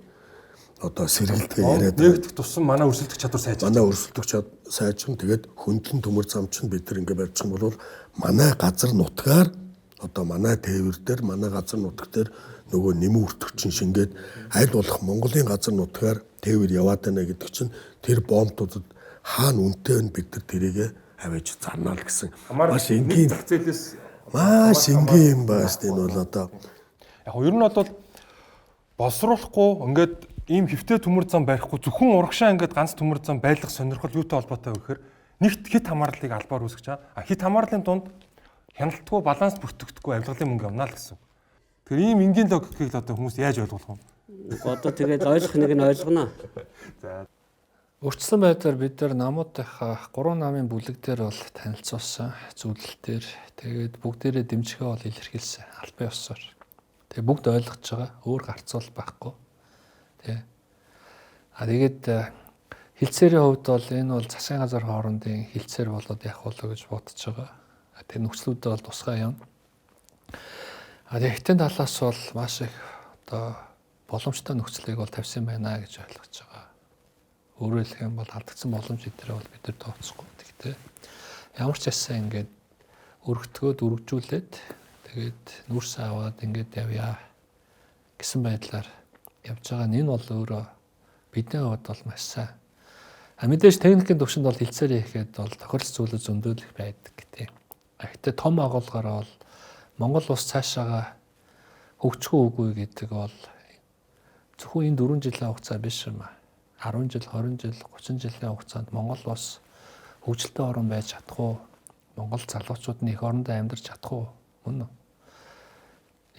одоо сэргэлтгээ яриад нээгдэх тусам манай өрсөлдөх чадвар сайжирна. Манай өрсөлдөх чадвар сайжирна. Тэгээд хөндлөн төмөр зам чинь бид нар ингэ барьчих юм бол манай газар нутгаар одоо манай тээвэр дээр манай газар нутаг дээр нөгөө нэмэн үртгчин шингээд аль болох Монголын газар нутгаар тээвэр яваад байна гэдэг чинь тэр бомбуудад хаана үнэтэй нь бид нар тэрийг аваач зарнаа л гэсэн. Маш энгийн маш энгийн юм байна шүү дээ. Энэ бол одоо яг ер нь бол боловсруулахгүй ингээд ийм хөвтэй төмөр зам барихгүй зөвхөн урагшаа ингээд ганц төмөр зам байлгах сонирхол юутай холбоотой вэ гэхээр нэгт хит хамаарлыг албаар үүсгэж байгаа. Хит хамаарлын дунд хяналтгүй баланс бүртгэгдэхгүй авилгалын мөнгө авнаа л гэсэн. Тэгэхээр ийм энгийн логикийг л одоо хүмүүс яаж ойлгох вэ? Одоо тэгээд ойлгох нэг нь ойлгоно. За Өрчлөн байдлаар бид нар намуудынхаа 3 намын бүлэг дээр бол танилцуулсан зүйлэлтээр тэгээд бүгдээрээ дэмжихээ бол илэрхийлсэн албан ёсоор. Тэгээд бүгд ойлгож байгаа. Өөр гарцуул байхгүй. Тэгээд хилцээрийн хувьд бол энэ бол засгийн газар хоорондын хилцээр болоод явах болоо гэж бодож байгаа. Тэгээд нөхцлүүдээ бол тусгай юм. Эхтэн талаас бол маш их одоо боломжтой нөхцөлийг бол тавьсан байна гэж ойлгож байгаа. Өөрөөр хэлэх юм бол алдагдсан боломж эдгээр бол бид нар тооцохгүй. Тэгтээ ямар ч ясаа ингээд өргөтгөөд үргэлжлүүлээд тэгээд нүрс аваад ингээд явъя гэсэн байдлаар явж байгаа. Энэ бол өөрөө бидний хувьд бол маш сайн. Мэдээж техникийн төвшөнд бол хилцээр хийхэд бол тохиолдол зүйлүүд зөндөл их байдаг гэдэг. Гэхдээ том агуулгаараа бол Монгол улс цаашаага хөгжих үгүй гэдэг бол зөвхөн энэ 4 жилийн хугацаа биш юм аа. 10 жил, 20 жил, 30 жилийн хугацаанд Монгол улс хөгжилтэй орн байж чадах уу? Монгол залуучууд нь их орондоо амьдарч чадах уу? Мөн үү?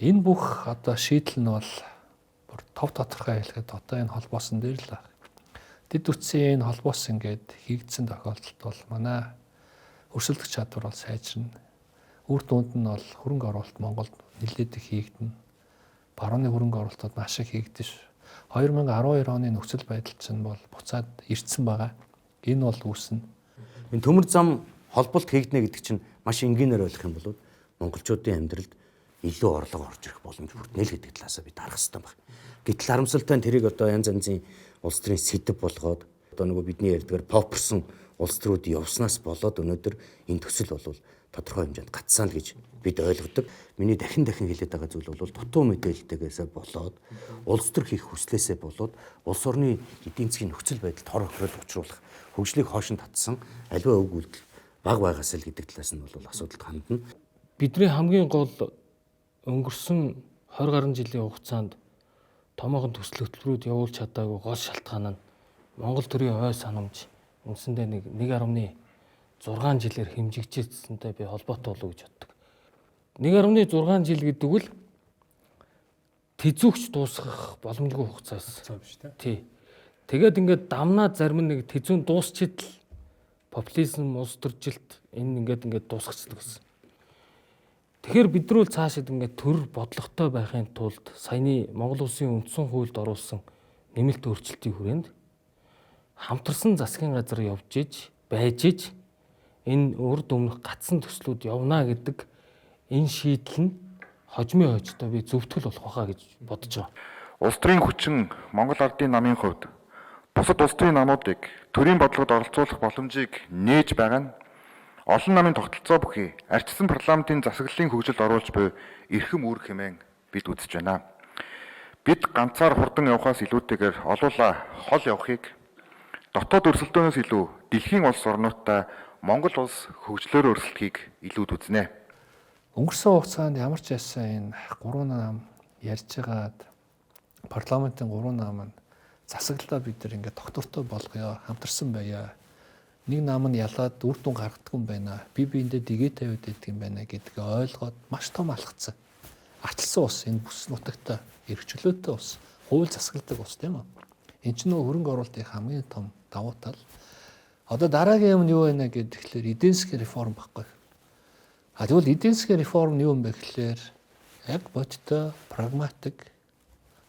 Энэ бүх одоо шийдэл нь бол бүр тов тодорхой хэлэхэд одоо энэ холбоосон дээр л байна. Дэд үтсийн энэ холбоос ингээд хийгдсэн тохиолдолд бол манай өрсөлдөх чадвар бол сайжирна. Үр дүнд нь бол хөрөнгө оруулалт Монголд нэлээд их хийгдэнэ. Барууны хөрөнгө оруулалтууд маш их хийгдэж 2012 оны нөхцөл байдал чинь бол буцаад ирсэн байгаа. Энэ бол үүснэ. Энэ төмөр зам холболт хийгднэ гэдэг чинь маш энгийнээр ойлгох юм бол монголчуудын амьдралд илүү орлого орж ирэх боломж бүрднэ л гэдэг талаасаа бид харах хэрэгтэй байна. Гэтэл харамсалтай нь тэрийг одоо янз янзын улс төрийн сэдэв болгоод одоо нөгөө бидний ярьдгаар попперсон улс төрүүд явснаас болоод өнөөдөр энэ төсөл бол тодорхой хэмжээнд гацсан л гэж бид ойлгодог. Миний дахин хэлээд байгаа зүйл бол дутуу мэдээлэлтэйгээсээ болоод улс төр хийх хүслээсээ болоод улс орны эдийн засгийн нөхцөл байдалд хор хохирол учруулах хөгжлийг хоошин татсан аливаа үг үйлдэл баг байгаас л гэдэг талаас нь бол асуудалд хандна. Бидний хамгийн гол өнгөрсөн 20 гаруй жилийн хугацаанд томоохон төсөл хөтөлбөрүүд явуулж чадаагүй гол шалтгаан нь Монгол төрийн ой санамж үндсэндээ 1.6 жилээр хэмжигдчихсэнтэй би холбоотой болов гэж боддог. 1.6 жил гэдэг үл тэзүүгч дуусгах боломжгүй хугацаа байсан. Тий. Тэгээд ингээд дамнаа зарим нэг тэзүүн дуусчид л популизм улс төржилт энэ ингээд дуусгацдаг гэсэн. Тэгэхээр бид нар цаашид ингээд төр бодлоготой байхын тулд саяны Монгол Улсын үндсэн хуульд оруулсан нэмэлт өөрчлөлтийн хүрээнд хамтарсан засгийн газар явж иж байж иж энэ урд өмнөх гацсан төслүүд явна гэдэг энэ шийдэл нь хожмын хожтой би зөвтгөл болох байхаа гэж бодож байгаа. Улс төрийн хүчин Монгол Ардын намын хувьд бусад улс төрийн намуудыг төрийн бодлогод оролцуулах боломжийг нээж байгаа нь олон намын тогтолцоо бүхий арчсан парламентын засаглалын хөгжилд оруулж буй эрхэм үүрэг хэмээн бид үзэж байна. Бид ганцаар хурдан явахаас илүүтэйгээр олуула хол явахыг дотоод өрсөлдөөнөөс илүү дэлхийн улс орнуудтай Монгол улс хөгжлөөр өрсөлдөхийг илүүд үзнэ. Өнгөрсөн хугацаанд ямар ч байсан энэ 3 нам ярьж байгаад парламентын 3 нам нь засаглалаа бид нар ингээд доктортой болгоё, хамтарсан байя. Нэг нам нь ялаад үр дүн гаргадаг юм байна. Биендээ дэгээ тавиад байдаг юм байна гэдгийг ойлгоод маш том алхацсан. Арчилсан ус энэ бүс нутагта эрхчлөөтэй ус, хууль засагладаг ус тийм үү? Энд чинь нөө хөрөнгө оруулалтын хамгийн том давуу тал. Одоо дараагийн юм юу байна гэхээр эдийн засгийн реформ баггүй. Тэгвэл эдийн засгийн реформ нь юу юм бэ гэхээр яг бодтой, прагматик,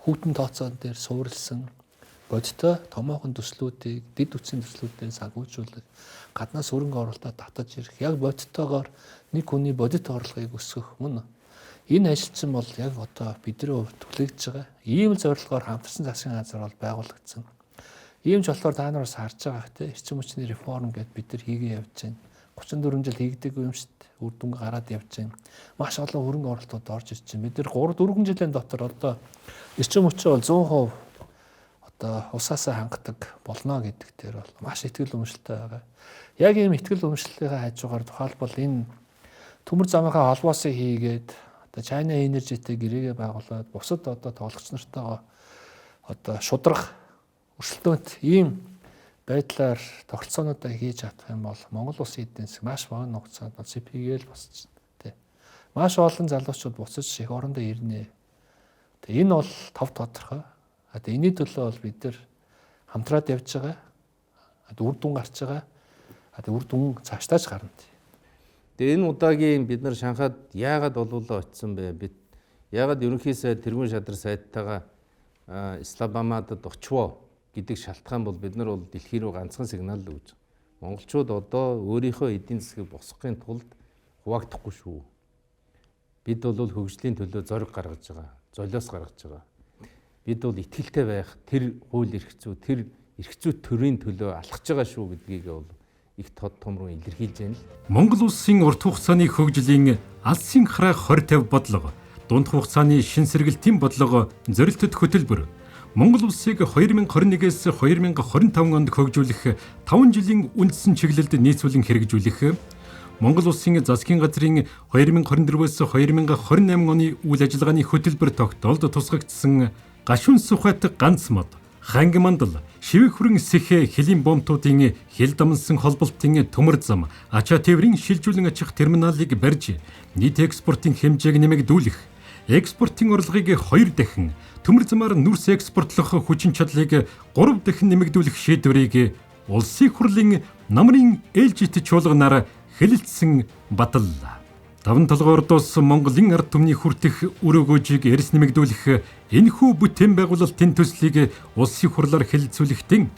хүүтэн тооцоон дээр суурилсан бодтой томоохон төслүүдийг дэд үтсийн төслүүдээр санхүүжүүлэх, гаднаас хөрөнгө оруулалтаа татаж ирэх, яг бодтойгоор нэг хүний бодит орлогыг өсгөх мөн. Энэ ажил чинь бол яг одоо бидний хувьд түлэгдэж байгаа. Ийм зорилгоор хамтарсан засгийн газар бол байгуулагдсан. Ийм ч болохоор та нараас харж байгаа те эрчим хүчний реформ гэдээ бид нар хийгээ явж байна. 34 жил хийгдэг юм шүү дээ. Үр дүн гараад явж байна. Маш олон хөрөнгө оруулалтууд орж ирж байна. Бид нар 3-4 жилийн дотор одоо эрчим хүчээ бол 100% одоо усаасаа хангадаг болно гэдэг дээр бол маш ихтгэл өмшөлтэй байгаа. Яг ийм ихтгэл өмшлийн хажуугаар тухайлбал энэ төмөр замынхаа холбоосыг хийгээд одоо China Energy-тэй гэрээгээ байгуулад бусад одоо тоглогч нартайгаа одоо шудрах өрсөлдөөнт ийм байдлаар тогтолцоонуудаа хийж чадах юм бол Монгол улсын эдийн засаг маш богино хугацаанд бол CPG-эл босч тий. Маш олон залуучууд буцаж их орондоо ирнэ. Тэгээ энэ бол тов тодорхой. Тэгээ энэний төлөө бол бид нар хамтраад явж байгаа. Үр дүн гарч байгаа. Тэгээ үр дүн цаашдаач гарна. Тэгээ энэ удаагийн бид нар Шанхайд яагаад олуулаа очсон бэ? Бид яагаад ерөнхий сайд тэргүүн шадар сайдтайгаа Исламабадад очивоо гэдэг шалтгаан бол бид нар бол дэлхий рүү ганцхан сигнал л өгж байгаа. Монголчууд одоо өөрийнхөө эдийн засгийг босгохын тулд хуваагдахгүй шүү. Бид бол хөгжлийн төлөө зориг гаргаж байгаа, золиос гаргаж байгаа. Бид бол итгэлтэй байх, тэр хууль эрх зүй, тэр эрх зүй төрийн төлөө алхаж байгаа шүү гэдгийг бол их том руу илэрхийлж байна. Монгол улсын урт хугацааны хөгжлийн алсын хараах 20-50 бодлого, дунд хугацааны шин сэргэлтийн бодлого, зорилттой хөтөлбөр Монгол улсыг 2021-ээс 2025 онд хөгжүүлэх 5 жилийн үндсэн чиглэлд нийцүүлэн хэрэгжүүлэх, Монгол улсын засгийн газрын 2024-ээс 2028 оны үйл ажиллагааны хөтөлбөр тогтоолд тусгагдсан гашуун сухайт ганц мод, ханги мандал, шивэг хүрэн сэхэ хэлийн бомтуудын хил дамнсан холболтын төмөр зам, ачаа тээврийн шилжүүлэн очих терминалыг барьж, нийт экспортын хэмжээг нэмэгдүүлэх, экспортын орлогыг 2 дахин, төмөр замаар нүрс экспортлох хүчин чадлыг 3 дахин нэмэгдүүлэх шийдвэрийг улсын хурлын намрын ээлжит чуулганаар хэлэлцсэн баталлаа. 5 толгойн ордоос Монголын ард түмний хүртэх үр өгөөжийг эрс нэмэгдүүлэх энэхүү бүтээн байгуулалтын төслийг улсын хурлаар хэлэлцүүлэхдээ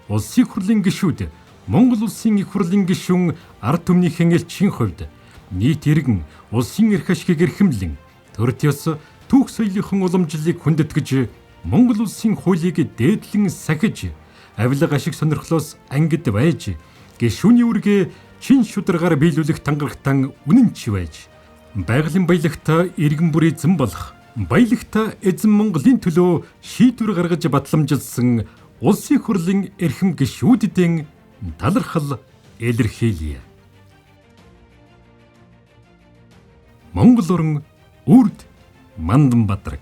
улсын хурлын гишүүд Монгол улсын их хурлын гишүүн ард түмнийхэн элчийн хувьд нийт иргэн улсын эрх ашгийг эрхэмлэн төрт ёс түүх соёлынхон уламжлалыг хүндэтгэж Монгол улсын хуулийг дээдлэн сахиж авилга ашиг сонирхлоос ангид байж гишүүний үргээ чин шударгаар биелүүлэх тангарагтан үнэнч байж байгалийн баялагта иргэн бүр эзэн болох баялагта эзэн Монголын төлөө шийдвэр гаргаж батламжилсан улсын хурлын эрхэм гишүүдийн талархал илэрхийлье. Монгол орн Үрд Манданбаатар